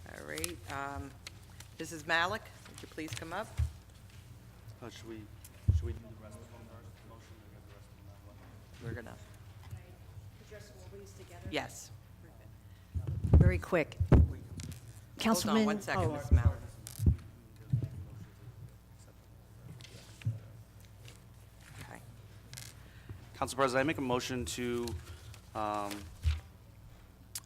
All right. Mrs. Malik, would you please come up? Should we do the rest of them first? Motion to get the rest of them out of the way? We're gonna, Address all these together? yes. Very quick. Hold Councilman. on 1 second, oh, Ms. Malik. Okay. Council President, I make a motion to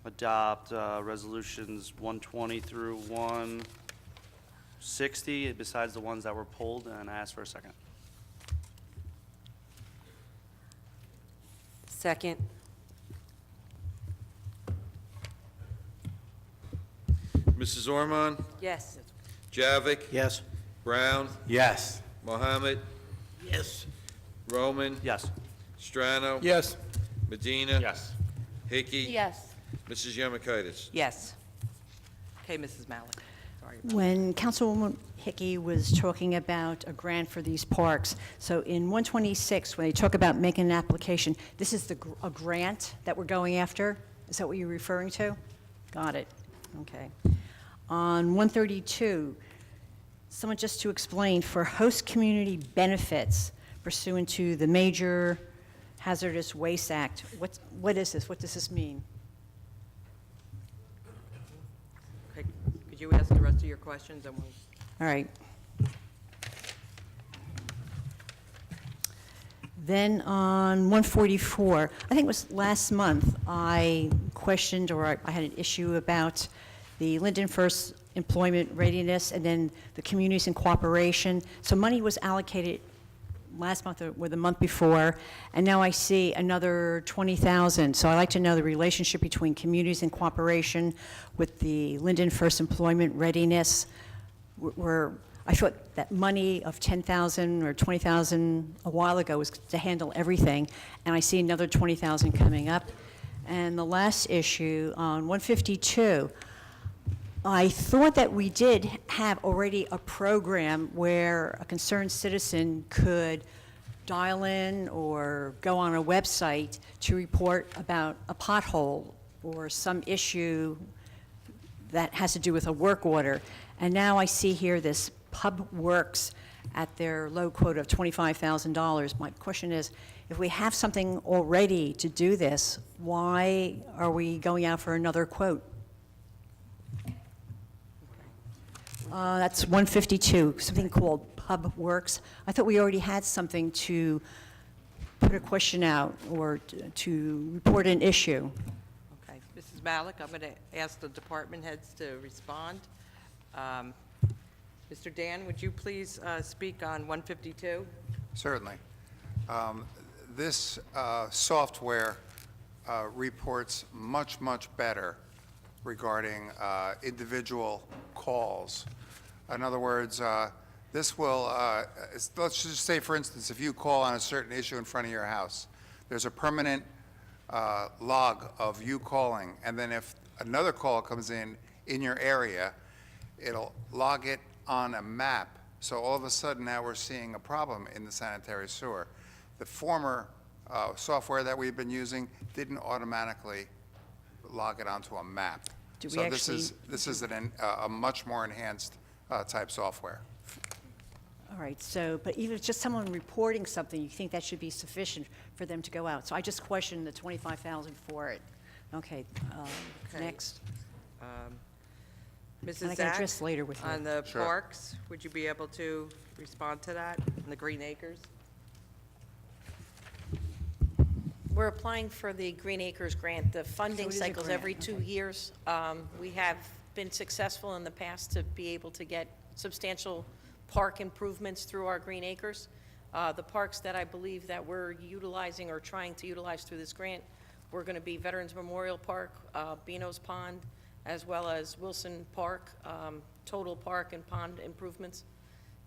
adopt resolutions 120 through 160, besides the ones that were pulled, and I ask for a second. Second. Mrs. Ormond? Yes. Javik? Yes. Brown? Yes. Mohammed? Yes. Roman? Yes. Strano? Yes. Medina? Yes. Hickey? Yes. Mrs. Yemakaitis? Yes. Okay, Mrs. Malik. Sorry about that. When Councilwoman Hickey was talking about a grant for these parks. So in 126, when they talk about making an application, this is a grant that we're going after? Is that what you're referring to? Got it. Okay. On 132, someone just to explain, for host community benefits pursuant to the Major Hazardous Waste Act, what is this? What does this mean? Okay, could you ask the rest of your questions and we'll... All right. Then on 144, I think it was last month, I questioned or I had an issue about the Linden First Employment Readiness and then the Communities in Cooperation. So money was allocated last month or the month before, and now I see another 20,000. So I'd like to know the relationship between Communities in Cooperation with the Linden First Employment Readiness. I thought that money of 10,000 or 20,000 a while ago was to handle everything, and I see another 20,000 coming up. And the last issue on 152, I thought that we did have already a program where a concerned citizen could dial in or go on a website to report about a pothole or some issue that has to do with a work order. And now I see here this Pub Works at their low quote of $25,000. My question is, if we have something already to do this, why are we going out for another quote? That's 152, something called Pub Works. I thought we already had something to put a question out or to report an issue. Okay, Mrs. Malik, I'm going to ask the department heads to respond. Mr. Dan, would you please speak on 152? Certainly. This software reports much, much better regarding individual calls. In other words, this will, let's just say, for instance, if you call on a certain issue in front of your house, there's a permanent log of you calling, and then if another call comes in your area, it'll log it on a map. So all of a sudden now we're seeing a problem in the sanitary sewer. The former software that we've been using didn't automatically log it onto a map. So this is a much more enhanced type software. All right, so, but even if it's just someone reporting something, you think that should be sufficient for them to go out? So I just questioned the 25,000 for it. Okay, Okay. next. Mrs. And I can Zach, address later with you. on the Sure. parks, would you be able to respond to that, and the Green Acres? We're applying for the Green Acres grant. The funding So it is a cycles grant, every 2 okay. years. We have been successful in the past to be able to get substantial park improvements through our Green Acres. The parks that I believe that we're utilizing or trying to utilize through this grant, we're going to be Veterans Memorial Park, Binos Pond, as well as Wilson Park, total park and pond improvements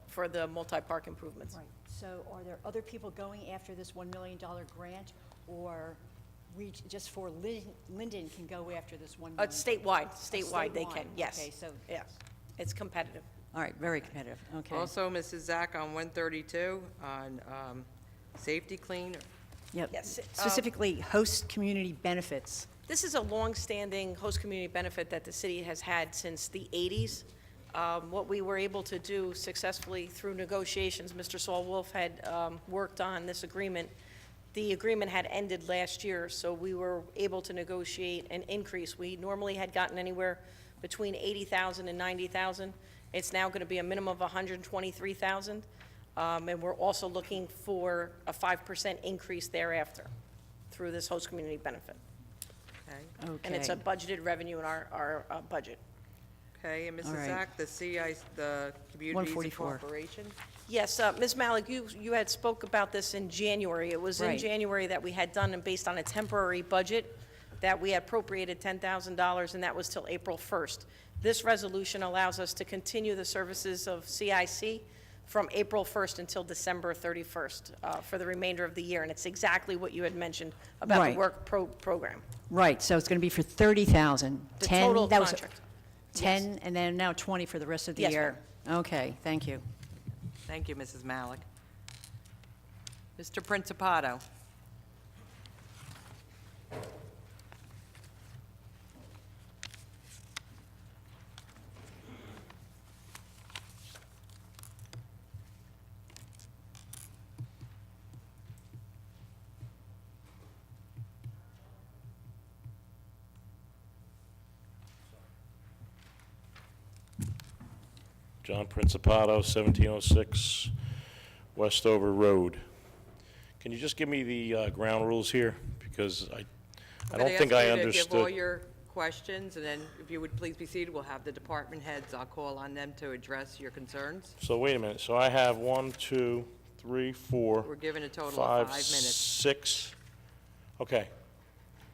for the multi-park improvements. Right, so are there other people going after this $1 million grant, or we, just for Linden can go after this $1 million? Statewide they can, yes. Okay, so, Yes, it's competitive. all right, very competitive, okay. Also, Mrs. Zach, on 132, on Safety Clean, Yep. Yes, Specifically, host community benefits. This is a long-standing host community benefit that the city has had since the 80s. What we were able to do successfully through negotiations, Mr. Saul Wolf had worked on this agreement. The agreement had ended last year, so we were able to negotiate an increase. We normally had gotten anywhere between $80,000 and $90,000. It's now going to be a minimum of $123,000, and we're also looking for a 5% increase thereafter through this host community benefit. okay? And it's a budgeted revenue in our budget. Okay, and All Mrs. right. Zach, the the Communities in 144. Cooperation? Yes, Ms. Malik, you had spoke about this in January. It was in Right. January that we had done, and based on a temporary budget, that we had appropriated $10,000, and that was till April 1st. This resolution allows us to continue the services of CIC from April 1st until December 31st for the remainder of the year, and it's exactly what you had mentioned about Right. the work program. Right, so it's going to be for 30,000. The 10 total that was contract. 10, and then now 20 for the rest of the Yes, year. ma'am. Okay, thank you. Thank you, Mrs. Malik. Mr. Principato. John Principato, 1706 Westover Road. Can you just give me the ground rules here? Because I don't think I I'm going to ask you to give all understood. your questions, and then if you would please be seated, we'll have the department heads. I'll call on them to address your concerns. So wait a minute, so I have 1, 2, 3, 4. We're given a total of 5 5 minutes. 6. Okay.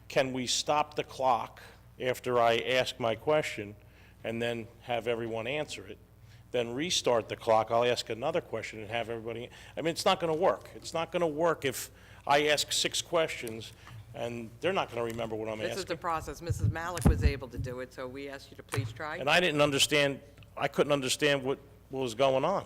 Can we stop the clock after I ask my question and then have everyone answer it? Then restart the clock, I'll ask another question and have everybody, I mean, it's not going to work. It's not going to work if I ask 6 questions and they're not going to remember what I'm This is asking. the process. Mrs. Malik was able to do it, so we ask you to please try. And I didn't understand, I couldn't understand what was going on.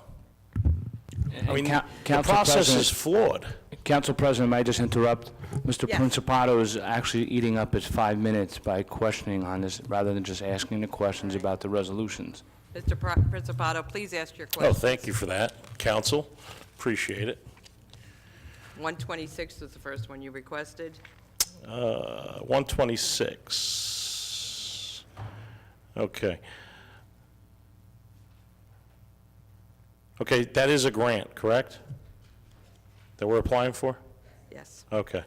I mean, the Council process President- is flawed. Council President, may I just interrupt? Mr. Yes. Principato is actually eating up his 5 minutes by questioning on this, rather than just asking the questions about the resolutions. Mr. Principato, please ask your question. Oh, thank you for that, counsel. Appreciate it. 126 was the first one you requested. 126. Okay. Okay, that is a grant, correct? That we're applying for? Yes. Okay.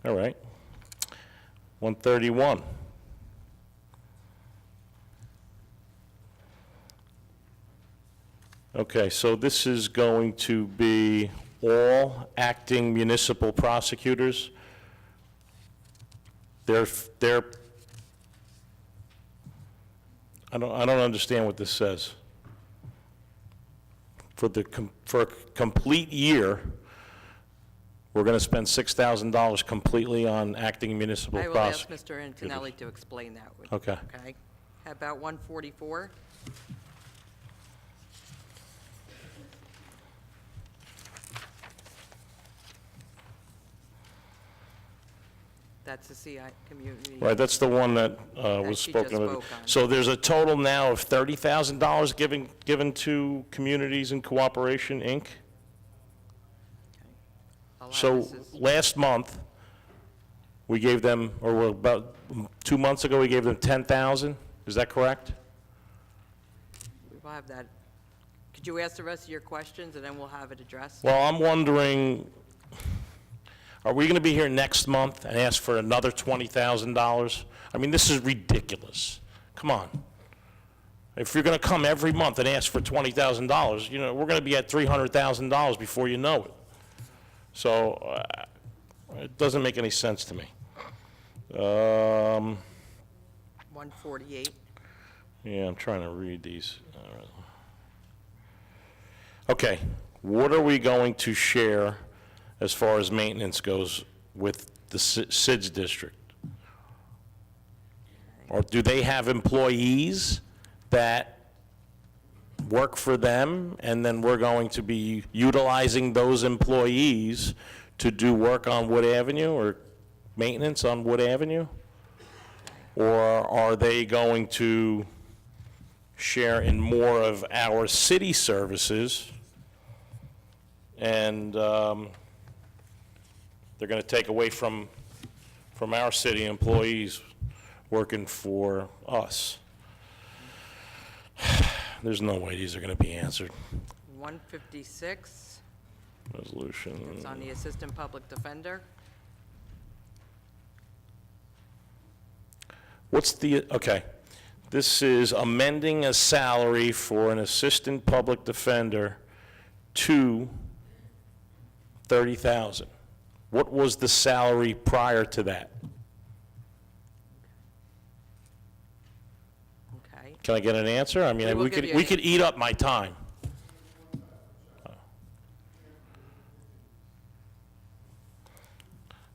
All right. 131. Okay, so this is going to be all acting municipal prosecutors. They're, I don't understand what this says. For a complete year, we're going to spend $6,000 completely on acting municipal I will ask prosecutors. Mr. Antonelli to explain that. Okay. Okay. How about 144? That's the CI community. Right, that's the one that That was she just spoken of. spoke on. So there's a total now of $30,000 given to Communities in Cooperation, Inc.? I'll have So Mrs. last month, we gave them, or well, about 2 months ago, we gave them 10,000, is that correct? We will have that. Could you ask the rest of your questions, and then we'll have it addressed? Well, I'm wondering, are we going to be here next month and ask for another $20,000? I mean, this is ridiculous. Come on. If you're going to come every month and ask for $20,000, you know, we're going to be at $300,000 before you know it. So it doesn't make any sense to me. 148. Yeah, I'm trying to read these. All right. Okay, what are we going to share as far as maintenance goes with the SIDS district? Or do they have employees that work for them, and then we're going to be utilizing those employees to do work on Wood Avenue or maintenance on Wood Avenue? Or are they going to share in more of our city services, and they're going to take away from our city employees working for us? There's no way these are going to be answered. 156. Resolution. It's on the Assistant Public Defender. What's the, okay, this is amending a salary for an assistant public defender to $30,000. What was the salary prior to that? Okay. Can I get an answer? I mean, We will we give could, you we an could eat up my time.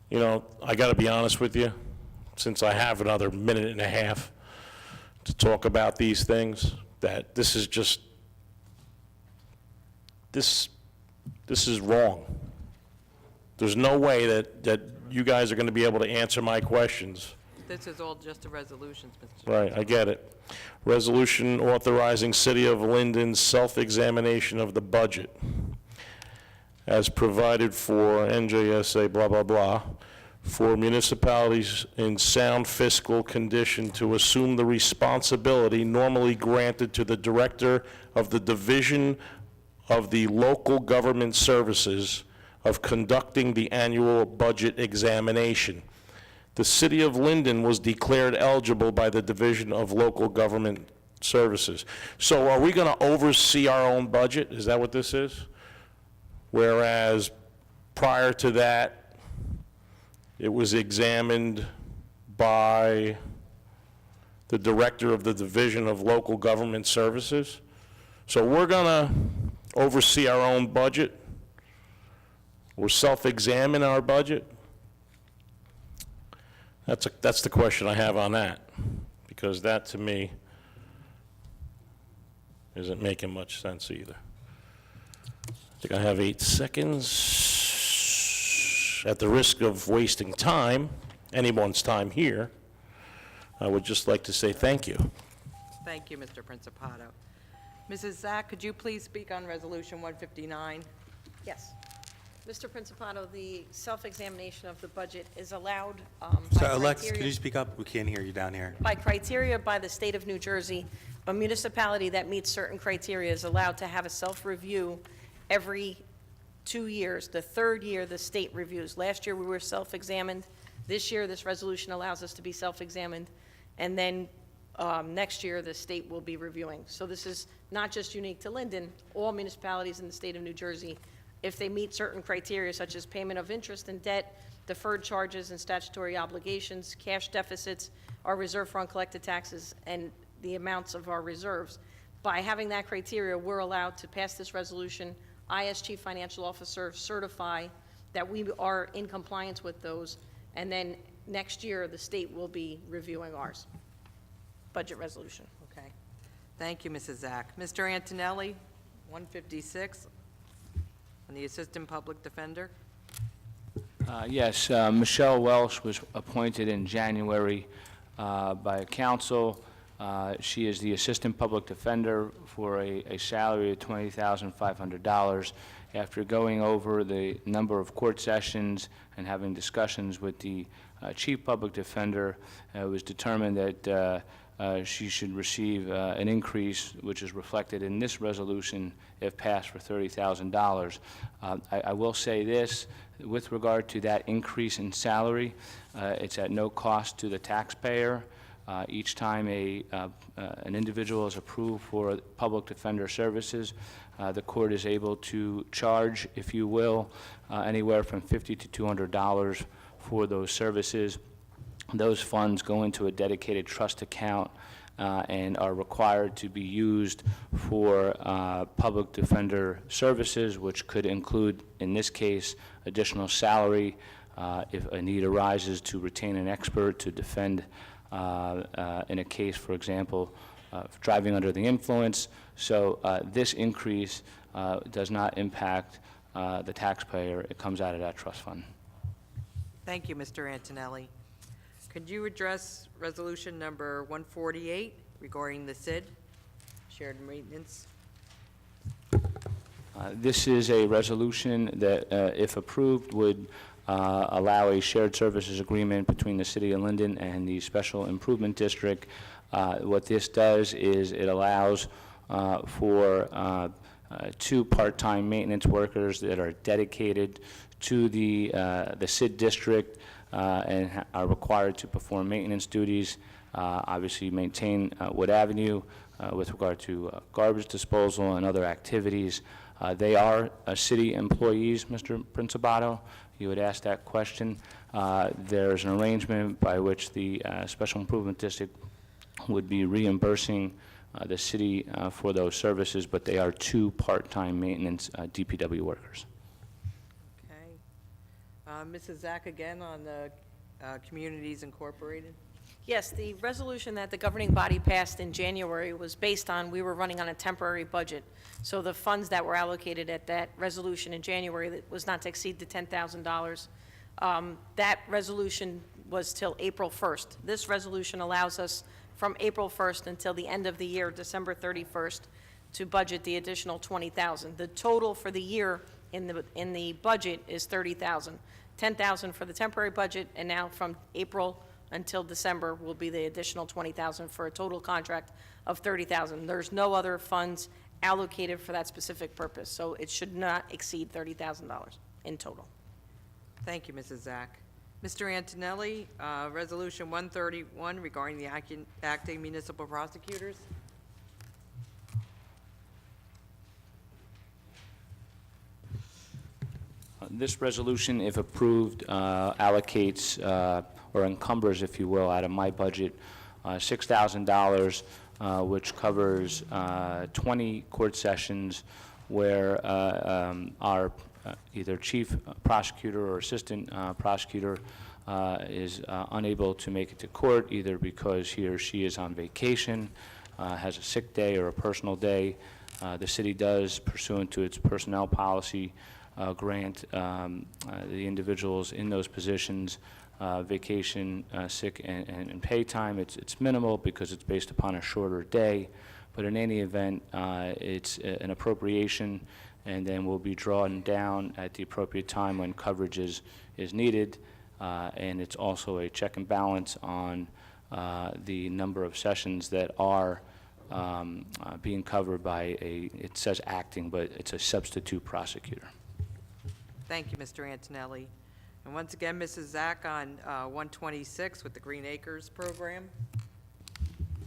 You know, I got to be honest with you, since I have another minute and a half to talk about these things, that this is just, this is wrong. There's no way that you guys are going to be able to answer my questions. This is all just the resolutions, Mr. Right, I get it. Resolution authorizing City of Linden's self-examination of the budget as provided for NJSA blah, blah, blah, for municipalities in sound fiscal condition to assume the responsibility normally granted to the Director of the Division of the Local Government Services of conducting the annual budget examination. The City of Linden was declared eligible by the Division of Local Government Services. So are we going to oversee our own budget? Is that what this is? Whereas prior to that, it was examined by the Director of the Division of Local Government Services. So we're going to oversee our own budget? We'll self-examine our budget? That's the question I have on that, because that, to me, isn't making much sense either. I think I have 8 seconds. At the risk of wasting time, anyone's time here, I would just like to say thank you. Thank you, Mr. Principato. Mrs. Zach, could you please speak on Resolution 159? Yes. Mr. Principato, the self-examination of the budget is allowed So by Alex, could criteria- you speak up? We can't hear you down here. by criteria by the state of New Jersey. A municipality that meets certain criteria is allowed to have a self-review every 2 years. The third year, the state reviews. Last year, we were self-examined. This year, this resolution allows us to be self-examined. And then next year, the state will be reviewing. So this is not just unique to Linden. All municipalities in the state of New Jersey, if they meet certain criteria such as payment of interest and debt, deferred charges and statutory obligations, cash deficits, our reserve for uncollected taxes, and the amounts of our reserves. By having that criteria, we're allowed to pass this resolution. I, as Chief Financial Officer, certify that we are in compliance with those, and then next year, the state will be reviewing ours. Budget resolution. Okay. Thank you, Mrs. Zach. Mr. Antonelli, 156, on the Assistant Public Defender. Yes, Michelle Welsh was appointed in January by council. She is the Assistant Public Defender for a salary of $20,500. After going over the number of court sessions and having discussions with the Chief Public Defender, it was determined that she should receive an increase, which is reflected in this resolution, if passed, for $30,000. I will say this, with regard to that increase in salary, it's at no cost to the taxpayer. Each time an individual is approved for public defender services, the court is able to charge, if you will, anywhere from $50 to $200 for those services. Those funds go into a dedicated trust account and are required to be used for public defender services, which could include, in this case, additional salary if a need arises to retain an expert to defend in a case, for example, driving under the influence. So this increase does not impact the taxpayer. It comes out of that trust fund. Thank you, Mr. Antonelli. Could you address Resolution Number 148 regarding the SID, Shared Maintenance? This is a resolution that, if approved, would allow a shared services agreement between the City of Linden and the Special Improvement District. What this does is it allows for 2 part-time maintenance workers that are dedicated to the SID district and are required to perform maintenance duties, obviously maintain Wood Avenue with regard to garbage disposal and other activities. They are city employees, Mr. Principato. You had asked that question. There's an arrangement by which the Special Improvement District would be reimbursing the city for those services, but they are 2 part-time maintenance DPW workers. Okay. Mrs. Zach, again on the Communities Incorporated. Yes, the resolution that the governing body passed in January was based on, we were running on a temporary budget. So the funds that were allocated at that resolution in January that was not to exceed the $10,000. That resolution was till April 1st. This resolution allows us from April 1st until the end of the year, December 31st, to budget the additional $20,000. The total for the year in the budget is $30,000. $10,000 for the temporary budget, and now from April until December will be the additional $20,000 for a total contract of $30,000. There's no other funds allocated for that specific purpose, so it should not exceed $30,000 in total. Thank you, Mrs. Zach. Mr. Antonelli, Resolution 131 regarding the acting municipal prosecutors. This resolution, if approved, allocates or encumbers, if you will, out of my budget, $6,000, which covers 20 court sessions where our either chief prosecutor or assistant prosecutor is unable to make it to court, either because he or she is on vacation, has a sick day or a personal day. The city does, pursuant to its personnel policy, grant the individuals in those positions vacation, sick, and pay time. It's minimal because it's based upon a shorter day, but in any event, it's an appropriation and then will be drawn down at the appropriate time when coverage is needed, and it's also a check and balance on the number of sessions that are being covered by it says acting, but it's a substitute prosecutor. Thank you, Mr. Antonelli. And once again, Mrs. Zach on 126 with the Green Acres program.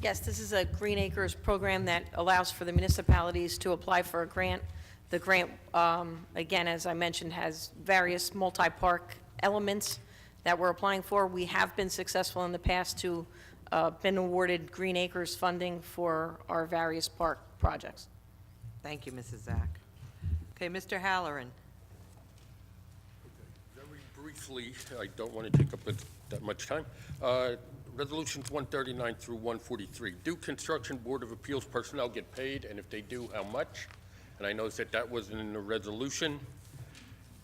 Yes, this is a Green Acres program that allows for the municipalities to apply for a grant. The grant, again, as I mentioned, has various multi-park elements that we're applying for. We have been successful in the past to been awarded Green Acres funding for our various park projects. Thank you, Mrs. Zach. Okay, Mr. Halloran. Very briefly, I don't want to take up that much time. Resolutions 139 through 143. Do Construction Board of Appeals personnel get paid, and if they do, how much? And I noticed that wasn't in the resolution.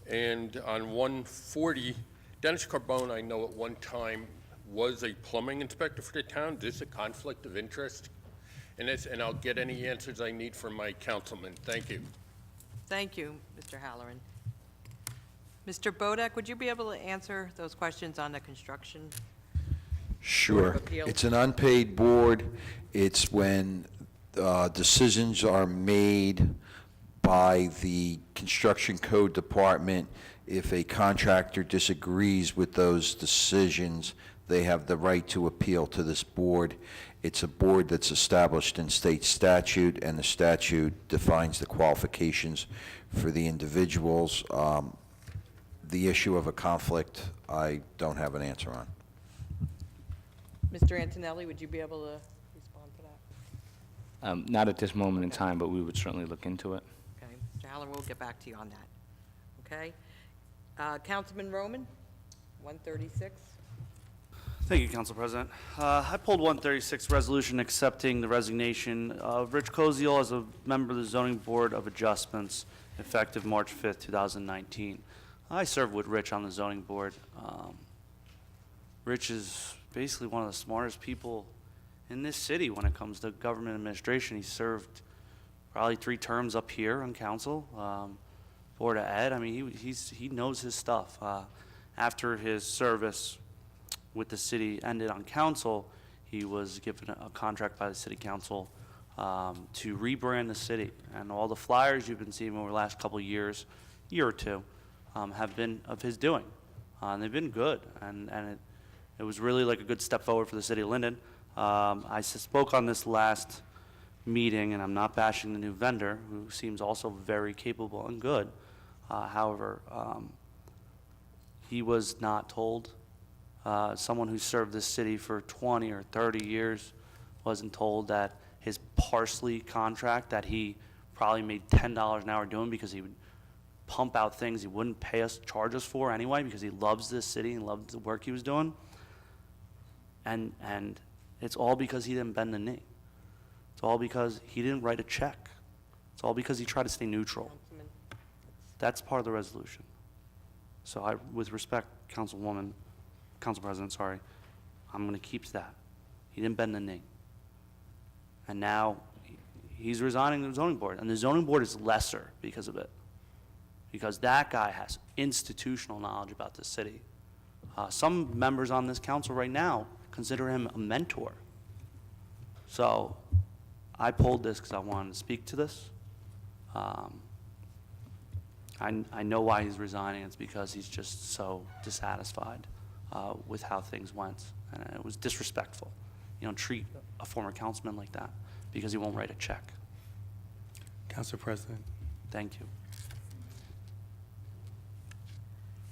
And on 140, Dennis Carbone, I know at one time was a plumbing inspector for the town. Is this a conflict of interest? And I'll get any answers I need from my councilman. Thank you. Thank you, Mr. Halloran. Mr. Bodek, would you be able to answer those questions on the construction? Sure. Appeals. It's an unpaid board. It's when decisions are made by the Construction Code Department. If a contractor disagrees with those decisions, they have the right to appeal to this board. It's a board that's established in state statute, and the statute defines the qualifications for the individuals. The issue of a conflict, I don't have an answer on. Mr. Antonelli, would you be able to respond to that? Not at this moment in time, but we would certainly look into it. Okay, Mr. Halloran, we'll get back to you on that. Okay? Councilman Roman, 136. Thank you, Council President. I pulled 136 resolution accepting the resignation of Rich Koziel as a member of the Zoning Board of Adjustments effective March 5th, 2019. I served with Rich on the Zoning Board. Rich is basically one of the smartest people in this city when it comes to government administration. He served probably 3 terms up here on council, Board of Ed. I mean, he knows his stuff. After his service with the city ended on council, he was given a contract by the city council to rebrand the city. And all the flyers you've been seeing over the last couple of years, year or two, have been of his doing. And they've been good. And it was really like a good step forward for the city of Linden. I spoke on this last meeting, and I'm not bashing the new vendor, who seems also very capable and good. However, he was not told. Someone who served this city for 20 or 30 years wasn't told that his parsley contract that he probably made $10 an hour doing because he would pump out things he wouldn't charge us for anyway because he loves this city and loved the work he was doing, And it's all because he didn't bend the knee. It's all because he didn't write a check. It's all because he tried to stay neutral. That's part of the resolution. So with respect, Council President, sorry, I'm going to keep to that. He didn't bend the knee. And now he's resigning the zoning board, and the zoning board is lesser because of it. Because that guy has institutional knowledge about the city. Some members on this council right now consider him a mentor. So I pulled this because I wanted to speak to this. I know why he's resigning. It's because he's just so dissatisfied with how things went. And it was disrespectful. You don't treat a former councilman like that because he won't write a check. Council President. Thank you.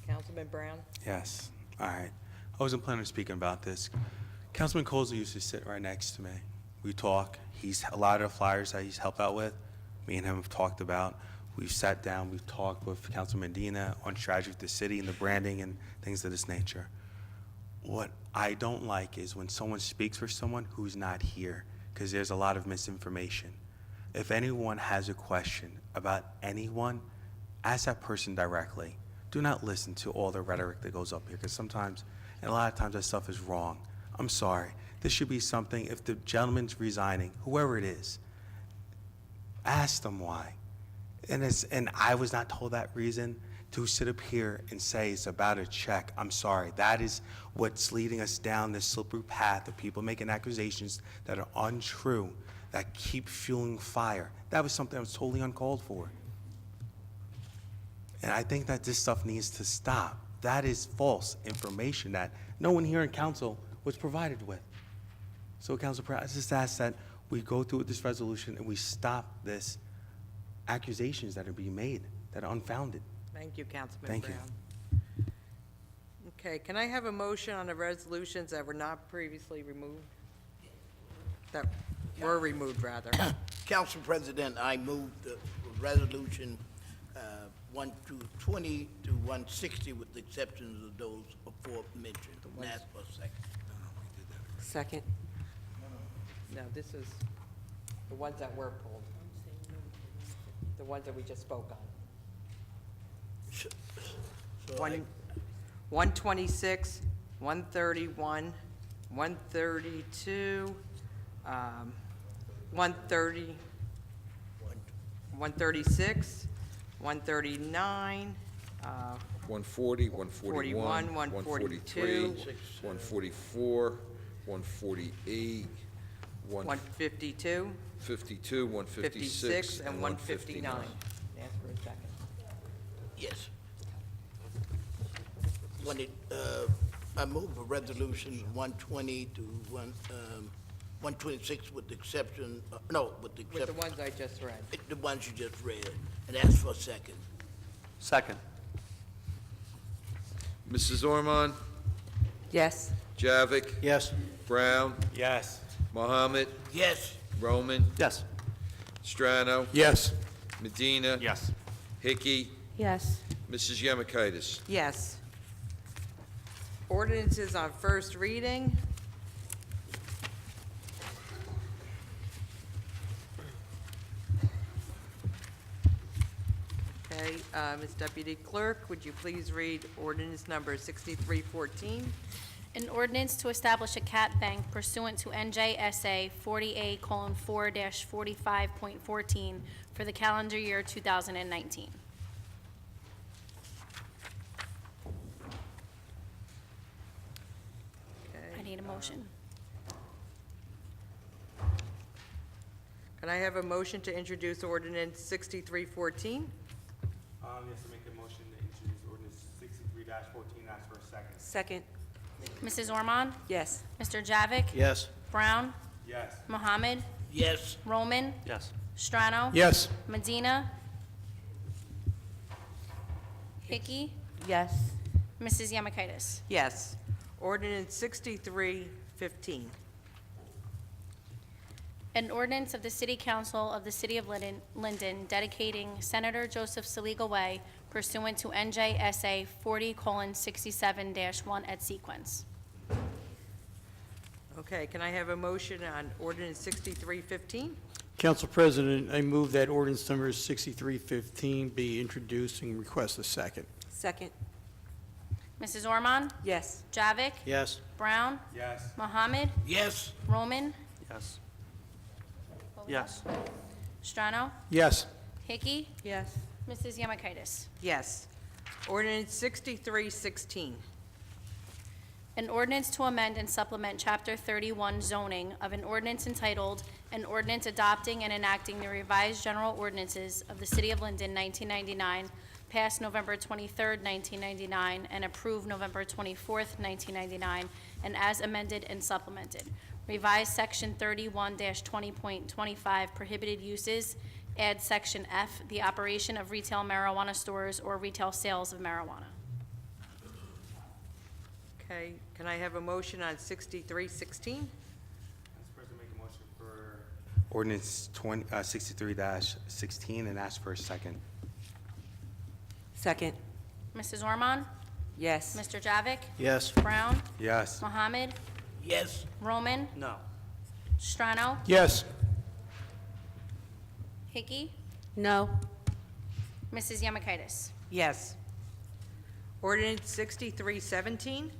Councilman Brown? Yes. All right. I wasn't planning on speaking about this. Councilman Colza used to sit right next to me. We talk. A lot of the flyers that he's helped out with, me and him have talked about. We've sat down, we've talked with Councilman Medina on strategy with the city and the branding and things of this nature. What I don't like is when someone speaks for someone who's not here, because there's a lot of misinformation. If anyone has a question about anyone, ask that person directly. Do not listen to all the rhetoric that goes up here, because sometimes, and a lot of times, that stuff is wrong. I'm sorry. This should be something, if the gentleman's resigning, whoever it is, ask them why. And I was not told that reason. To sit up here and say it's about a check, I'm sorry. That is what's leading us down this slippery path of people making accusations that are untrue, that keep fueling fire. That was something that was totally uncalled for. And I think that this stuff needs to stop. That is false information that no one here in council was provided with. So, Council President, I just ask that we go through with this resolution and we stop this accusations that are being made that are unfounded. Thank you, Councilman Thank you. Brown. Okay, can I have a motion on the resolutions that were not previously removed? That were removed, rather. Council President, I move the resolution 1 to 20 to 160 with the exceptions of those before mentioned. And ask for a second. Second. No, this is the ones that were pulled. The ones that we just spoke on. So 126, 131, 132, 130, 136, 139, 140, 141, 143, 144, 148, 152, 152, 156, and 159. Ask for a second. Yes. I move a resolution 120 to 126 with the exception, with the With exception. the ones I just read. The ones you just read, and ask for a second. Second. Mrs. Ormond, Yes. Javik, Yes. Brown, Yes. Mohammed, Yes. Roman, Yes. Strano, Yes. Medina, Yes. Hickey, Yes. Mrs. Yemakaitis. Yes. Ordinances on first reading. Okay, Ms. Deputy Clerk, would you please read ordinance number 6314? An ordinance to establish a cat bank pursuant to NJSA 40A:4-45.14 for the calendar year 2019. I need a motion. Can I have a motion to introduce ordinance 6314? Yes, I make a motion to introduce ordinance 63-14. Ask for a second. Second. Mrs. Ormond? Yes. Mr. Javik? Yes. Brown? Yes. Mohammed? Yes. Roman? Yes. Strano? Yes. Medina? Hickey? Yes. Mrs. Yemakaitis? Yes. Ordinance 6315. An ordinance of the City Council of the City of Linden dedicating Senator Joseph Saliga Way pursuant to NJSA 40:67-1 et sequence. Okay, can I have a motion on ordinance 6315? Council President, I move that ordinance number 6315 be introduced and request a second. Second. Mrs. Ormond? Yes. Javik? Yes. Brown? Yes. Mohammed? Yes. Roman? Yes. Yes. Strano? Yes. Hickey? Yes. Mrs. Yemakaitis? Yes. Ordinance 6316. An ordinance to amend and supplement Chapter 31 zoning of an ordinance entitled, "An Ordinance Adopting and Enacting the Revised General Ordinances of the City of Linden, 1999, passed November 23rd, 1999, and approved November 24th, 1999, and as amended and supplemented. Revised Section 31-20.25 prohibited uses, add Section F, the operation of retail marijuana stores or retail sales of marijuana." Okay, can I have a motion on 6316? Council President, make a motion for ordinance 63-16 and ask for a second. Second. Mrs. Ormond? Yes. Mr. Javik? Yes. Brown? Yes. Mohammed? Yes. Roman? No. Strano? Yes. Hickey? No. Mrs. Yemakaitis? Yes. Ordinance 6317?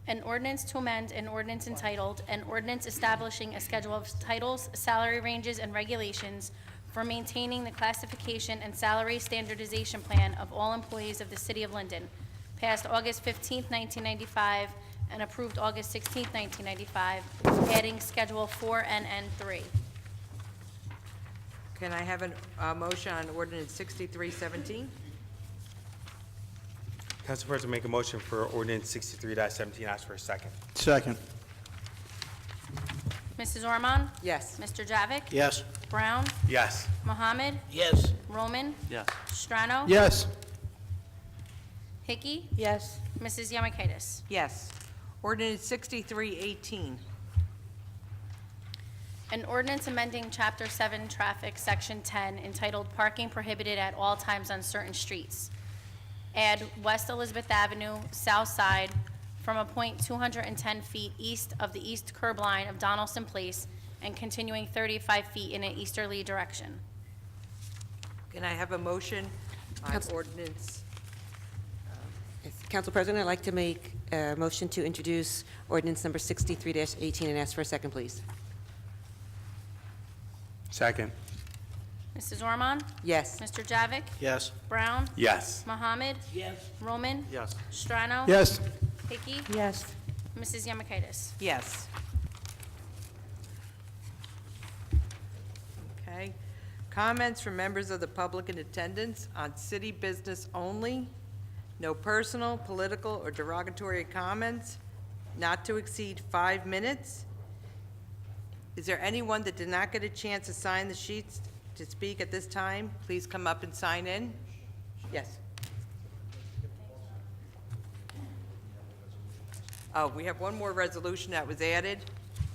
An ordinance to amend an ordinance entitled, "An Ordinance Establishing a Schedule of Titles, Salary Ranges, and Regulations for Maintaining the Classification and Salary Standardization Plan of All Employees of the City of Linden," passed August 15th, 1995, and approved August 16th, 1995, adding Schedule 4 and N3. Can I have a motion on ordinance 6317? Council President, make a motion for ordinance 63-17, ask for a second. Second. Mrs. Ormond? Yes. Mr. Javik? Yes. Brown? Yes. Mohammed? Yes. Roman? Yes. Strano? Yes. Hickey? Yes. Mrs. Yemakaitis? Yes. Ordinance 6318. An ordinance amending Chapter 7 Traffic, Section 10, entitled "Parking Prohibited at All Times on Certain Streets." Add West Elizabeth Avenue, South Side, from a point 210 feet east of the east curb line of Donaldson Place and continuing 35 feet in an easterly direction. Can I have a motion on Council- ordinance? Yes. Council President, I'd like to make a motion to introduce ordinance number 63-18 and ask for a second, please. Second. Mrs. Ormond? Yes. Mr. Javik? Yes. Brown? Yes. Mohammed? Yes. Roman? Yes. Strano? Yes. Hickey? Yes. Mrs. Yemakaitis? Yes. Okay. Comments from members of the public in attendance on city business only. No personal, political, or derogatory comments. Not to exceed 5 minutes. Is there anyone that did not get a chance to sign the sheets to speak at this time? Please come up and sign in. Yes. Oh, we have one more resolution that was added.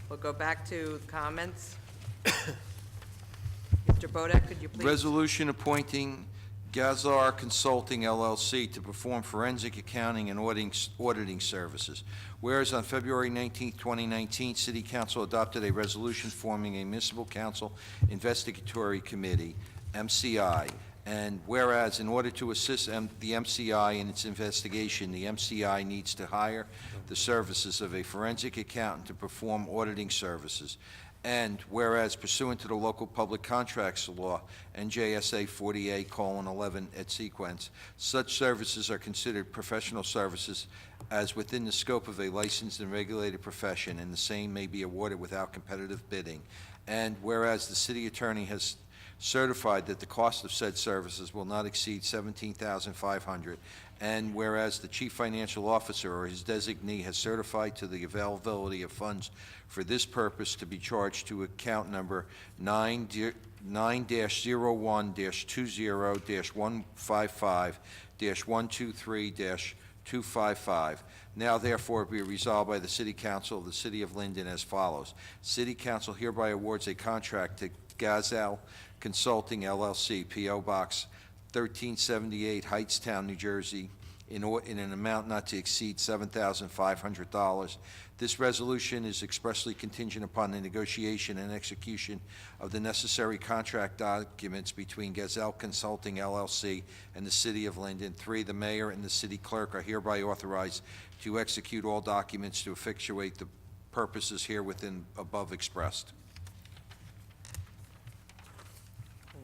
We'll go back to comments. Mr. Bodek, could you please? Resolution appointing Gazar Consulting LLC to perform forensic accounting and auditing services. Whereas on February 19, 2019, City Council adopted a resolution forming a Municipal Council Investigatory Committee, MCI, and whereas in order to assist the MCI in its investigation, the MCI needs to hire the services of a forensic accountant to perform auditing services. And whereas pursuant to the local public contracts law, NJSA 48:11 et sequence, such services are considered professional services as within the scope of a licensed and regulated profession, and the same may be awarded without competitive bidding. And whereas the city attorney has certified that the cost of said services will not exceed $17,500, and whereas the chief financial officer or his designee has certified to the availability of funds for this purpose to be charged to account number 9-01-20-155-123-255. Now therefore be resolved by the City Council of the City of Linden as follows. City Council hereby awards a contract to Gazal Consulting LLC, P.O. Box 1378, Heightstown, New Jersey, in an amount not to exceed $7,500. This resolution is expressly contingent upon the negotiation and execution of the necessary contract documents between Gazelle Consulting LLC and the City of Linden. 3, the mayor and the city clerk are hereby authorized to execute all documents to effectuate the purposes herewithin above expressed.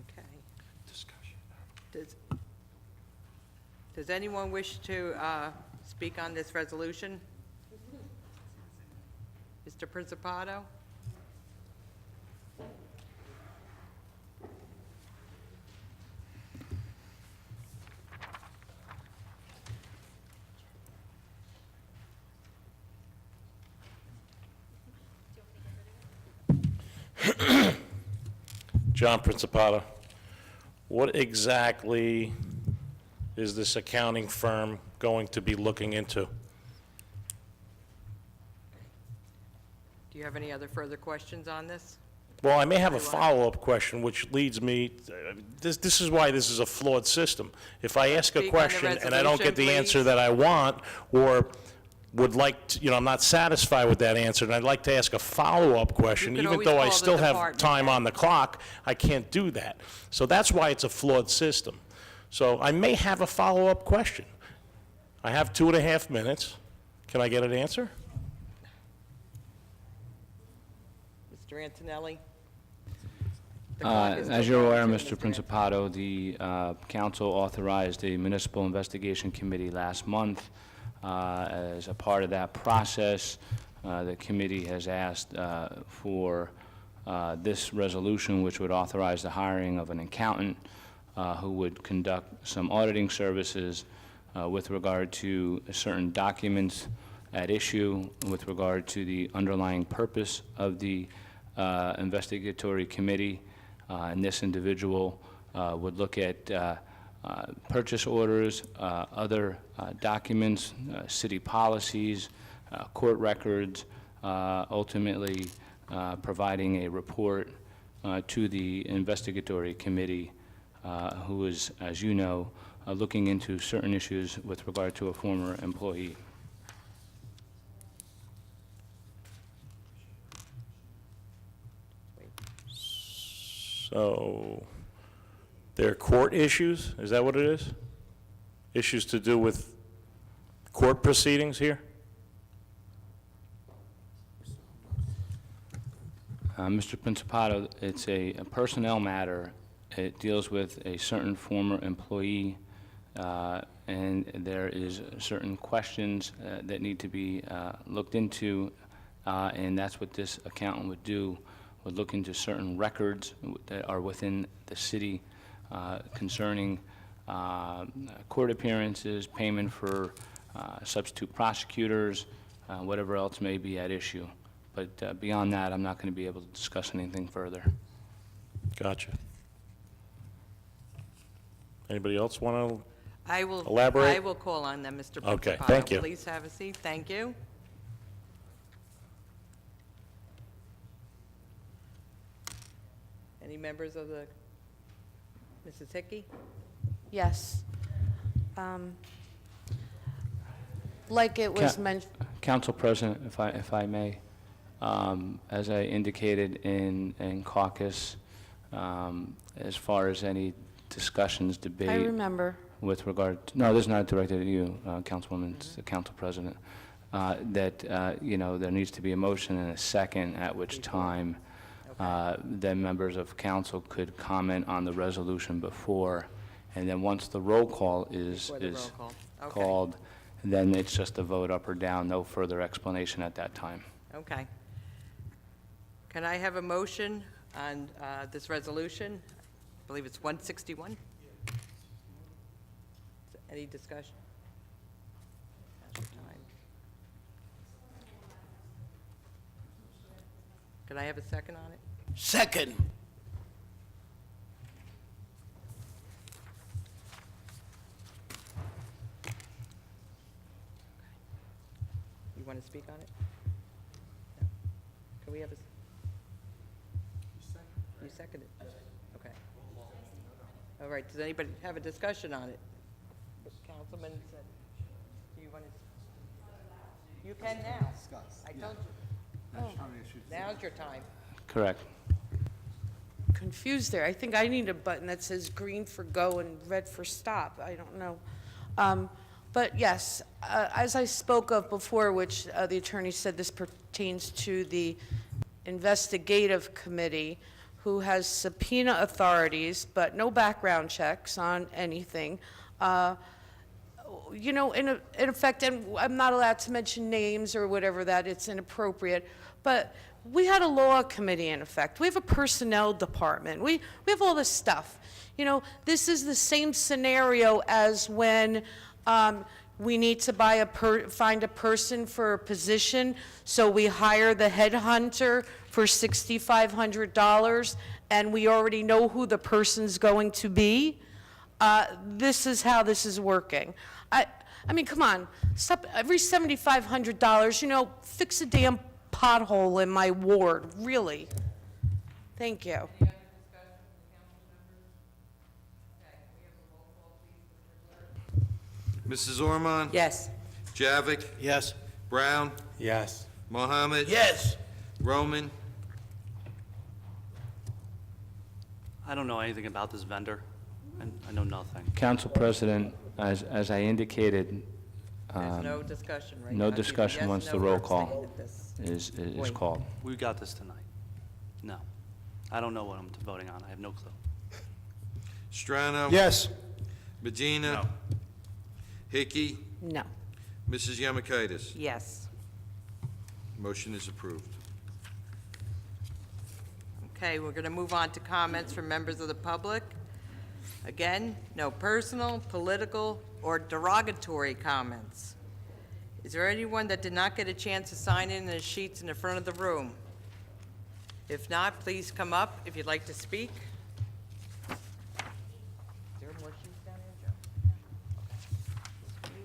Okay. Does anyone wish to speak on this resolution? Mr. Principato? John Principato, what exactly is this accounting firm going to be looking into? Do you have any other further questions on this? Well, I may have a follow-up question, which leads me, this is why this is a flawed system. If I ask a Speak on the question and I don't get the resolution, answer please. that I want, or would like, to, I'm not satisfied with that answer, and I'd like to ask a follow-up question, can even always though I call the still have department time head. on the clock, I can't do that. So that's why it's a flawed system. So I may have a follow-up question. I have 2.5 minutes. Can I get an answer? Mr. Antonelli? The clock is As still you're aware, going, Mr. Principato, the council authorized a municipal investigation committee last month. As a part of that process, the committee has asked for this resolution, which would authorize the hiring of an accountant who would conduct some auditing services with regard to certain documents at issue, with regard to the underlying purpose of the investigatory committee. And this individual would look at purchase orders, other documents, city policies, court records, ultimately providing a report to the investigatory committee, who is, as you know, looking into certain issues with regard to a former employee. So, there are court issues, is that what it is? Issues to do with court proceedings here? Mr. Principato, it's a personnel matter. It deals with a certain former employee, and there is certain questions that need to be looked into, and that's what this accountant would do, would look into certain records that are within the city concerning court appearances, payment for substitute prosecutors, whatever else may be at issue. But beyond that, I'm not going to be able to discuss anything further. Gotcha. Anybody else want to I will elaborate? I will call on them, Mr. Principato. Okay, thank you. Please have a seat. Thank you. Any members of the, Mrs. Hickey? Yes. Like it was mentioned, Council President, if I may, as I indicated in caucus, as far as any discussions, debate. I remember. With regard, no, this is not directed at you, Councilwoman, it's the Council President, that, there needs to be a motion and a second, at which time then members of council could comment on the resolution before, and then once the roll call is Before the roll call. Okay. called, then it's just a vote up or down, no further explanation at that time. Okay. Can I have a motion on this resolution? I believe it's 161. Any discussion? Now's your time. Can I have a second on it? Second. You want to speak on it? No. Can we have a? You seconded. Okay. All right, does anybody have a discussion on it? Councilman said. You can now. I told you. Now's your time. Correct. Confused there. I think I need a button that says green for go and red for stop. I don't know. But yes, as I spoke of before, which the attorney said this pertains to the investigative committee, who has subpoena authorities, but no background checks on anything. You know, in effect, and I'm not allowed to mention names or whatever, that it's inappropriate, but we had a law committee in effect. We have a personnel department. We have all this stuff. You know, this is the same scenario as when we need to find a person for a position, so we hire the headhunter for $6,500, and we already know who the person's going to be. This is how this is working. I mean, come on, stop, every $7,500, you know, fix a damn pothole in my ward, really. Thank you. Mrs. Ormond? Yes. Javik? Yes. Brown? Yes. Mohammed? Yes. Roman? I don't know anything about this vendor, and I know nothing. Council President, as I indicated, There's no discussion right now. no Either discussion yes, once no, the or roll abstain call at this is point. called. We got this tonight. No. I don't know what I'm voting on. I have no clue. Strano? Yes. Medina? No. Hickey? No. Mrs. Yamakaitis? Yes. Motion is approved. Okay, we're going to move on to comments from members of the public. Again, no personal, political, or derogatory comments. Is there anyone that did not get a chance to sign in the sheets in the front of the room? If not, please come up if you'd like to speak. Is there more sheets down there, Joe? Thank you.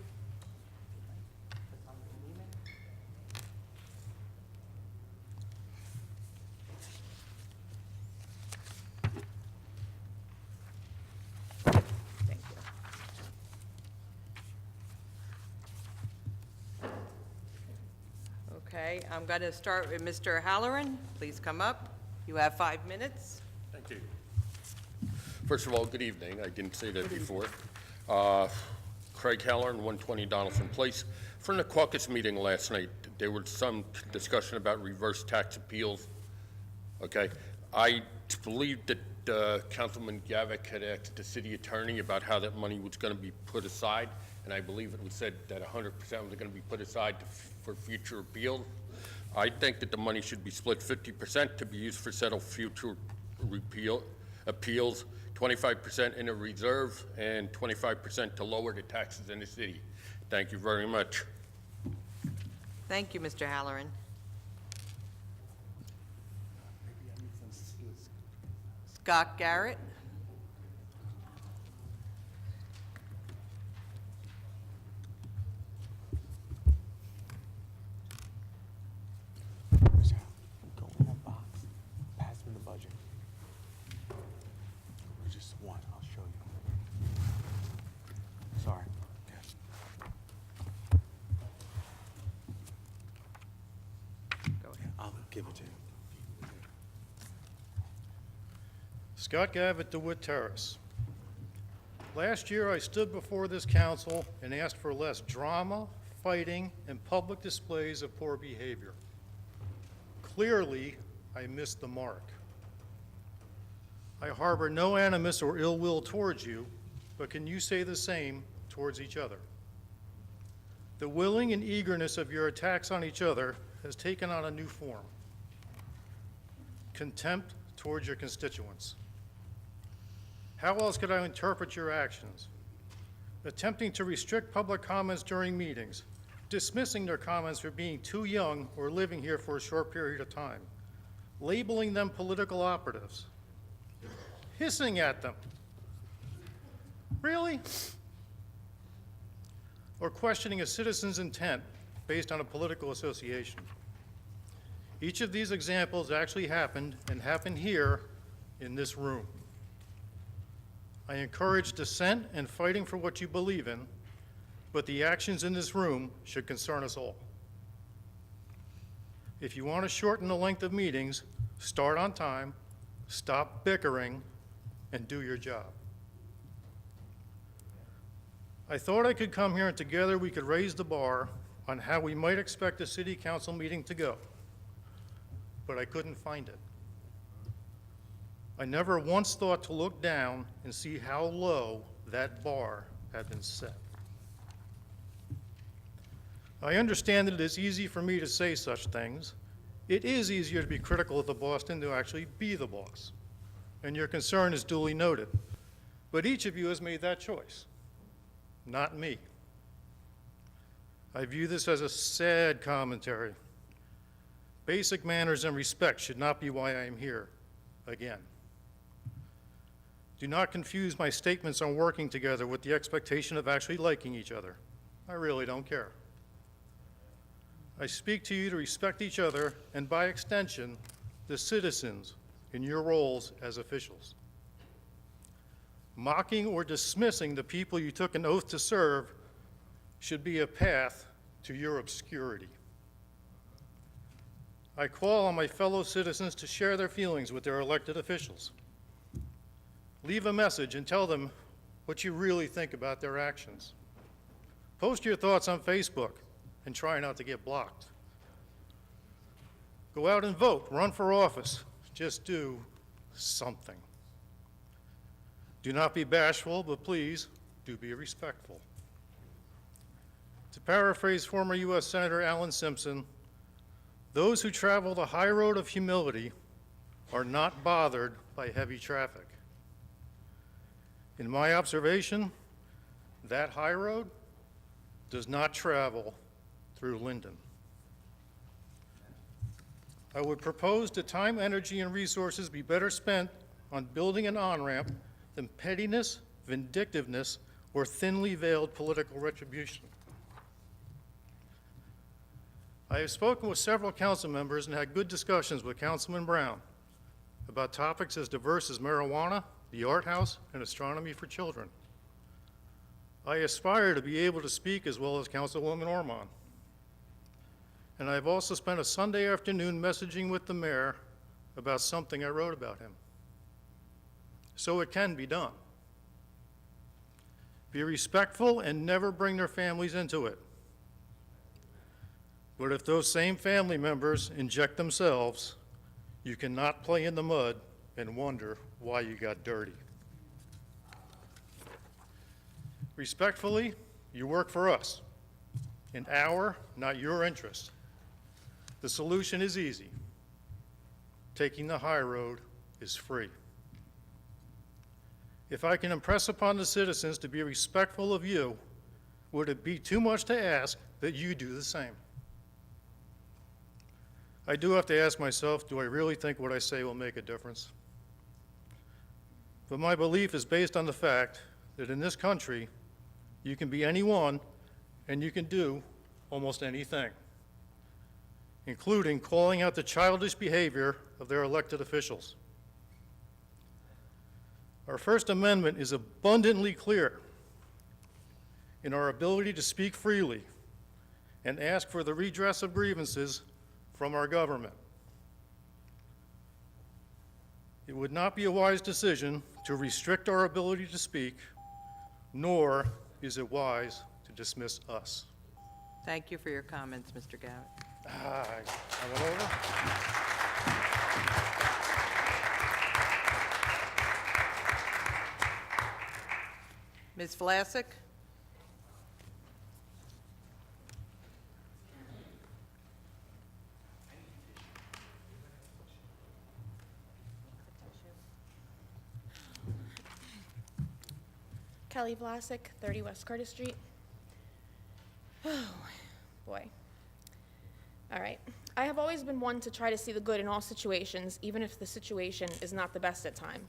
Okay, I'm going to start with Mr. Halloran. Please come up. You have 5 minutes. Thank you. First of all, good evening. I didn't say that before. Craig Halloran, 120 Donaldson Place. From the caucus meeting last night, there was some discussion about reverse tax appeals. Okay, I believe that Councilman Gavick had asked the city attorney about how that money was going to be put aside, and I believe it was said that 100% was going to be put aside for future appeals. I think that the money should be split 50% to be used for settle future appeals, 25% in a reserve, and 25% to lower the taxes in the city. Thank you very much. Thank you, Mr. Halloran. Scott Garrett. Go in that box. Pass me the budget. There's just one. I'll show you. Sorry. Go ahead. I'll give it to you. Scott Gavitt, DeWitt Terrace. Last year, I stood before this council and asked for less drama, fighting, and public displays of poor behavior. Clearly, I missed the mark. I harbor no animus or ill will towards you, but can you say the same towards each other? The willing and eagerness of your attacks on each other has taken on a new form. Contempt towards your constituents. How else could I interpret your actions? Attempting to restrict public comments during meetings, dismissing their comments for being too young or living here for a short period of time, labeling them political operatives, hissing at them. Really? Or questioning a citizen's intent based on a political association. Each of these examples actually happened, and happened here in this room. I encourage dissent and fighting for what you believe in, but the actions in this room should concern us all. If you want to shorten the length of meetings, start on time, stop bickering, and do your job. I thought I could come here and together we could raise the bar on how we might expect a city council meeting to go, but I couldn't find it. I never once thought to look down and see how low that bar had been set. I understand that it is easy for me to say such things. It is easier to be critical of the boss than to actually be the boss, and your concern is duly noted. But each of you has made that choice, not me. I view this as a sad commentary. Basic manners and respect should not be why I am here again. Do not confuse my statements on working together with the expectation of actually liking each other. I really don't care. I speak to you to respect each other and, by extension, the citizens in your roles as officials. Mocking or dismissing the people you took an oath to serve should be a path to your obscurity. I call on my fellow citizens to share their feelings with their elected officials. Leave a message and tell them what you really think about their actions. Post your thoughts on Facebook and try not to get blocked. Go out and vote, run for office. Just do something. Do not be bashful, but please do be respectful. To paraphrase former U.S. Senator Alan Simpson, those who travel the high road of humility are not bothered by heavy traffic. In my observation, that high road does not travel through Linden. I would propose that time, energy, and resources be better spent on building an on-ramp than pettiness, vindictiveness, or thinly veiled political retribution. I have spoken with several council members and had good discussions with Councilman Brown about topics as diverse as marijuana, the art house, and astronomy for children. I aspire to be able to speak as well as Councilwoman Ormond. And I've also spent a Sunday afternoon messaging with the mayor about something I wrote about him. So it can be done. Be respectful and never bring their families into it. But if those same family members inject themselves, you cannot play in the mud and wonder why you got dirty. Respectfully, you work for us, in our, not your interest. The solution is easy. Taking the high road is free. If I can impress upon the citizens to be respectful of you, would it be too much to ask that you do the same? I do have to ask myself, do I really think what I say will make a difference? But my belief is based on the fact that in this country, you can be anyone and you can do almost anything, including calling out the childish behavior of their elected officials. Our First Amendment is abundantly clear in our ability to speak freely and ask for the redress of grievances from our government. It would not be a wise decision to restrict our ability to speak, nor is it wise to dismiss us. Thank you for your comments, Mr. Gavitt. I went over. Ms. Vlasic? Kelly Vlasic, 30 West Curtis Street. Oh, boy. All right. I have always been one to try to see the good in all situations, even if the situation is not the best at time.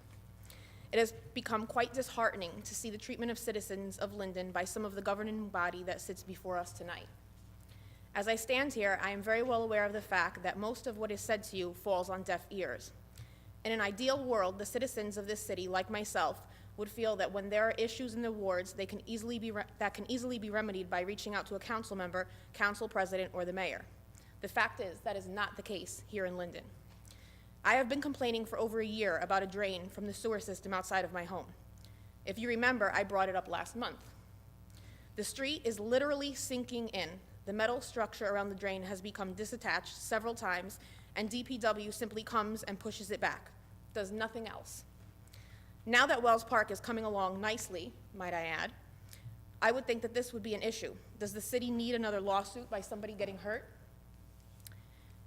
It has become quite disheartening to see the treatment of citizens of Linden by some of the governing body that sits before us tonight. As I stand here, I am very well aware of the fact that most of what is said to you falls on deaf ears. In an ideal world, the citizens of this city, like myself, would feel that when there are issues in the wards, that can easily be remedied by reaching out to a council member, council president, or the mayor. The fact is, that is not the case here in Linden. I have been complaining for over a year about a drain from the sewer system outside of my home. If you remember, I brought it up last month. The street is literally sinking in. The metal structure around the drain has become disattached several times, and DPW simply comes and pushes it back, does nothing else. Now that Wells Park is coming along nicely, might I add, I would think that this would be an issue. Does the city need another lawsuit by somebody getting hurt?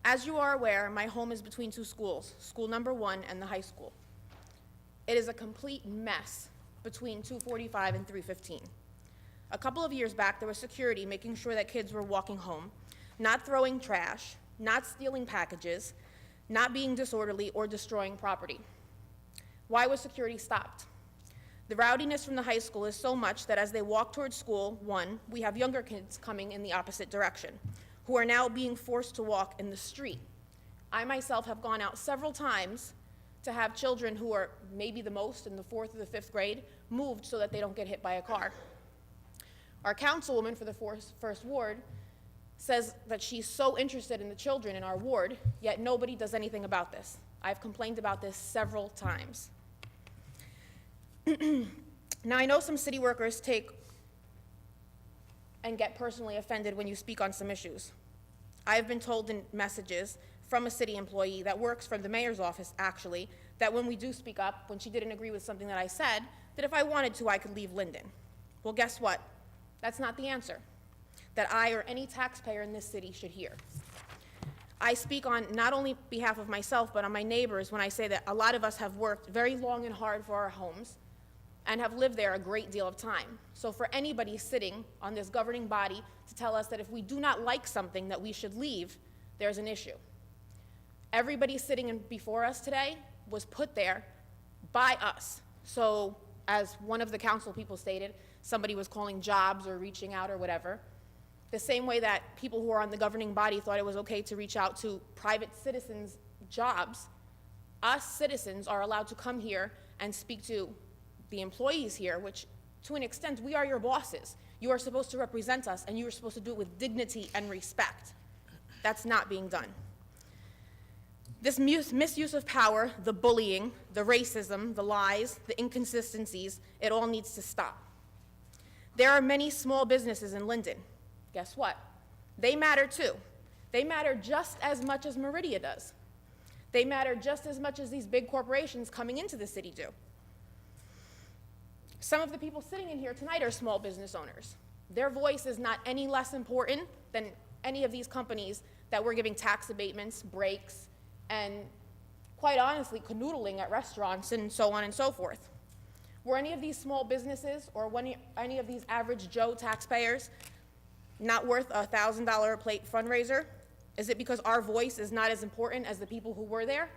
As you are aware, my home is between two schools, school number 1 and the high school. It is a complete mess between 245 and 315. A couple of years back, there was security making sure that kids were walking home, not throwing trash, not stealing packages, not being disorderly or destroying property. Why was security stopped? The rowdiness from the high school is so much that as they walk towards school, 1, we have younger kids coming in the opposite direction, who are now being forced to walk in the street. I myself have gone out several times to have children who are maybe the most in the 4th or the 5th grade moved so that they don't get hit by a car. Our councilwoman for the first ward says that she's so interested in the children in our ward, yet nobody does anything about this. I've complained about this several times. Now, I know some city workers take and get personally offended when you speak on some issues. I have been told in messages from a city employee that works for the mayor's office, actually, that when we do speak up, when she didn't agree with something that I said, that if I wanted to, I could leave Linden. Well, guess what? That's not the answer that I or any taxpayer in this city should hear. I speak on not only behalf of myself, but on my neighbors when I say that a lot of us have worked very long and hard for our homes and have lived there a great deal of time. So for anybody sitting on this governing body to tell us that if we do not like something that we should leave, there's an issue. Everybody sitting before us today was put there by us. So as one of the council people stated, somebody was calling jobs or reaching out or whatever. The same way that people who are on the governing body thought it was okay to reach out to private citizens' jobs, us citizens are allowed to come here and speak to the employees here, which to an extent, we are your bosses. You are supposed to represent us, and you are supposed to do it with dignity and respect. That's not being done. This misuse of power, the bullying, the racism, the lies, the inconsistencies, it all needs to stop. There are many small businesses in Linden. Guess what? They matter too. They matter just as much as Meridia does. They matter just as much as these big corporations coming into the city do. Some of the people sitting in here tonight are small business owners. Their voice is not any less important than any of these companies that we're giving tax abatements, breaks, and quite honestly, canoodling at restaurants and so on and so forth. Were any of these small businesses or any of these average Joe taxpayers not worth a $1,000 a plate fundraiser? Is it because our voice is not as important as the people who were there?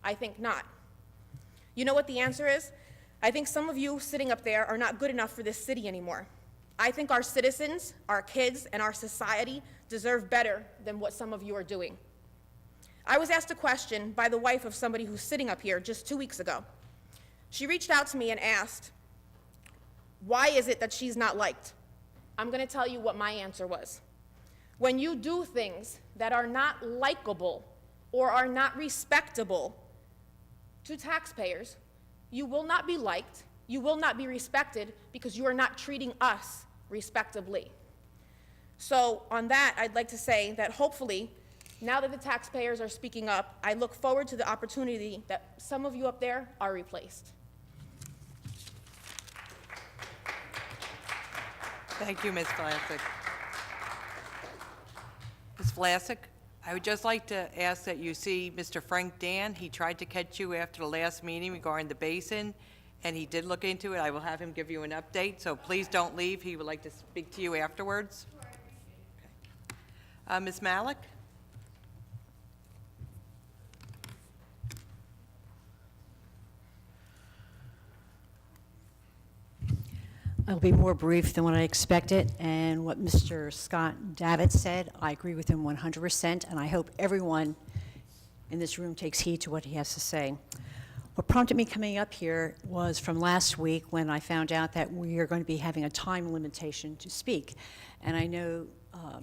I think not. You know what the answer is? I think some of you sitting up there are not good enough for this city anymore. I think our citizens, our kids, and our society deserve better than what some of you are doing. I was asked a question by the wife of somebody who's sitting up here just 2 weeks ago. She reached out to me and asked, why is it that she's not liked? I'm going to tell you what my answer was. When you do things that are not likable or are not respectable to taxpayers, you will not be liked, you will not be respected because you are not treating us respectably. So on that, I'd like to say that hopefully, now that the taxpayers are speaking up, I look forward to the opportunity that some of you up there are replaced. Thank you, Ms. Vlasic. Ms. Vlasic, I would just like to ask that you see Mr. Frank Dan. He tried to catch you after the last meeting regarding the basin, and he did look into it. I will have him give you an update, so please don't leave. He would like to speak to you afterwards. Okay. Ms. Malik? I'll be more brief than what I expected, and what Mr. Scott Davitt said, I agree with him 100%, and I hope everyone in this room takes heed to what he has to say. What prompted me coming up here was from last week when I found out that we are going to be having a time limitation to speak. And I know,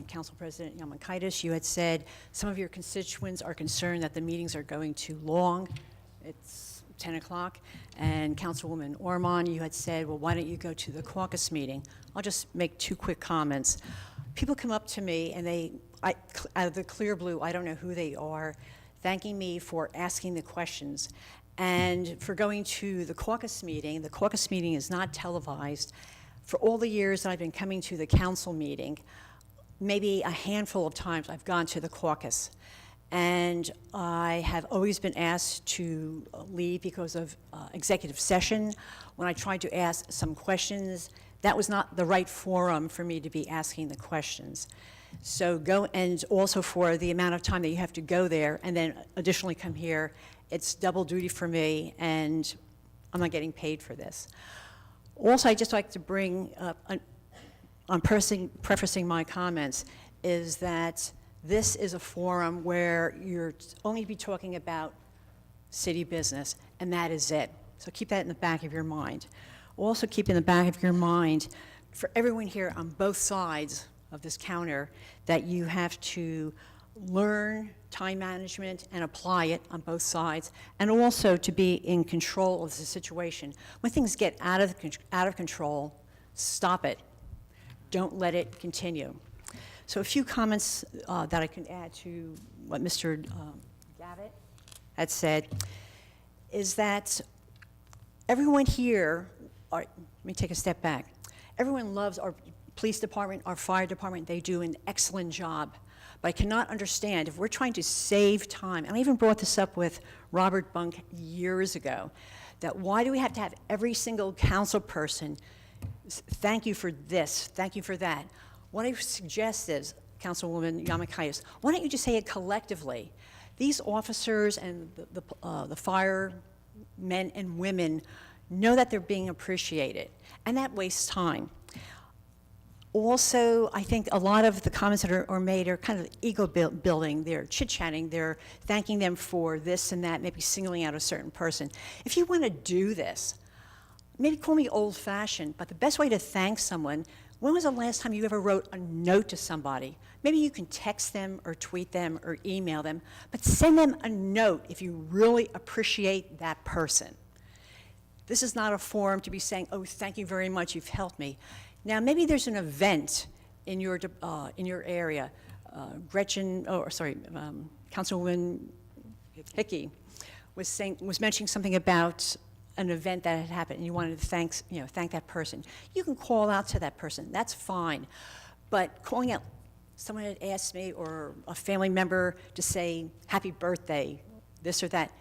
Council President Yamakaitis, you had said some of your constituents are concerned that the meetings are going too long. It's 10 o'clock. And Councilwoman Ormond, you had said, well, why don't you go to the caucus meeting? I'll just make 2 quick comments. People come up to me and out of the clear blue, I don't know who they are, thanking me for asking the questions and for going to the caucus meeting. The caucus meeting is not televised. For all the years that I've been coming to the council meeting, maybe a handful of times I've gone to the caucus. And I have always been asked to leave because of executive session. When I tried to ask some questions, that was not the right forum for me to be asking the questions. So go, and also for the amount of time that you have to go there and then additionally come here, it's double duty for me, and I'm not getting paid for this. Also, I'd just like to bring up, on prefacing my comments, is that this is a forum where you're only be talking about city business, and that is it. So keep that in the back of your mind. Also keep in the back of your mind, for everyone here on both sides of this counter, that you have to learn time management and apply it on both sides, and also to be in control of the situation. When things get out of control, stop it. Don't let it continue. So a few comments that I can add to what Mr. Gavitt had said is that everyone here, let me take a step back. Everyone loves our police department, our fire department. They do an excellent job. But I cannot understand, if we're trying to save time, and I even brought this up with Robert Bunk years ago, that why do we have to have every single council person, thank you for this, thank you for that. What I suggest is, Councilwoman Yamakaitis, why don't you just say it collectively? These officers and the firemen and women know that they're being appreciated, and that wastes time. Also, I think a lot of the comments that are made are kind of ego building. They're chit-chatting, they're thanking them for this and that, maybe singling out a certain person. If you want to do this, maybe call me old-fashioned, but the best way to thank someone, when was the last time you ever wrote a note to somebody? Maybe you can text them or tweet them or email them, but send them a note if you really appreciate that person. This is not a forum to be saying, oh, thank you very much, you've helped me. Now, maybe there's an event in your area. Councilwoman Hickey was mentioning something about an event that had happened, and you wanted to thank that person. You can call out to that person. That's fine. But calling out, someone had asked me or a family member to say happy birthday, this or that,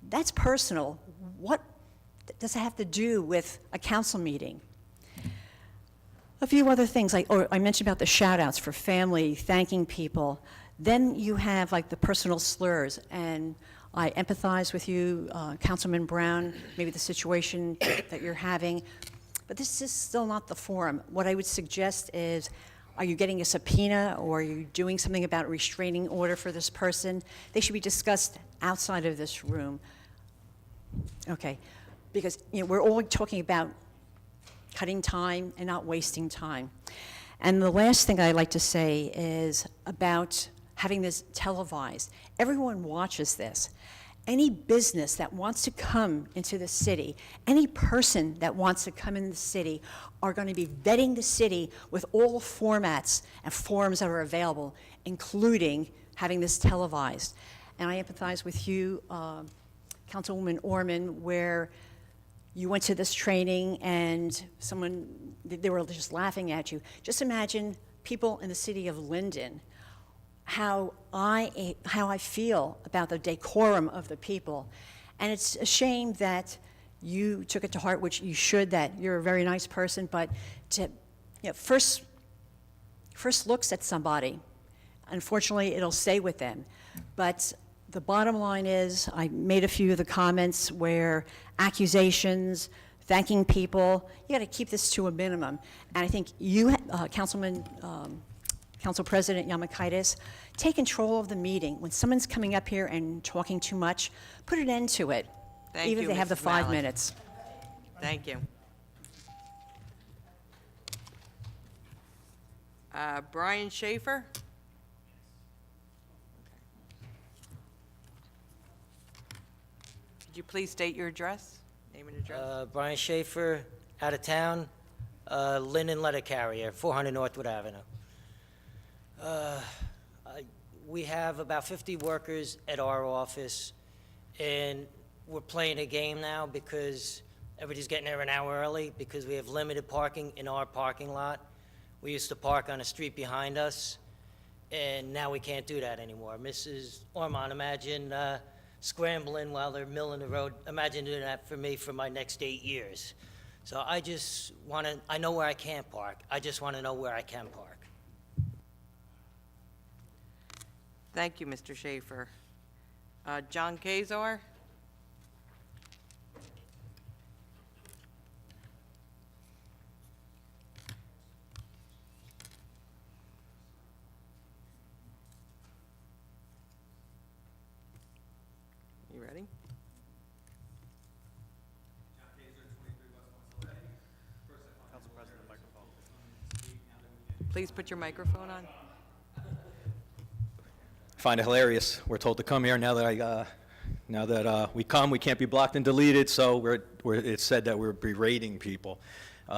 that's personal. What does it have to do with a council meeting? A few other things, I mentioned about the shout-outs for family, thanking people. Then you have like the personal slurs, and I empathize with you, Councilman Brown, maybe the situation that you're having, but this is still not the forum. What I would suggest is, are you getting a subpoena, or are you doing something about a restraining order for this person? They should be discussed outside of this room. Okay, because we're all talking about cutting time and not wasting time. And the last thing I'd like to say is about having this televised. Everyone watches this. Any business that wants to come into the city, any person that wants to come in the city are going to be vetting the city with all the formats and forms that are available, including having this televised. And I empathize with you, Councilwoman Orman, where you went to this training and they were just laughing at you. Just imagine people in the city of Linden, how I feel about the decorum of the people. And it's a shame that you took it to heart, which you should, that you're a very nice person, but to first looks at somebody, unfortunately, it'll stay with them. But the bottom line is, I made a few of the comments where accusations, thanking people, you got to keep this to a minimum. And I think you, Council President Yamakaitis, take control of the meeting. When someone's coming up here and talking too much, put an end to it. Thank even you, if they have the Mrs. 5 Malik. minutes. Thank you. Brian Schaefer? Could you please state your address, name and address? Brian Schaefer, out of town, Linden letter carrier, 400 Northwood Avenue. We have about 50 workers at our office, and we're playing a game now because everybody's getting there an hour early because we have limited parking in our parking lot. We used to park on a street behind us, and now we can't do that anymore. Mrs. Ormond, imagine scrambling while they're milling the road. Imagine doing that for me for my next 8 years. So I just want to, I know where I can't park. I just want to know where I can park. Thank you, Mr. Schaefer. John Kazar? You ready? Please put your microphone on. Find it hilarious. We're told to come here now that we come, we can't be blocked and deleted. So it's said that we're berating people.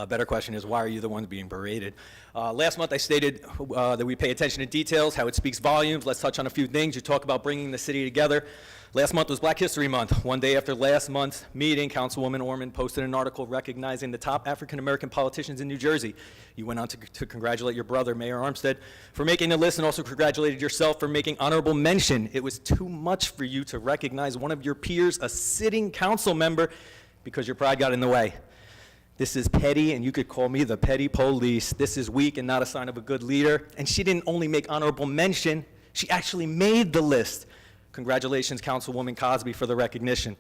Better question is, why are you the ones being berated? Last month I stated that we pay attention to details, how it speaks volumes. Let's touch on a few things. You talk about bringing the city together. Last month was Black History Month. One day after last month's meeting, Councilwoman Ormond posted an article recognizing the top African-American politicians in New Jersey. You went on to congratulate your brother, Mayor Armstead, for making the list, and also congratulated yourself for making honorable mention. It was too much for you to recognize one of your peers, a sitting council member, because your pride got in the way. This is petty, and you could call me the petty police. This is weak and not a sign of a good leader. And she didn't only make honorable mention, she actually made the list. Congratulations, Councilwoman Cosby, for the recognition.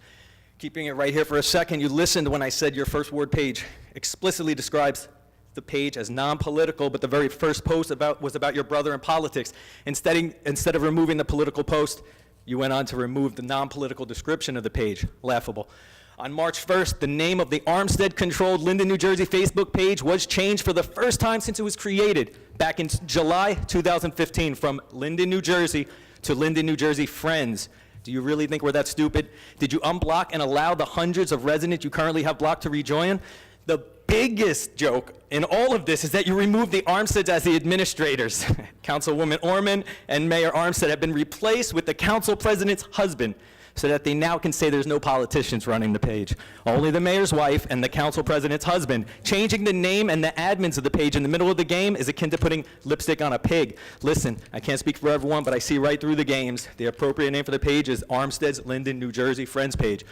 Keeping it right here for a second, you listened when I said your first word page explicitly describes the page as non-political, but the very first post was about your brother and politics. Instead of removing the political post, you went on to remove the non-political description of the page. Laughable. On March 1st, the name of the Armstead-controlled Linden, New Jersey Facebook page was changed for the first time since it was created back in July 2015 from Linden, New Jersey to Linden, New Jersey Friends. Do you really think we're that stupid? Did you unblock and allow the hundreds of residents you currently have blocked to rejoin? The biggest joke in all of this is that you removed the Armsteads as the administrators. Councilwoman Ormond and Mayor Armstead have been replaced with the council president's husband, so that they now can say there's no politicians running the page. Only the mayor's wife and the council president's husband. Changing the name and the admins of the page in the middle of the game is akin to putting lipstick on a pig. Listen, I can't speak for everyone, but I see right through the games. The appropriate name for the page is Armstead's Linden, New Jersey Friends page.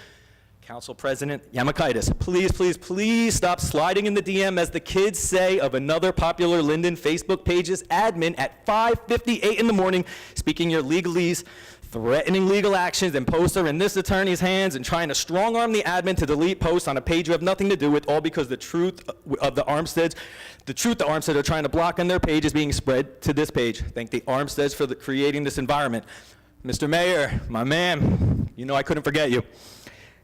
Council President Yamakaitis, please, please, please stop sliding in the DM, as the kids say, of another popular Linden Facebook page's admin at 5:58 in the morning, speaking your legalese, threatening legal actions, and posts are in this attorney's hands, and trying to strong-arm the admin to delete posts on a page you have nothing to do with, all because the truth the Armstead are trying to block on their page is being spread to this page. Thank the Armsteads for creating this environment. Mr. Mayor, my man, you know I couldn't forget you.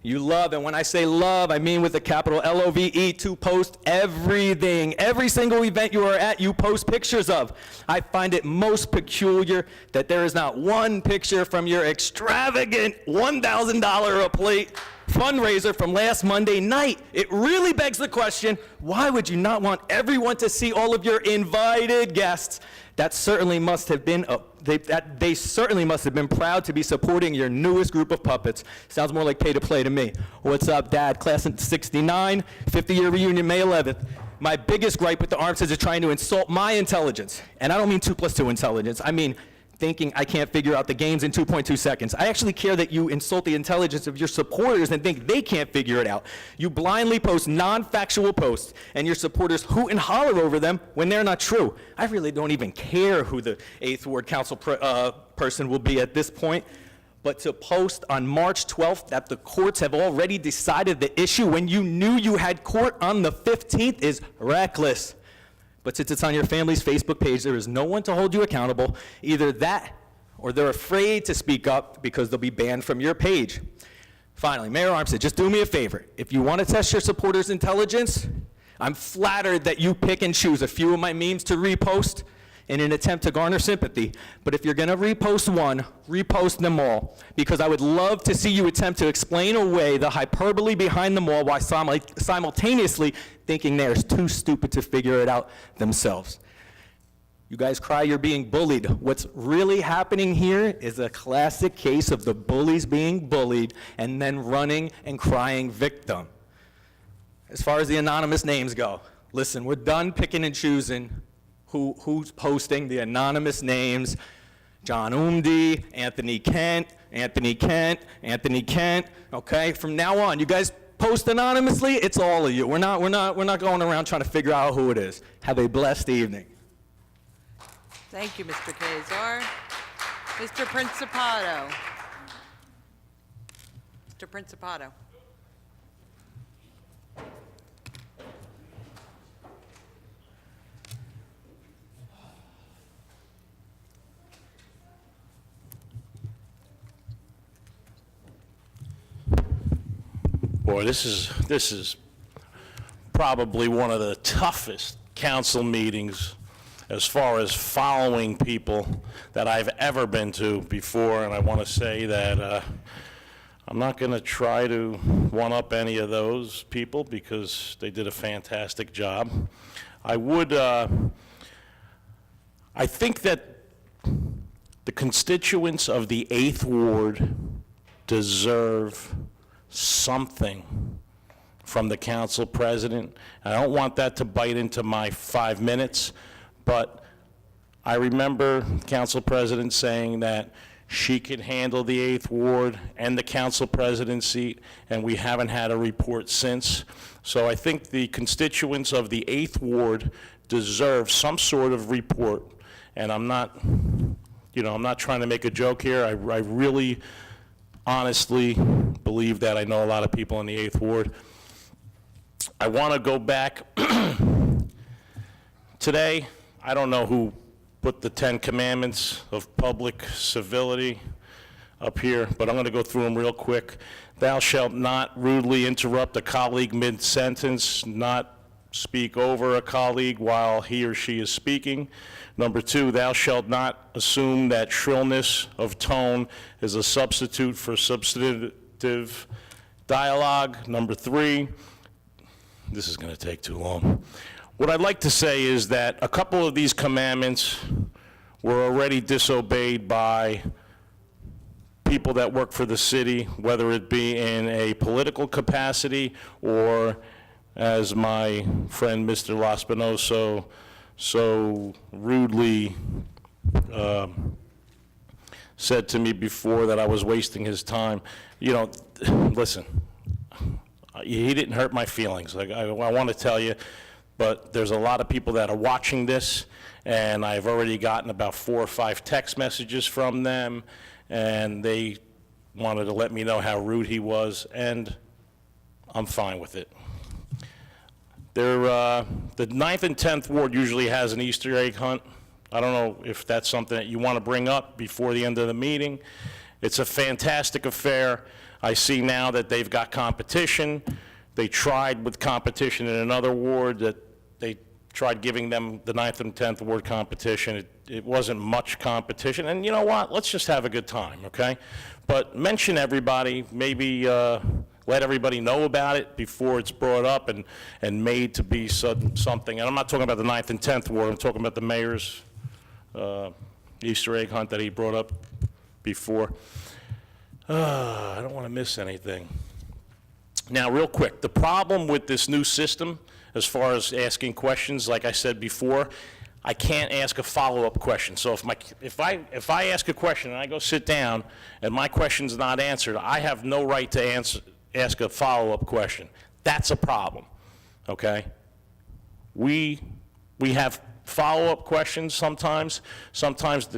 You love, and when I say love, I mean with a capital L-O-V-E, to post everything. Every single event you are at, you post pictures of. I find it most peculiar that there is not one picture from your extravagant $1,000 a plate fundraiser from last Monday night. It really begs the question, why would you not want everyone to see all of your invited guests? That certainly must have been they certainly must have been proud to be supporting your newest group of puppets. Sounds more like pay to play to me. What's up, Dad? Class of '69, 50-year reunion, May 11th. My biggest gripe with the Armsteads is trying to insult my intelligence. And I don't mean 2 + 2 intelligence. I mean thinking I can't figure out the games in 2.2 seconds. I actually care that you insult the intelligence of your supporters and think they can't figure it out. You blindly post non-factual posts, and your supporters hoot and holler over them when they're not true. I really don't even care who the 8th Ward Council person will be at this point. But to post on March 12th that the courts have already decided the issue when you knew you had court on the 15th is reckless. But since it's on your family's Facebook page, there is no one to hold you accountable. Either that, or they're afraid to speak up because they'll be banned from your page. Finally, Mayor Armstead, just do me a favor. If you want to test your supporters' intelligence, I'm flattered that you pick and choose a few of my memes to repost in an attempt to garner sympathy. But if you're going to repost one, repost them all, because I would love to see you attempt to explain away the hyperbole behind them all while simultaneously thinking they're too stupid to figure it out themselves. You guys cry you're being bullied. What's really happening here is a classic case of the bullies being bullied and then running and crying victim. As far as the anonymous names go, listen, we're done picking and choosing who's posting the anonymous names. John Umdi, Anthony Kent, okay? From now on, you guys post anonymously, it's all of you. We're not going around trying to figure out who it is. Have a blessed evening. Thank you, Mr. Kazar. Mr. Principato. Mr. Principato. Boy, this is probably one of the toughest council meetings as far as following people that I've ever been to before, and I want to say that I'm not going to try to one-up any of those people because they did a fantastic job. I think that the constituents of the 8th Ward deserve something from the council president. I don't want that to bite into my 5 minutes, but I remember council president saying that she could handle the 8th Ward and the council president seat, and we haven't had a report since. So I think the constituents of the 8th Ward deserve some sort of report, and I'm not trying to make a joke here. I really honestly believe that. I know a lot of people in the 8th Ward. I want to go back. Today, I don't know who put the 10 Commandments of public civility up here, but I'm going to go through them real quick. Thou shalt not rudely interrupt a colleague mid-sentence, not speak over a colleague while he or she is speaking. Number 2, thou shalt not assume that shrillness of tone is a substitute for substantive dialogue. Number 3, this is going to take too long. What I'd like to say is that a couple of these commandments were already disobeyed by people that work for the city, whether it be in a political capacity or, as my friend Mr. Laspinoso so rudely said to me before, that I was wasting his time. You know, listen, he didn't hurt my feelings. Like, I want to tell you, but there's a lot of people that are watching this, and I've already gotten about 4 or 5 text messages from them, and they wanted to let me know how rude he was, and I'm fine with it. The 9th and 10th Ward usually has an Easter egg hunt. I don't know if that's something that you want to bring up before the end of the meeting. It's a fantastic affair. I see now that they've got competition. They tried with competition in another ward, that they tried giving them the 9th and 10th Ward competition. It wasn't much competition, and you know what? Let's just have a good time, okay? But mention everybody, maybe let everybody know about it before it's brought up and made to be something. And I'm not talking about the 9th and 10th Ward, I'm talking about the mayor's Easter egg hunt that he brought up before. I don't want to miss anything. Now, real quick, the problem with this new system, as far as asking questions, like I said before, I can't ask a follow-up question. So if I ask a question and I go sit down and my question's not answered, I have no right to ask a follow-up question. That's a problem, okay? We have follow-up questions sometimes. Sometimes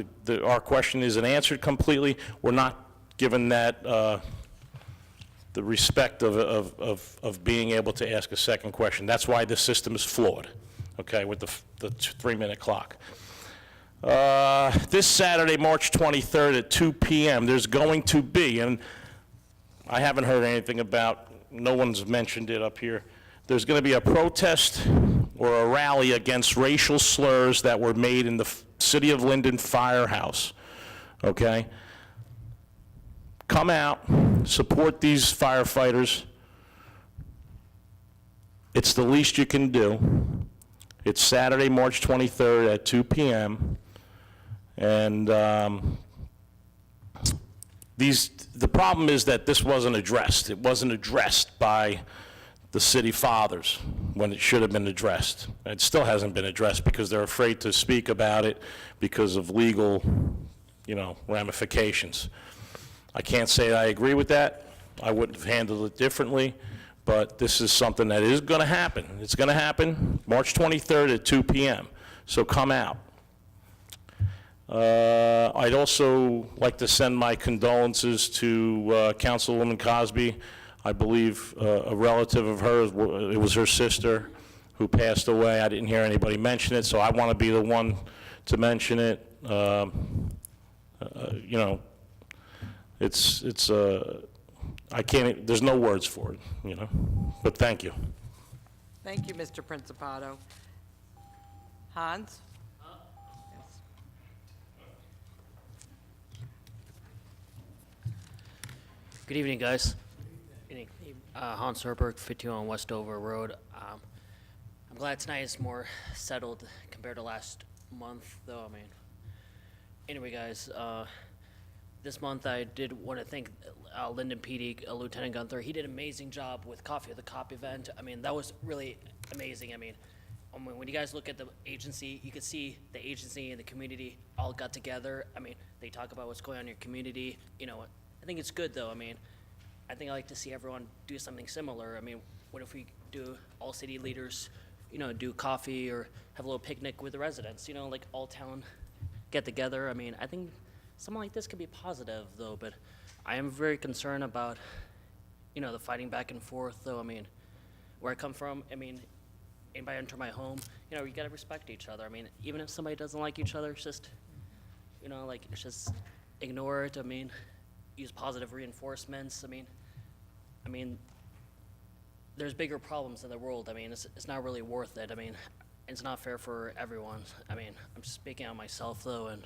our question isn't answered completely. We're not given that the respect of being able to ask a second question. That's why the system is flawed, okay, with the 3-minute clock. This Saturday, March 23rd at 2 p.m., there's going to be, and I haven't heard anything about, no one's mentioned it up here. There's going to be a protest or a rally against racial slurs that were made in the City of Linden firehouse, okay? Come out, support these firefighters. It's the least you can do. It's Saturday, March 23rd at 2 p.m. And the problem is that this wasn't addressed. It wasn't addressed by the city fathers when it should have been addressed. It still hasn't been addressed because they're afraid to speak about it because of legal, ramifications. I can't say I agree with that. I would have handled it differently, but this is something that is going to happen. It's going to happen March 23rd at 2 p.m., so come out. I'd also like to send my condolences to Councilwoman Cosby. I believe a relative of hers, it was her sister who passed away. I didn't hear anybody mention it, so I want to be the one to mention it. I can't, there's no words for it, but thank you. Thank you, Mr. Principato. Hans? Yes. Good evening, guys. Hans Herberg, 51 Westover Road. I'm glad tonight is more settled compared to last month, though. Anyway, guys, this month I did want to thank Linden PD, Lieutenant Gunther. He did an amazing job with Coffee at the Cop event. That was really amazing. When you guys look at the agency, you could see the agency and the community all got together. They talk about what's going on in your community. I think it's good, though. I think I like to see everyone do something similar. What if we do all city leaders, do coffee or have a little picnic with the residents, like all town get together. I think something like this could be positive, though, but I am very concerned about, the fighting back and forth, though. Where I come from, anybody enter my home, you gotta respect each other. Even if somebody doesn't like each other, it's just, it's just ignore it. Use positive reinforcements. There's bigger problems in the world. It's not really worth it. It's not fair for everyone. I'm just speaking on myself, though, and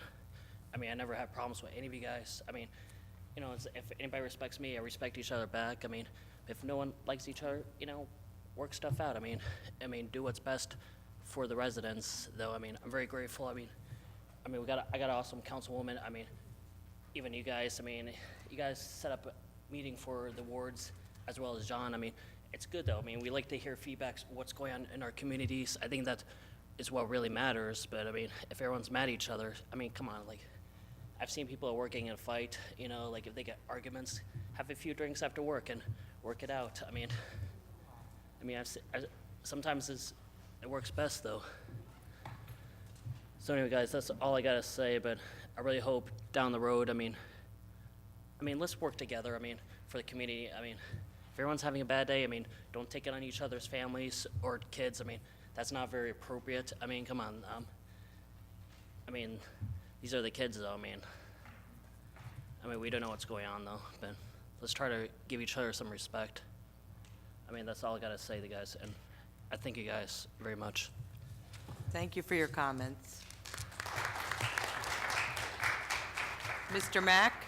I never had problems with any of you guys. If anybody respects me, I respect each other back. If no one likes each other, work stuff out. Do what's best for the residents, though. I'm very grateful. I got an awesome councilwoman. Even you guys. You guys set up a meeting for the wards as well as John. It's good, though. We like to hear feedback, what's going on in our communities. I think that is what really matters. But if everyone's mad at each other, come on. I've seen people working in a fight. If they get arguments, have a few drinks after work and work it out. Sometimes it works best, though. So anyway, guys, that's all I gotta say. But I really hope down the road. Let's work together. For the community. If everyone's having a bad day, don't take it on each other's families or kids. That's not very appropriate. Come on. These are the kids, though. We don't know what's going on, though. But let's try to give each other some respect. That's all I gotta say, to guys. And I thank you guys very much. Thank you for your comments. Mr. Mack?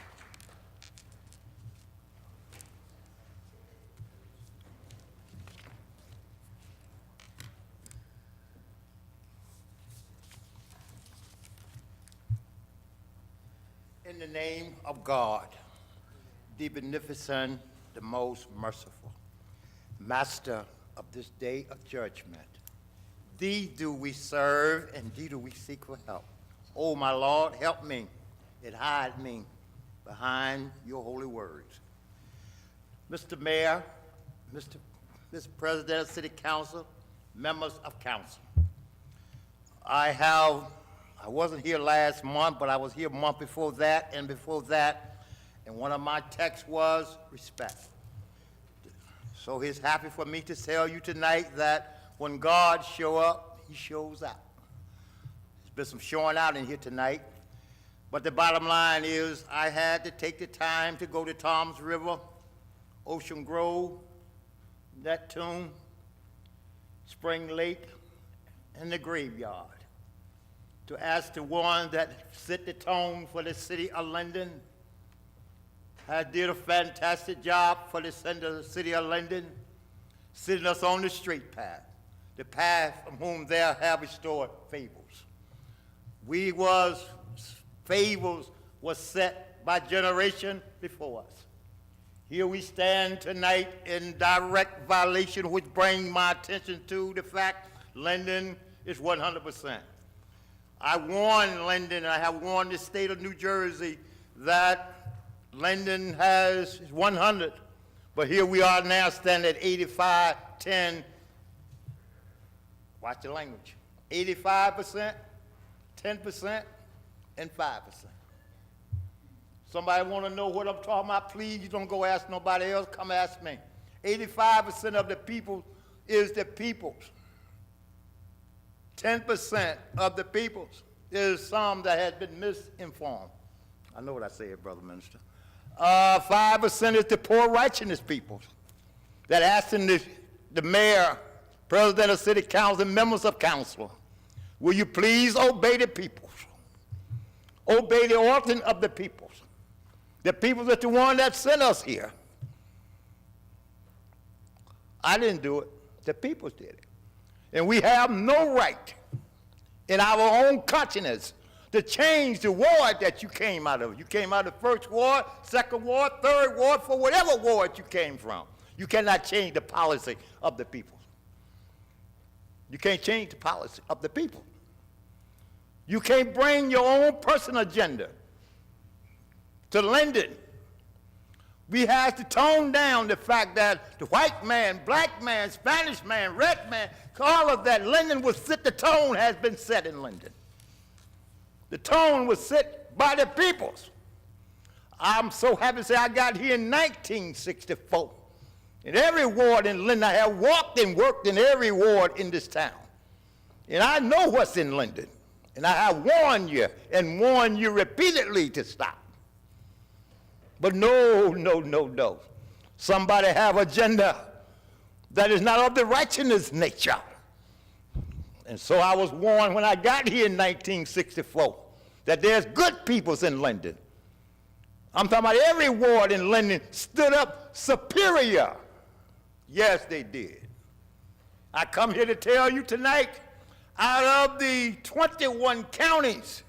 In the name of God, the beneficent, the most merciful, Master of this day of judgment, thee do we serve and thee do we seek for help. Oh, my Lord, help me and hide me behind your holy words. Mr. Mayor, Mr. President of City Council, members of council, I wasn't here last month, but I was here a month before that, and one of my texts was respect. So it's happy for me to tell you tonight that when God show up, he shows out. There's been some showing out in here tonight, but the bottom line is I had to take the time to go to Tom's River Ocean Grove, Neptune, Spring Lake, and the Graveyard, to ask the ones that set the tone for the city of Linden, has did a fantastic job for the city of Linden, setting us on the straight path, the path from whom there have restored fables. Fables was set by generation before us. Here we stand tonight in direct violation, which brings my attention to the fact Linden is 100%. I warned Linden, and I have warned the state of New Jersey that Linden has 100, but here we are now standing at 85, 10. Watch the language. 85%, 10%, and 5%. Somebody want to know what I'm talking about? Please, you don't go ask nobody else. Come ask me. 85% of the people is the people's. 10% of the people's is some that has been misinformed. I know what I said, Brother Minister. 5% is the poor righteousness people that asking the mayor, president of city council, and members of council, will you please obey the people? Obey the ordering of the people. The people that the one that sent us here. I didn't do it. The people did it. And we have no right in our own conscience to change the ward that you came out of. You came out of the first ward, second ward, third ward, for whatever ward you came from. You cannot change the policy of the people. You can't change the policy of the people. You can't bring your own personal agenda to Linden. We have to tone down the fact that the white man, black man, Spanish man, red man, all of that, Linden was set, the tone has been set in Linden. The tone was set by the peoples. I'm so happy to say I got here in 1964. In every ward in Linden, I have walked and worked in every ward in this town. And I know what's in Linden. And I have warned you and warned you repeatedly to stop. But no, no, no, no. Somebody have agenda that is not of the righteousness nature. And so I was warned when I got here in 1964 that there's good peoples in Linden. I'm talking about every ward in Linden stood up superior. Yes, they did. I come here to tell you tonight, out of the 21 counties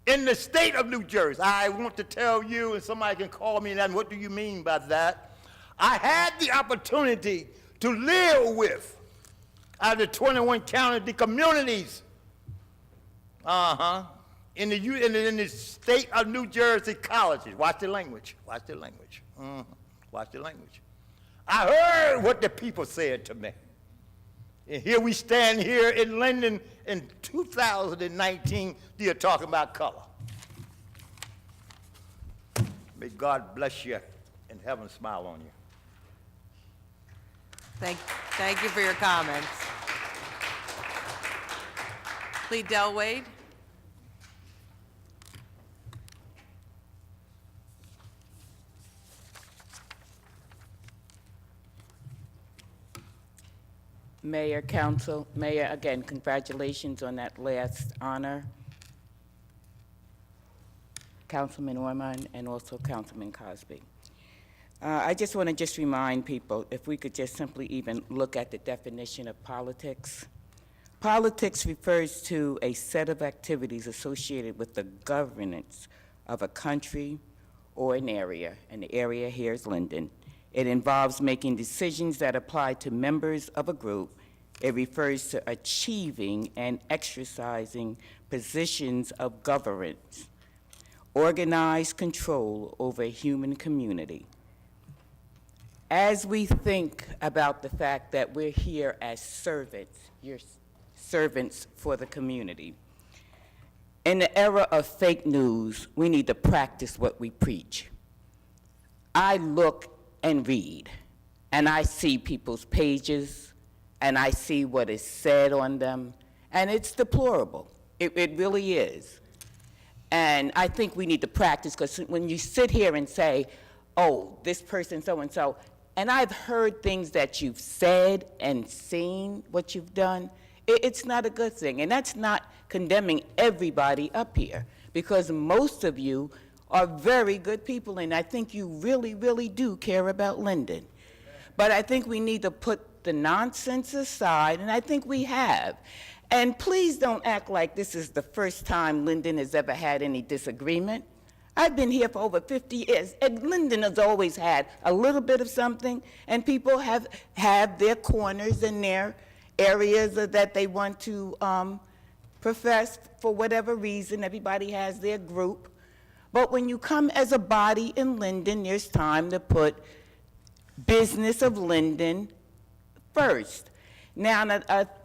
in the state of New Jersey, I want to tell you, and somebody can call me, and what do you mean by that? I had the opportunity to live with, out of the 21 counties, the communities, in the state of New Jersey colleges. Watch the language. Watch the language. Watch the language. I heard what the people said to me. And here we stand here in Linden in 2019, you're talking about color. May God bless you and heaven smile on you. Thank you for your comments. Lee Delwade. Mayor, Council, Mayor, again, congratulations on that last honor. Councilman Orman and also Councilman Cosby. I just want to remind people, if we could just simply even look at the definition of politics. Politics refers to a set of activities associated with the governance of a country or an area, and the area here is Linden. It involves making decisions that apply to members of a group. It refers to achieving and exercising positions of governance, organized control over a human community. As we think about the fact that we're here as servants, you're servants for the community. In the era of fake news, we need to practice what we preach. I look and read, and I see people's pages, and I see what is said on them, and it's deplorable. It really is. And I think we need to practice, because when you sit here and say, oh, this person so-and-so. And I've heard things that you've said and seen what you've done. It's not a good thing. And that's not condemning everybody up here, because most of you are very good people, and I think you really, really do care about Lyndon. But I think we need to put the nonsense aside, and I think we have. And please don't act like this is the first time Lyndon has ever had any disagreement. I've been here for over 50 years, and Lyndon has always had a little bit of something, and people have their corners and their areas that they want to profess for whatever reason. Everybody has their group. But when you come as a body in Lyndon, there's time to put business of Lyndon first. Now,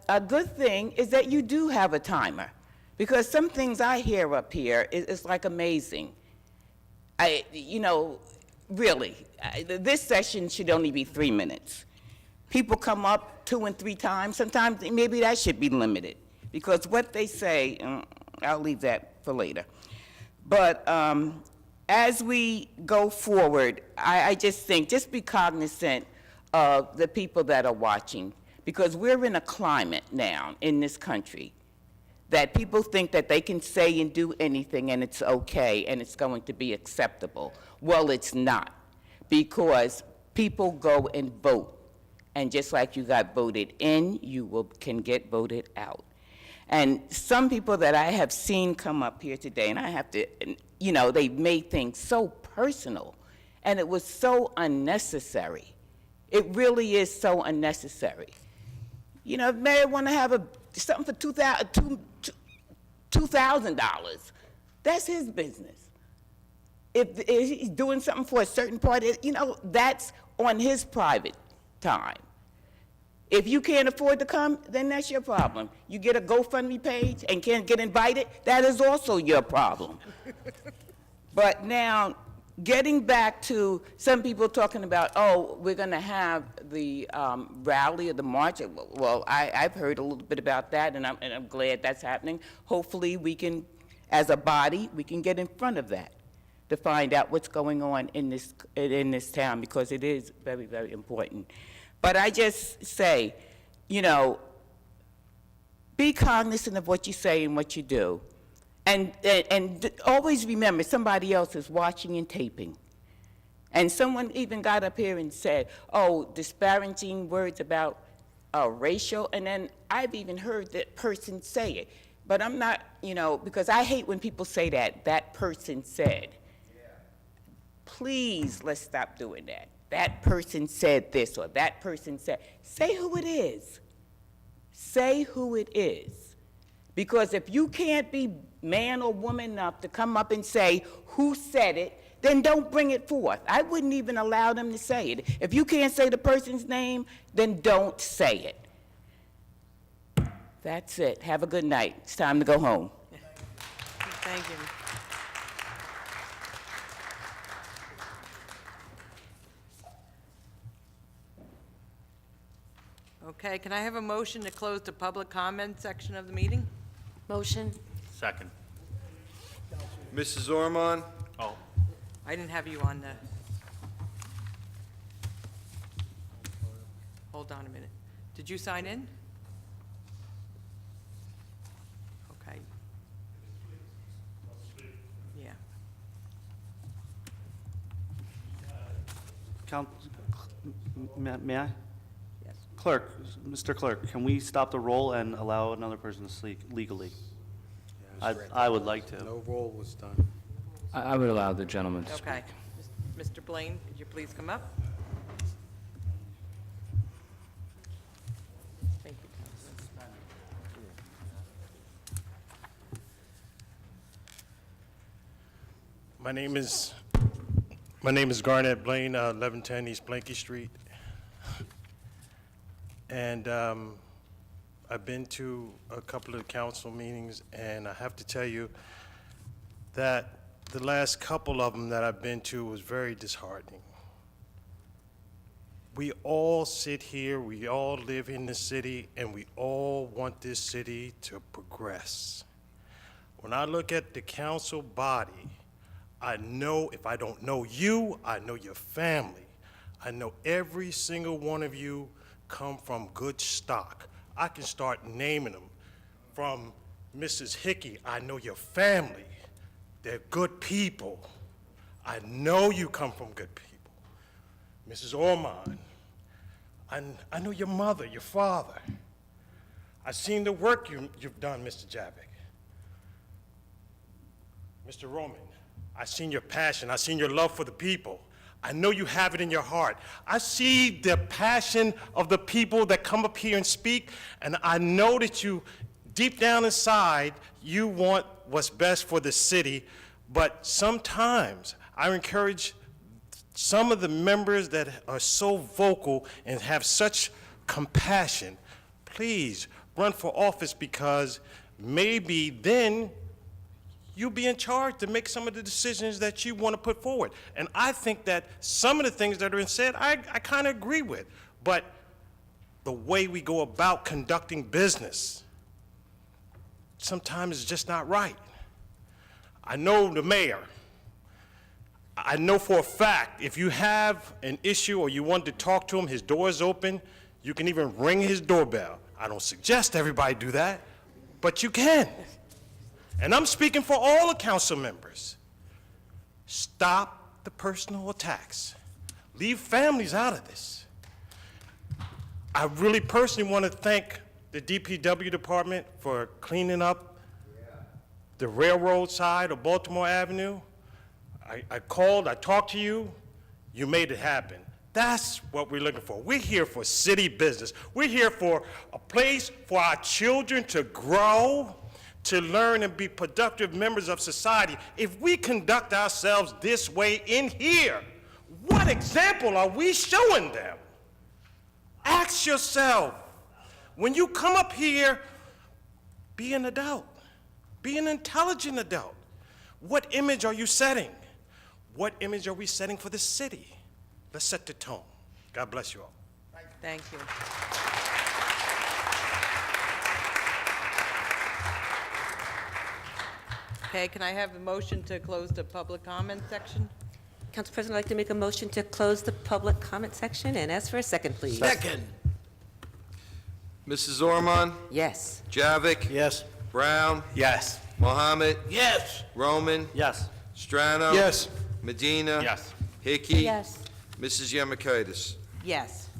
a good thing is that you do have a timer, because some things I hear up here is like amazing. Really, this session should only be 3 minutes. People come up 2 and 3 times. Sometimes maybe that should be limited, because what they say, I'll leave that for later. But as we go forward, I just think, just be cognizant of the people that are watching, because we're in a climate now in this country that people think that they can say and do anything and it's okay and it's going to be acceptable. Well, it's not, because people go and vote. And just like you got voted in, you can get voted out. And some people that I have seen come up here today, and I have to, they've made things so personal, and it was so unnecessary. It really is so unnecessary. If Mayor want to have something for $2,000, that's his business. If he's doing something for a certain party, that's on his private time. If you can't afford to come, then that's your problem. You get a GoFundMe page and can't get invited, that is also your problem. But now, getting back to some people talking about, oh, we're going to have the rally or the march. Well, I've heard a little bit about that, and I'm glad that's happening. Hopefully we can, as a body, we can get in front of that to find out what's going on in this town, because it is very, very important. But I just say, be cognizant of what you say and what you do. And always remember, somebody else is watching and taping. And someone even got up here and said, oh, disparaging words about racial, and then I've even heard that person say it. But I'm not, because I hate when people say that person said. Please, let's stop doing that. That person said this, or that person said. Say who it is. Say who it is. Because if you can't be man or woman enough to come up and say who said it, then don't bring it forth. I wouldn't even allow them to say it. If you can't say the person's name, then don't say it. That's it. Have a good night. It's time to go home. Thank you. Okay, can I have a motion to close the public comment section of the meeting? Motion. Second. Mrs. Ormond? Oh, I didn't have you on the... Hold on a minute. Did you sign in? Okay. Yeah. May I? Yes. Clerk, Mr. Clerk, can we stop the roll and allow another person to speak legally? I would like to. No roll was done. I would allow the gentleman to speak. Okay. Mr. Blaine, could you please come up? Thank you, Councilman. My name is Garnett Blaine, 1110 East Blanky Street. And I've been to a couple of council meetings, and I have to tell you that the last couple of them that I've been to was very disheartening. We all sit here, we all live in the city, and we all want this city to progress. When I look at the council body, I know if I don't know you, I know your family. I know every single one of you come from good stock. I can start naming them. From Mrs. Hickey, I know your family. They're good people. I know you come from good people. Mrs. Ormond, I know your mother, your father. I've seen the work you've done, Mr. Javik. Mr. Roman, I've seen your passion. I've seen your love for the people. I know you have it in your heart. I see the passion of the people that come up here and speak, and I know that you, deep down inside, you want what's best for the city, but sometimes I encourage some of the members that are so vocal and have such compassion, please run for office, because maybe then you'll be in charge to make some of the decisions that you want to put forward. And I think that some of the things that are said, I kind of agree with, but the way we go about conducting business sometimes is just not right. I know the mayor. I know for a fact, if you have an issue or you want to talk to him, his door is open. You can even ring his doorbell. I don't suggest everybody do that, but you can. And I'm speaking for all the council members. Stop the personal attacks. Leave families out of this. I really personally want to thank the DPW department for cleaning up the railroad side of Baltimore Avenue. I called, I talked to you, you made it happen. That's what we're looking for. We're here for city business. We're here for a place for our children to grow, to learn and be productive members of society. If we conduct ourselves this way in here, what example are we showing them? Ask yourself, when you come up here, be an adult. Be an intelligent adult. What image are you setting? What image are we setting for the city? Let's set the tone. God bless you all. Thank you. Okay, can I have a motion to close the public comment section? Council President, I'd like to make a motion to close the public comment section and ask for a second, please. Second. Mrs. Ormond? Yes. Javik? Yes. Brown? Yes. Mohammed? Yes. Roman? Yes. Strano? Yes. Medina? Yes. Hickey? Yes. Mrs. Yemakaitis? Yes.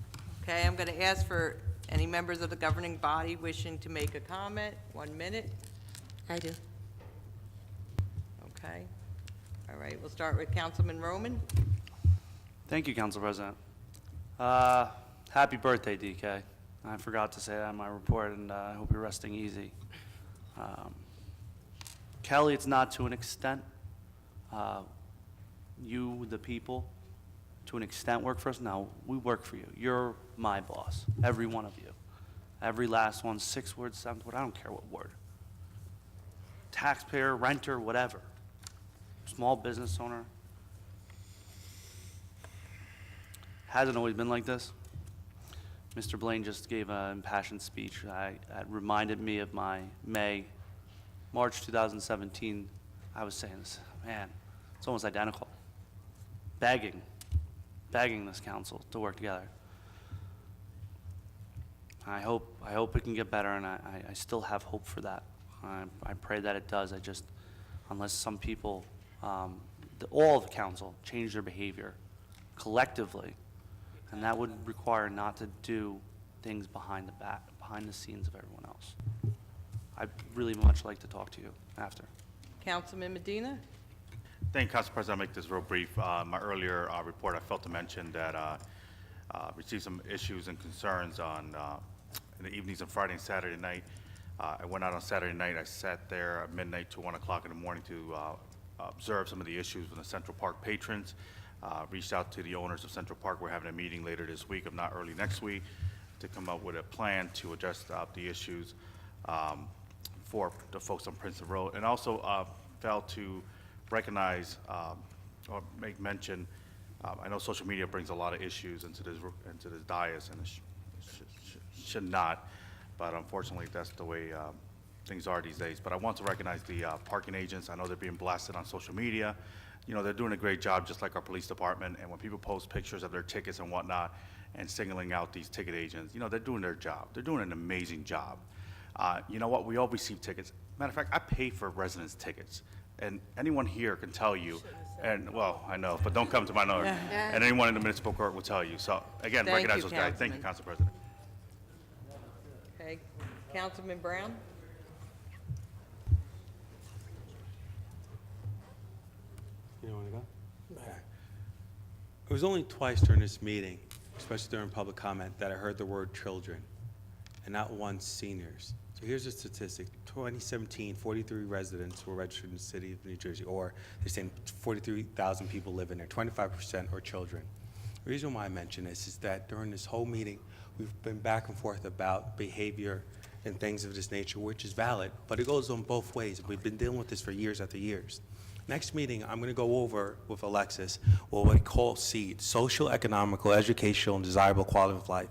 Okay, I'm going to ask for any members of the governing body wishing to make a comment. 1 minute. I do. Okay. All right, we'll start with Councilman Roman. Thank you, Council President. Happy birthday, DK. I forgot to say that in my report, and I hope you're resting easy. Kelly, it's not to an extent. You, the people, to an extent work for us. No, we work for you. You're my boss, every one of you. Every last one, 6 words, 7th word, I don't care what word. Taxpayer, renter, whatever. Small business owner. Hasn't always been like this. Mr. Blaine just gave an impassioned speech. It reminded me of my March 2017. I was saying this, man, it's almost identical. Begging this council to work together. I hope it can get better, and I still have hope for that. I pray that it does. Unless some people, all of the council, change their behavior collectively, and that would require not to do things behind the scenes of everyone else. I'd really much like to talk to you after. Councilman Medina? Thank you, Council President. I'll make this real brief. My earlier report, I failed to mention that received some issues and concerns on in the evenings and Friday and Saturday night. I went out on Saturday night. I sat there at midnight to 1 o'clock in the morning to observe some of the issues with the Central Park patrons. Reached out to the owners of Central Park. We're having a meeting later this week, if not early next week, to come up with a plan to address the issues for the folks on Princeton Road. And also failed to recognize or make mention, I know social media brings a lot of issues into this dais, and it should not, but unfortunately that's the way things are these days. But I want to recognize the parking agents. I know they're being blasted on social media. You know, they're doing a great job, just like our police department. And when people post pictures of their tickets and whatnot and singling out these ticket agents, you know, they're doing their job. They're doing an amazing job. You know what? We all receive tickets. Matter of fact, I pay for residents' tickets. And anyone here can tell you, and, well, I know, but don't come to my door. And anyone in the municipal court will tell you. So, again, Thank recognize you, those guys. Thank you, Councilman. Council President. Okay, Councilman Brown? You don't want to go? Okay. It was only twice during this meeting, especially during public comment, that I heard the word children, and not once seniors. So here's a statistic. 2017, 43 residents were registered in the city of New Jersey, or they're saying 43,000 people live in there, 25% are children. The reason why I mention this is that during this whole meeting, we've been back and forth about behavior and things of this nature, which is valid, but it goes on both ways. We've been dealing with this for years after years. Next meeting, I'm going to go over with Alexis what we call SEED, social, economical, educational, and desirable quality of life,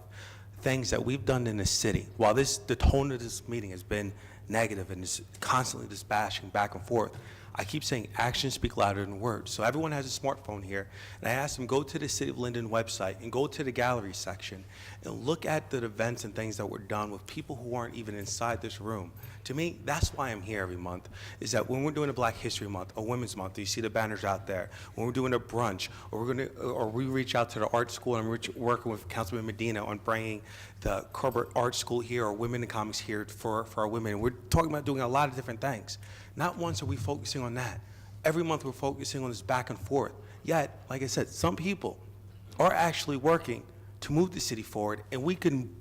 things that we've done in the city. While the tone of this meeting has been negative and is constantly just bashing back and forth, I keep saying actions speak louder than words. So everyone has a smartphone here, and I asked them, go to the City of Linden website and go to the gallery section and look at the events and things that were done with people who aren't even inside this room. To me, that's why I'm here every month, is that when we're doing a Black History Month, a Women's Month, you see the banners out there. When we're doing a brunch, or we reach out to the art school, and we're working with Councilman Medina on bringing the corporate art school here, or Women in Comics here for our women. And we're talking about doing a lot of different things. Not once are we focusing on that. Every month we're focusing on this back and forth. Yet, like I said, some people are actually working to move the city forward, and we can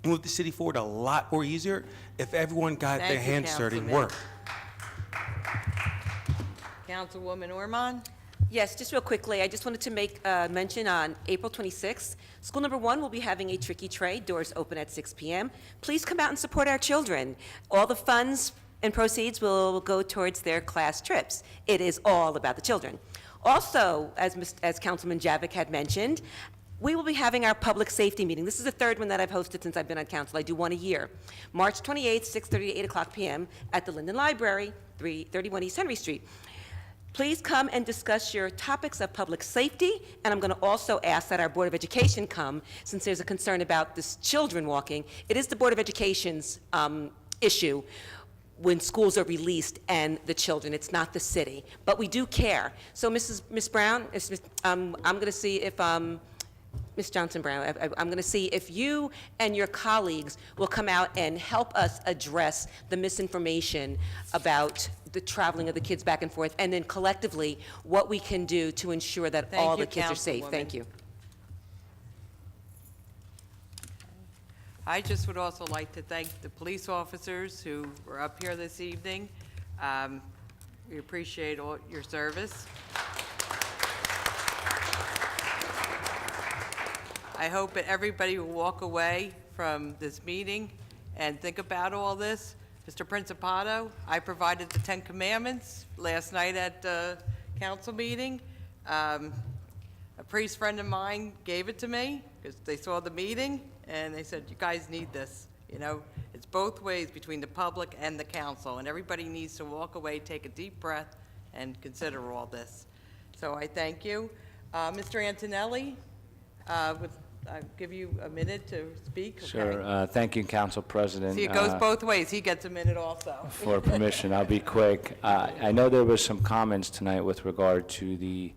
move the city forward a lot more easier if everyone got their hands dirty and worked. Councilwoman Ormond? Yes, just real quickly, I just wanted to make mention on April 26th, school number 1 will be having a tricky tray, doors open at 6 p.m. Please come out and support our children. All the funds and proceeds will go towards their class trips. It is all about the children. Also, as Councilman Javik had mentioned, we will be having our public safety meeting. This is the third one that I've hosted since I've been on council. I do one a year. March 28th, 6:30 to 8 o'clock p.m. at the Linden Library, 331 East Henry Street. Please come and discuss your topics of public safety, and I'm going to also ask that our Board of Education come, since there's a concern about this children walking. It is the Board of Education's issue when schools are released and the children. It's not the city. But we do care. So Ms. Brown, I'm going to see if, Ms. Johnson Brown, I'm going to see if you and your colleagues will come out and help us address the misinformation about the traveling of the kids back and forth, and then collectively what we can do to ensure that all the kids are safe. Thank you. I just would also like to thank the police officers who were up here this evening. We appreciate all your service. I hope that everybody will walk away from this meeting and think about all this. Mr. Principato, I provided the 10 Commandments last night at the council meeting. A priest friend of mine gave it to me because they saw the meeting, and they said, you guys need this. You know, it's both ways between the public and the council, and everybody needs to walk away, take a deep breath, and consider all this. So I thank you. Mr. Antonelli, I'll give you a minute to speak. Okay. Sure. Thank you, Council President. See, it goes both ways. He gets a minute also. For permission, I'll be quick. I know there was some comments tonight with regard to the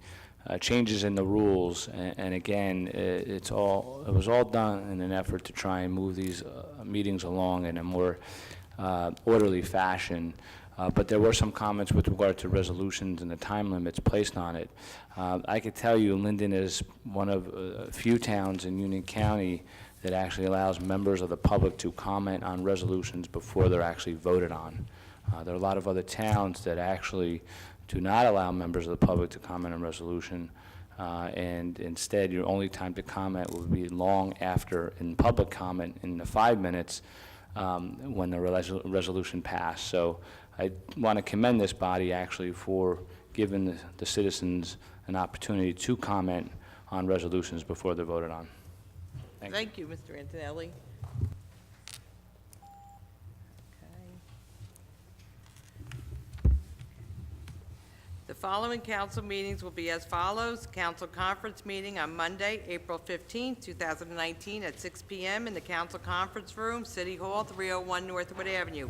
changes in the rules, and again, it was all done in an effort to try and move these meetings along in a more orderly fashion. But there were some comments with regard to resolutions and the time limits placed on it. I could tell you Linden is one of a few towns in Union County that actually allows members of the public to comment on resolutions before they're actually voted on. There are a lot of other towns that actually do not allow members of the public to comment on resolution, and instead your only time to comment will be long after in public comment in the 5 minutes when the resolution passed. So I want to commend this body actually for giving the citizens an opportunity to comment on resolutions before they're voted on. Thank you, Mr. Antonelli. Okay. The following council meetings will be as follows. Council conference meeting on Monday, April 15, 2019, at 6 p.m. in the council conference room, City Hall, 301 Northwood Avenue.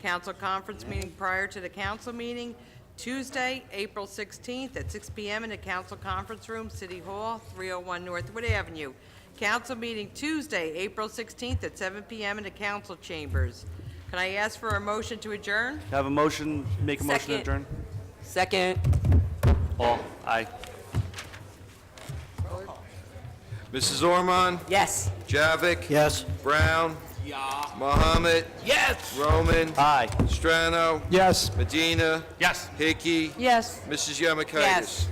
Council conference meeting prior to the council meeting, Tuesday, April 16th, at 6 p.m. in the council conference room, City Hall, 301 Northwood Avenue. Council meeting Tuesday, April 16th, at 7 p.m. in the council chambers. Can I ask for a motion to adjourn? Have a motion, make a motion to Second. adjourn? Second. All, aye. Mrs. Ormond? Yes. Javik? Yes. Brown? Mohammed? Yes! Roman? Aye. Strano? Yes. Medina? Yes. Hickey? Yes. Mrs. Yemakaitis? Yes.